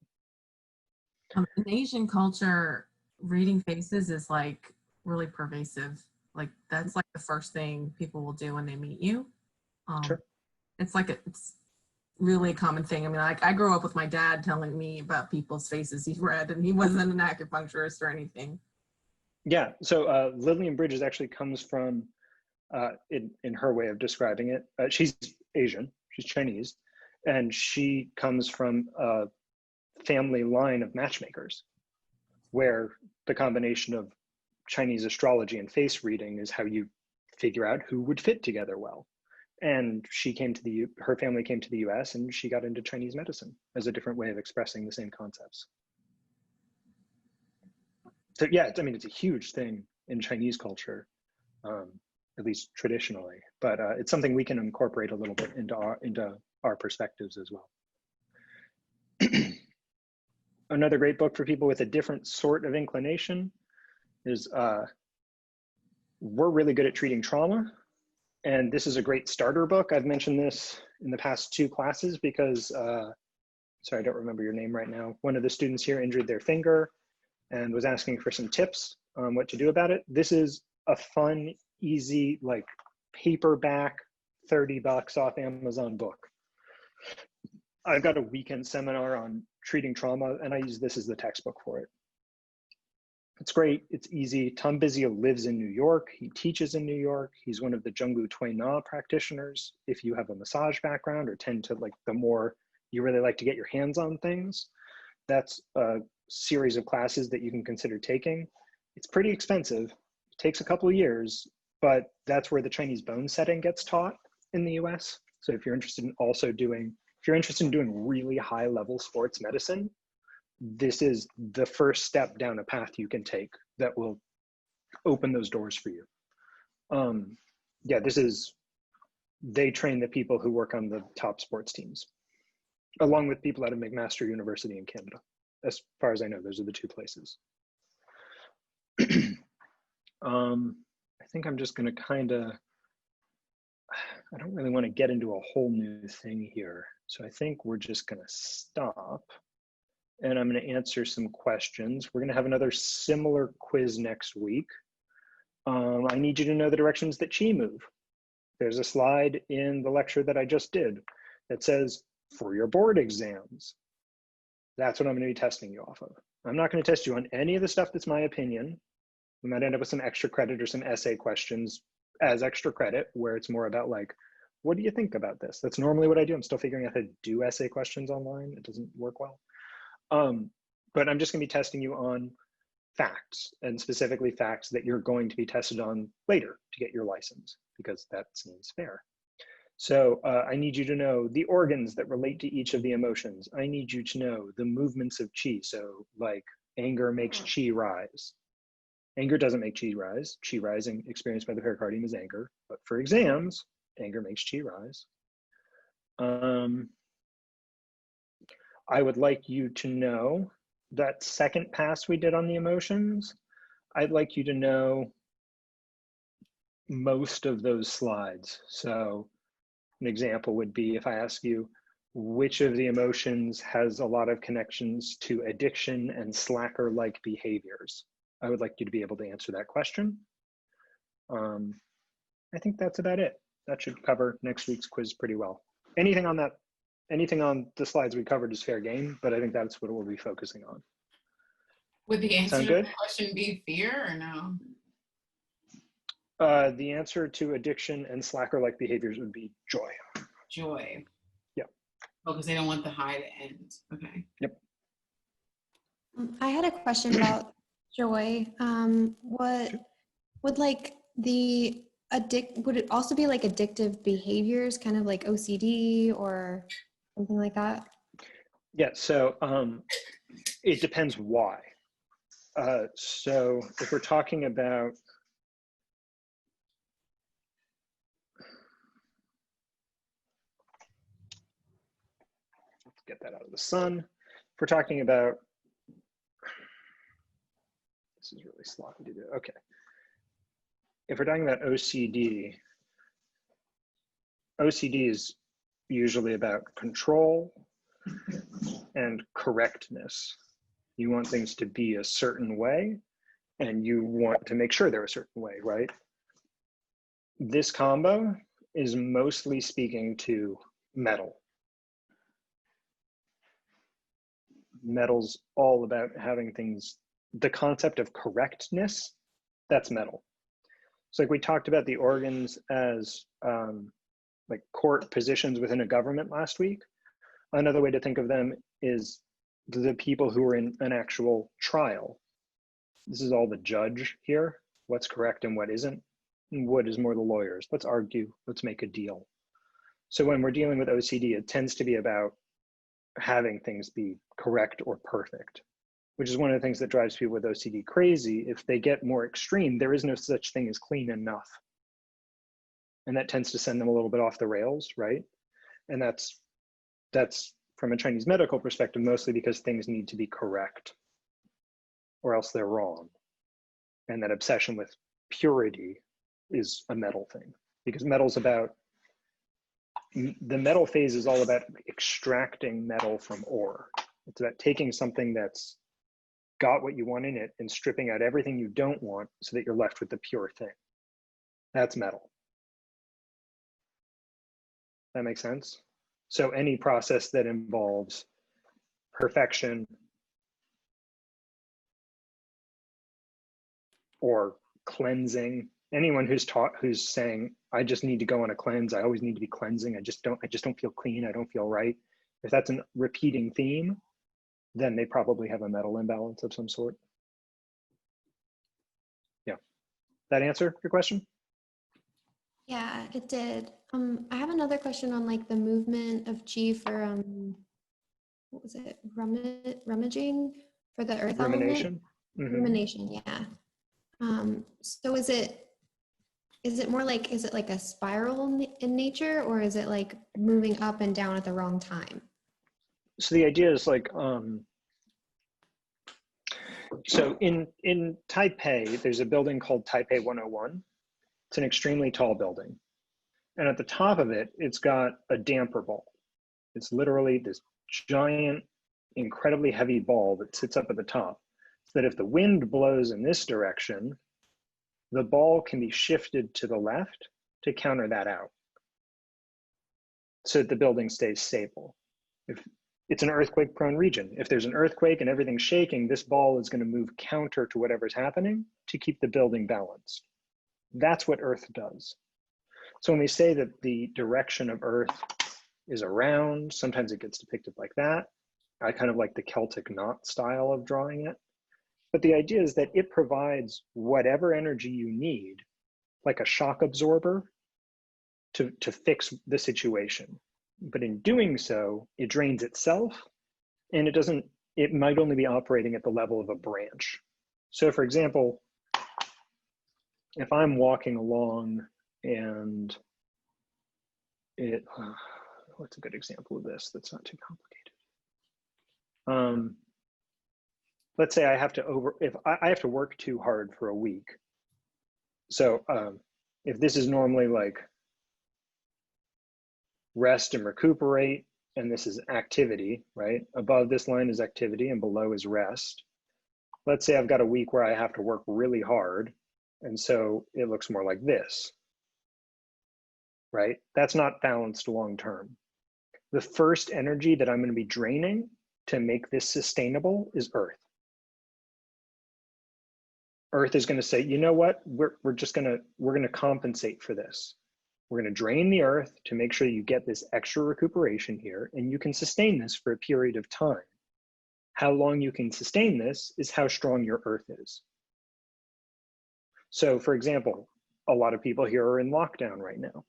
In Asian culture, reading faces is like really pervasive. Like that's like the first thing people will do when they meet you. Sure. It's like it's really a common thing. I mean, like I grew up with my dad telling me about people's faces he read, and he wasn't an acupuncturist or anything. Yeah, so Lillian Bridges actually comes from, in her way of describing it, she's Asian, she's Chinese, and she comes from a family line of matchmakers, where the combination of Chinese astrology and face reading is how you figure out who would fit together well. And she came to her family came to the US, and she got into Chinese medicine as a different way of expressing the same concepts. So yeah, I mean, it's a huge thing in Chinese culture, at least traditionally, but it's something we can incorporate a little bit into our perspectives as well. Another great book for people with a different sort of inclination is We're Really Good at Treating Trauma. And this is a great starter book. I've mentioned this in the past 2 classes because, sorry, I don't remember your name right now. One of the students here injured their finger and was asking for some tips on what to do about it. This is a fun, easy, like paperback, $30 off Amazon book. I've got a weekend seminar on treating trauma, and I use this as the textbook for it. It's great, it's easy. Tom Bizio lives in New York. He teaches in New York. He's one of the Junggu Tui Na practitioners. If you have a massage background or tend to like the more you really like to get your hands on things, that's a series of classes that you can consider taking. It's pretty expensive. It takes a couple of years, but that's where the Chinese bone setting gets taught in the US. So if you're interested in also doing, if you're interested in doing really high level sports medicine, this is the first step down a path you can take that will open those doors for you. Yeah, they train the people who work on the top sports teams, along with people out of McMaster University in Canada. As far as I know, those are the 2 places. I think I'm just gonna I don't really wanna get into a whole new thing here. So I think we're just gonna stop. And I'm going to answer some questions. We're going to have another similar quiz next week. I need you to know the directions that chi move. There's a slide in the lecture that I just did that says, for your board exams. That's what I'm going to be testing you off of. I'm not going to test you on any of the stuff that's my opinion. We might end up with some extra credit or some essay questions as extra credit, where it's more about like, what do you think about this? That's normally what I do. I'm still figuring out how to do essay questions online. It doesn't work well. But I'm just going to be testing you on facts, and specifically facts that you're going to be tested on later to get your license, because that seems fair. So I need you to know the organs that relate to each of the emotions. I need you to know the movements of chi. So like anger makes chi rise. Anger doesn't make chi rise. Chi rising experienced by the pericardium is anger. But for exams, anger makes chi rise. I would like you to know that second pass we did on the emotions. I'd like you to know most of those slides. So an example would be if I ask you, which of the emotions has a lot of connections to addiction and slacker-like behaviors? I would like you to be able to answer that question. I think that's about it. That should cover next week's quiz pretty well. Anything on the slides we covered is fair game, but I think that's what we'll be focusing on. Would the answer Sound to good? the question be fear or no? The answer to addiction and slacker-like behaviors would be joy. Joy. Yep. Oh, because they don't want the high to end. Okay. Yep. I had a question about joy. What would like would it also be like addictive behaviors, kind of like OCD or something like that? Yeah, so it depends why. So if we're talking about, let's get that out of the sun. If we're talking about, this is really sloppy to do, okay. If we're talking about OCD, OCD is usually about control and correctness. You want things to be a certain way, and you want to make sure they're a certain way, right? This combo is mostly speaking to metal. Metal's all about having things, the concept of correctness, that's metal. So like we talked about the organs as like court positions within a government last week. Another way to think of them is the people who are in an actual trial. This is all the judge here, what's correct and what isn't, and what is more the lawyers. Let's argue, let's make a deal. So when we're dealing with OCD, it tends to be about having things be correct or perfect, which is one of the things that drives people with OCD crazy. If they get more extreme, there is no such thing as clean enough. And that tends to send them a little bit off the rails, right? And that's from a Chinese medical perspective, mostly because things need to be correct or else they're wrong. And that obsession with purity is a metal thing, because metal's about, the metal phase is all about extracting metal from ore. It's about taking something that's got what you want in it and stripping out everything you don't want so that you're left with the pure thing. That's metal. That makes sense? So any process that involves perfection or cleansing, anyone who's saying, I just need to go on a cleanse, I always need to be cleansing, I just don't feel clean, I don't feel right. If that's a repeating theme, then they probably have a metal imbalance of some sort. Yeah, that answer your question? Yeah, it did. I have another question on like the movement of chi for what was it? Rummaging for the earth Rumination. element? Rumination, yeah. So is it more like, is it like a spiral in nature, or is it like moving up and down at the wrong time? So the idea is like, so in Taipei, there's a building called Taipei 101. It's an extremely tall building. And at the top of it, it's got a damper ball. It's literally this giant, incredibly heavy ball that sits up at the top, so that if the wind blows in this direction, the ball can be shifted to the left to counter that out, so that the building stays stable. If it's an earthquake-prone region, if there's an earthquake and everything's shaking, this ball is going to move counter to whatever's happening to keep the building balanced. That's what Earth does. So when we say that the direction of Earth is around, sometimes it gets depicted like that. I kind of like the Celtic knot style of drawing it. But the idea is that it provides whatever energy you need, like a shock absorber, to fix the situation. But in doing so, it drains itself, and it might only be operating at the level of a branch. So for example, if I'm walking along and what's a good example of this that's not too complicated? Let's say I have to work too hard for a week. So if this is normally like rest and recuperate, and this is activity, right? Above this line is activity and below is rest. Let's say I've got a week where I have to work really hard, and so it looks more like this, right? That's not balanced long-term. The first energy that I'm going to be draining to make this sustainable is Earth. Earth is going to say, you know what? We're going to compensate for this. We're going to drain the Earth to make sure you get this extra recuperation here, and you can sustain this for a period of time. How long you can sustain this is how strong your earth is. So for example, a lot of people here are in lockdown right now.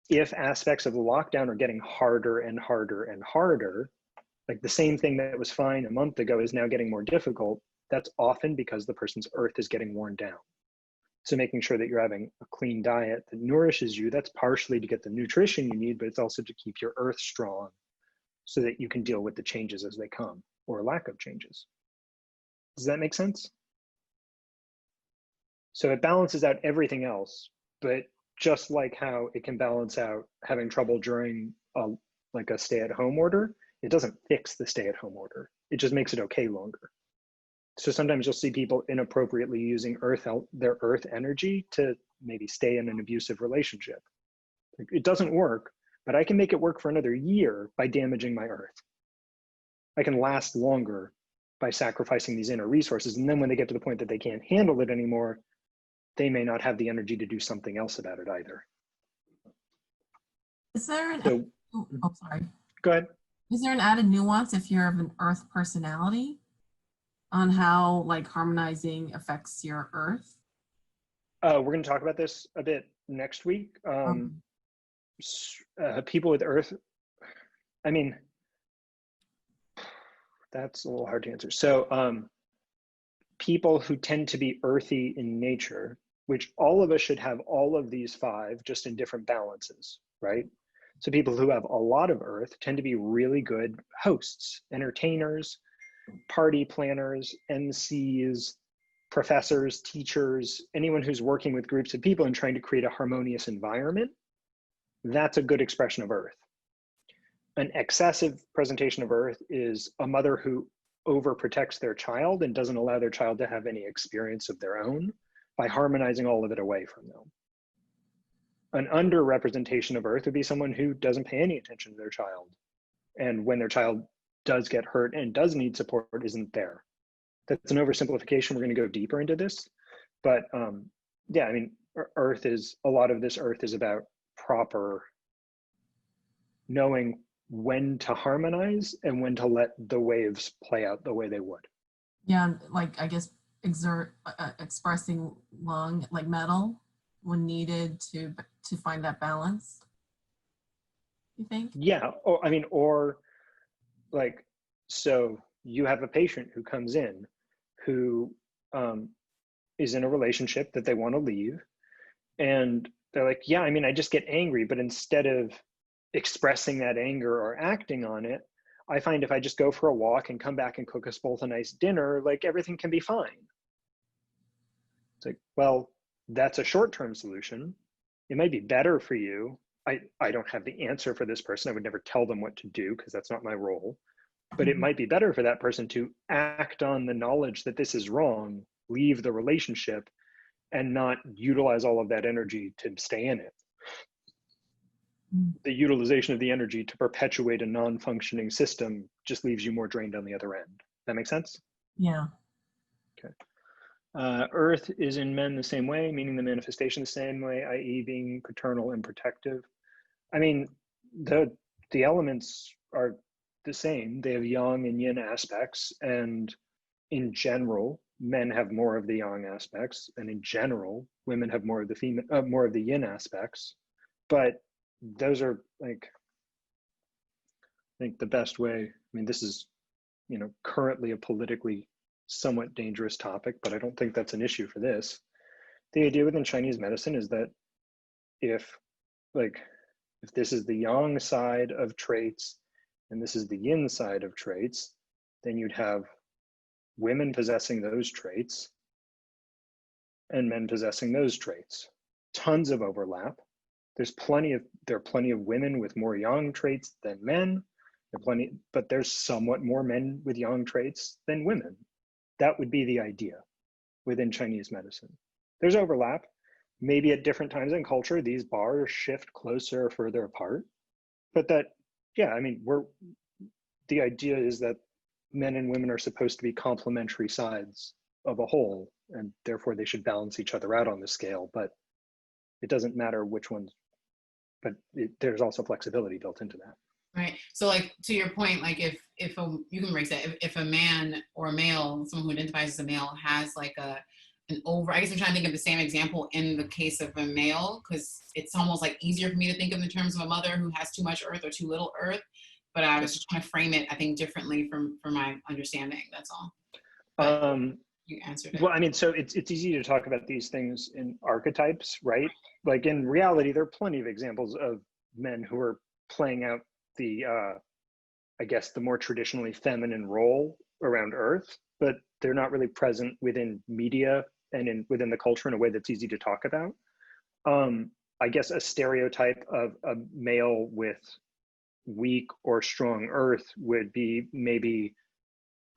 If aspects of the lockdown are getting harder and harder and harder, like the same thing that was fine a month ago is now getting more difficult, that's often because the person's earth is getting worn down. So making sure that you're having a clean diet that nourishes you, that's partially to get the nutrition you need, but it's also to keep your earth strong so that you can deal with the changes as they come, or lack of changes. Does that make sense? So it balances out everything else, but just like how it can balance out having trouble during like a stay-at-home order, it doesn't fix the stay-at-home order. It just makes it okay longer. So sometimes you'll see people inappropriately using their earth energy to maybe stay in an abusive relationship. It doesn't work, but I can make it work for another year by damaging my earth. I can last longer by sacrificing these inner resources. And then when they get to the point that they can't handle it anymore, they may not have the energy to do something else about it either. Is there an, So, oh, sorry. Go ahead. Is there an added nuance if you're of an earth personality on how like harmonizing affects your earth? We're going to talk about this a bit next week. People with earth, I mean, that's a little hard to answer. So people who tend to be earthy in nature, which all of us should have all of these 5, just in different balances, right? So people who have a lot of earth tend to be really good hosts, entertainers, party planners, MCs, professors, teachers, anyone who's working with groups of people and trying to create a harmonious environment. That's a good expression of earth. An excessive presentation of earth is a mother who overprotects their child and doesn't allow their child to have any experience of their own by harmonizing all of it away from them. An underrepresentation of earth would be someone who doesn't pay any attention to their child. And when their child does get hurt and does need support, isn't there. That's an oversimplification. We're going to go deeper into this. But yeah, I mean, earth is, a lot of this earth is about proper knowing when to harmonize and when to let the waves play out the way they would. Yeah, like I guess expressing lung, like metal when needed to find that balance, you think? Yeah, or I mean, or like, so you have a patient who comes in who is in a relationship that they want to leave, and they're like, yeah, I mean, I just get angry, but instead of expressing that anger or acting on it, I find if I just go for a walk and come back and cook us both a nice dinner, like everything can be fine. It's like, well, that's a short-term solution. It might be better for you. I don't have the answer for this person. I would never tell them what to do because that's not my role. But it might be better for that person to act on the knowledge that this is wrong, leave the relationship, and not utilize all of that energy to stay in it. The utilization of the energy to perpetuate a non-functioning system just leaves you more drained on the other end. That make sense? Yeah. Okay. Earth is in men the same way, meaning the manifestation the same way, i.e. being paternal and protective. I mean, the elements are the same. They have yang and yin aspects, and in general, men have more of the yang aspects, and in general, women have more of the more of the yin aspects. But those are like, I think the best way. I mean, this is, you know, currently a politically somewhat dangerous topic, but I don't think that's an issue for this. The idea within Chinese medicine is that if this is the yang side of traits and this is the yin side of traits, then you'd have women possessing those traits and men possessing those traits. Tons of overlap. There are plenty of women with more yang traits than men. But there's somewhat more men with yang traits than women. That would be the idea within Chinese medicine. There's overlap. Maybe at different times in culture, these bars shift closer or further apart. But that, yeah, I mean, the idea is that men and women are supposed to be complementary sides of a whole, and therefore they should balance each other out on the scale, but it doesn't matter which ones, but there's also flexibility built into that. Right. So like to your point, like if you can break that, if a man or a male, someone who identifies as a male has like I guess I'm trying to think of the same example in the case of a male, because it's almost like easier for me to think of in terms of a mother who has too much earth or too little earth. But I was just trying to frame it, I think, differently for my understanding. That's all. But you answered it. Well, I mean, so it's easy to talk about these things in archetypes, right? Like in reality, there are plenty of examples of men who are playing out the, I guess, the more traditionally feminine role around Earth, but they're not really present within media and within the culture in a way that's easy to talk about. I guess a stereotype of a male with weak or strong Earth would be maybe,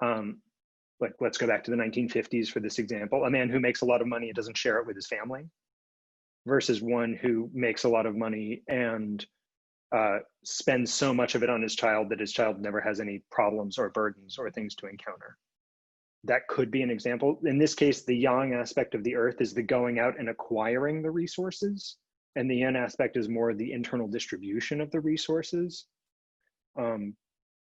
like, let's go back to the 1950s for this example, a man who makes a lot of money and doesn't share it with his family versus one who makes a lot of money and spends so much of it on his child that his child never has any problems or burdens or things to encounter. That could be an example. In this case, the yang aspect of the Earth is the going out and acquiring the resources, and the yin aspect is more the internal distribution of the resources.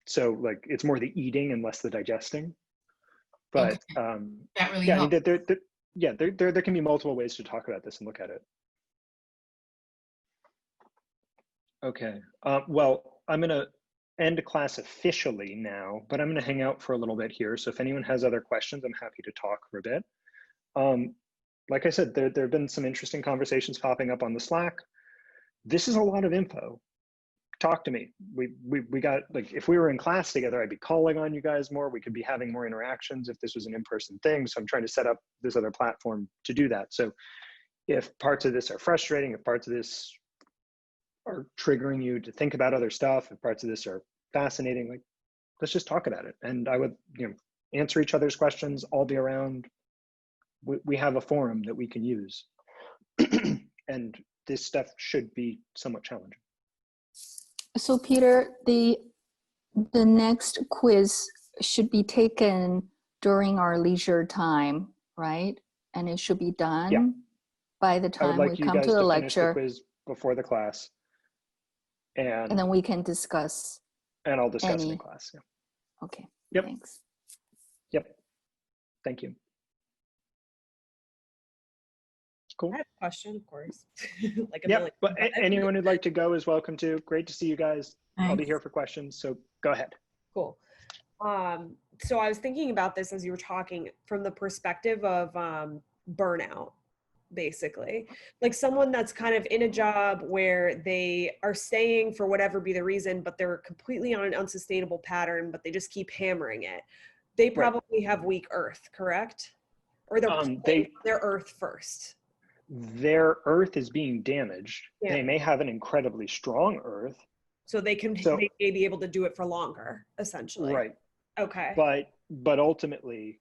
So like it's more the eating and less the digesting. But that really yeah, helps. I mean, there can be multiple ways to talk about this and look at it. Okay, well, I'm gonna end class officially now, but I'm gonna hang out for a little bit here. So if anyone has other questions, I'm happy to talk for a bit. Like I said, there have been some interesting conversations popping up on the Slack. This is a lot of info. Talk to me. We got, like, if we were in class together, I'd be calling on you guys more. We could be having more interactions if this was an in-person thing. So I'm trying to set up this other platform to do that. So if parts of this are frustrating, if parts of this are triggering you to think about other stuff, if parts of this are fascinating, like, let's just talk about it. And I would, answer each other's questions. I'll be around. We have a forum that we can use. And this stuff should be somewhat challenging. So Peter, the next quiz should be taken during our leisure time, right? And it should be done by the time we come to the lecture. Finish the quiz before the class. And then we can discuss. And I'll discuss it in class. Yeah. Okay. Yep. Thanks. Yep. Thank you. Cool. I have a question, of course. Like a yeah, million. but anyone who'd like to go is welcome to. Great to see you guys. Thanks. I'll be here for questions, so go ahead. Cool. So I was thinking about this as you were talking from the perspective of burnout, basically. Like someone that's kind of in a job where they are staying for whatever be the reason, but they're completely on an unsustainable pattern, but they just keep hammering it. They probably have weak earth, correct? Or they're their earth first. Their earth is being damaged. Yeah. They may have an incredibly strong earth. So they may be able to do it for longer, essentially. Right. Okay. But ultimately,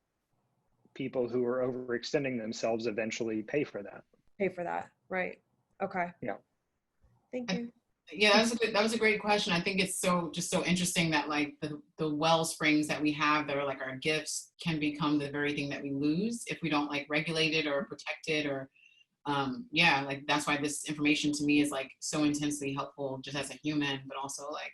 people who are overextending themselves eventually pay for that. Pay for that, right? Okay. Yeah. Thank you. Yeah, that was a great question. I think it's so interesting that like the well springs that we have that are like our gifts can become the very thing that we lose if we don't like regulate it or protect it or like that's why this information to me is like so intensely helpful just as a human, but also like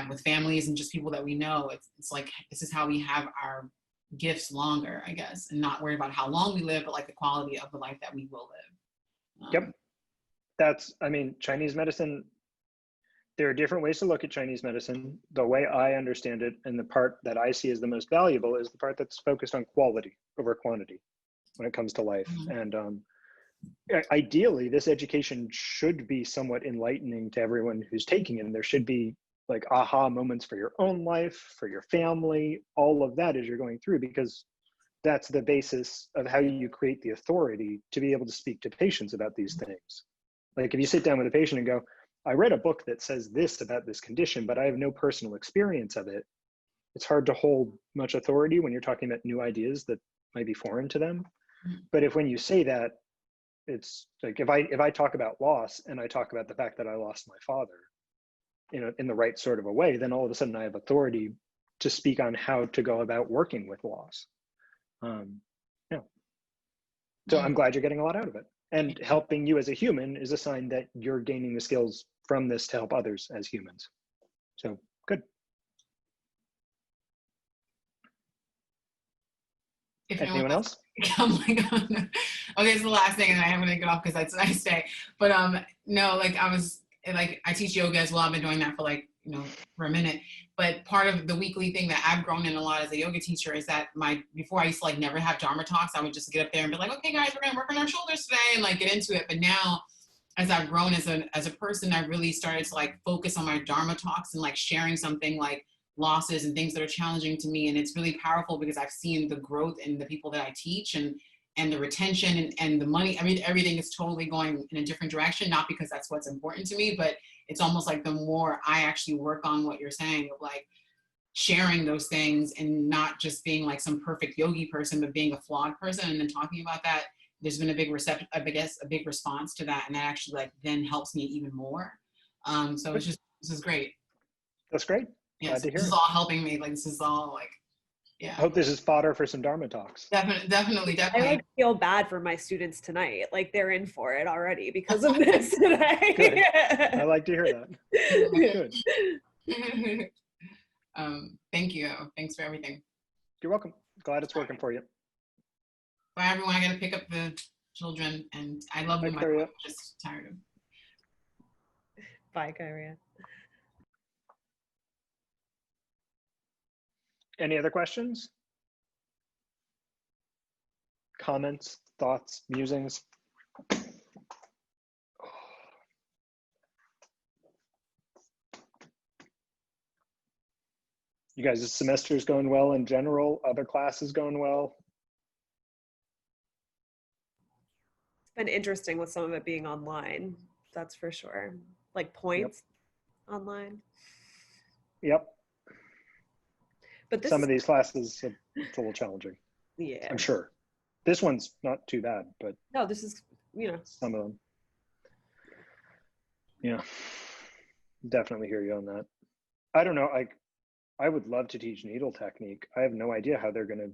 with families and just people that we know. It's like this is how we have our gifts longer, I guess, and not worry about how long we live, but like the quality of the life that we will live. Yep. I mean, Chinese medicine, there are different ways to look at Chinese medicine. The way I understand it, and the part that I see as the most valuable, is the part that's focused on quality over quantity when it comes to life. And ideally, this education should be somewhat enlightening to everyone who's taking it. And there should be like aha moments for your own life, for your family, all of that as you're going through, because that's the basis of how you create the authority to be able to speak to patients about these things. Like if you sit down with a patient and go, I read a book that says this about this condition, but I have no personal experience of it. It's hard to hold much authority when you're talking about new ideas that might be foreign to them. But when you say that, it's like if I talk about loss and I talk about the fact that I lost my father, in the right sort of a way, then all of a sudden I have authority to speak on how to go about working with loss. So I'm glad you're getting a lot out of it. And helping you as a human is a sign that you're gaining the skills from this to help others as humans. So good. If Anyone else? Oh my god. Okay, it's the last thing, and I am gonna get off because it's a nice day. But no, like I teach yoga as well. I've been doing that for like, for a minute. But part of the weekly thing that I've grown in a lot as a yoga teacher is that before I used to like never have Dharma talks. I would just get up there and be like, okay guys, we're gonna work on our shoulders today and like get into it. But now as I've grown as a person, I really started to like focus on my Dharma talks and like sharing something like losses and things that are challenging to me. And it's really powerful because I've seen the growth in the people that I teach and the retention and the money. I mean, everything is totally going in a different direction, not because that's what's important to me, but it's almost like the more I actually work on what you're saying of like sharing those things and not just being like some perfect yogi person, but being a flawed person and then talking about that, there's been a big a big response to that. And that actually like then helps me even more. So this is great. That's great. Yes, Glad to hear this is it. all helping me. Like this is all like, yeah. I hope this is fodder for some Dharma talks. Definitely. I like feel bad for my students tonight. Like they're in for it already because of this today. Good. I like to hear that. Good. Thank you. Thanks for everything. You're welcome. Glad it's working for you. Bye everyone. I gotta pick up the children and I love them. I'm just tired of. Bye, Kyria. Any other questions? Comments, thoughts, musings? You guys, this semester is going well in general, other classes going well? It's been interesting with some of it being online, that's for sure. Like points online. Yep. But some of these classes, it's a little challenging. Yeah. I'm sure. This one's not too bad, but no, this is, some of them. Yeah. Definitely hear you on that. I don't know. I would love to teach needle technique. I have no idea how they're going to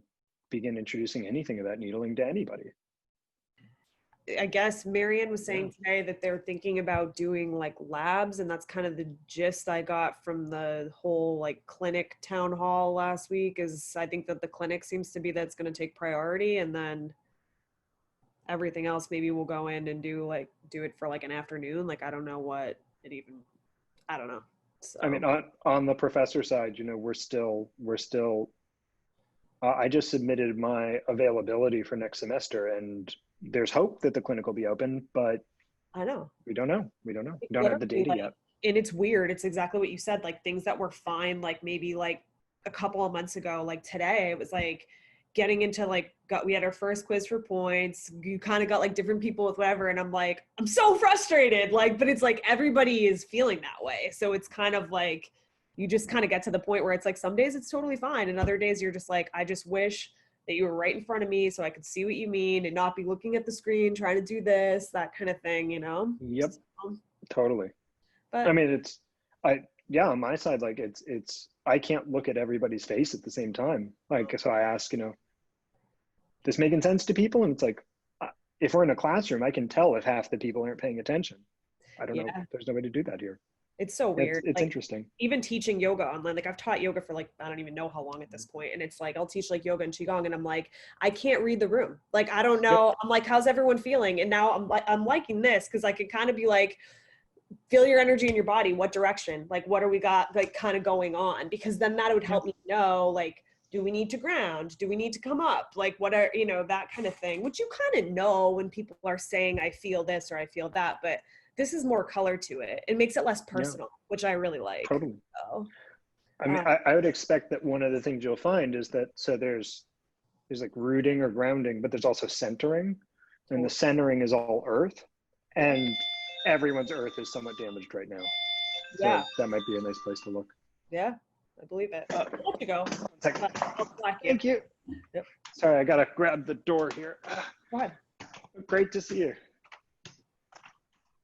begin introducing anything about needling to anybody. I guess Marianne was saying today that they're thinking about doing like labs, and that's kind of the gist I got from the whole like clinic town hall last week. Is I think that the clinic seems to be that's going to take priority, and then everything else maybe we'll go in and do it for like an afternoon. Like I don't know what it even. I don't know. So. I mean, on the professor side, we're still. I just submitted my availability for next semester, and there's hope that the clinic will be open, but I know we don't know. We don't have the data yet. And it's weird. It's exactly what you said. Like things that were fine, like maybe like a couple of months ago, like today, it was like getting into we had our first quiz for points. You kind of got like different people with whatever. And I'm like, I'm so frustrated. But it's like, everybody is feeling that way. So it's kind of like, you just kind of get to the point where it's like, some days it's totally fine. And other days you're just like, I just wish that you were right in front of me so I could see what you mean and not be looking at the screen, trying to do this, that kind of thing, Yep. Totally. But I mean, on my side, like I can't look at everybody's face at the same time. So I ask, this making sense to people? And it's like, if we're in a classroom, I can tell if half the people aren't paying attention. I don't know. There's no way to do that here. It's so weird. It's interesting. Even teaching yoga online, I've taught yoga for I don't even know how long at this point. And it's like, I'll teach yoga and Qigong and I'm like, I can't read the room. I don't know. Yep. I'm like, how's everyone feeling? And now I'm liking this because I can kind of be like, feel your energy in your body. What direction? What are we got kind of going on? Because then that would help me know, do we need to ground? Do we need to come up? What are, that kind of thing, which you kind of know when people are saying, I feel this or I feel that, but this is more color to it. It makes it less personal, which I really like. Totally. So, I mean, I would expect that one of the things you'll find is that, so there's rooting or grounding, but there's also centering, and the centering is all earth, and everyone's earth is somewhat damaged right now. So that might be a nice place to look. Yeah, I believe it. I'll let you go. Thank you. Yep. Sorry, I gotta grab the door here. Go ahead. Great to see you.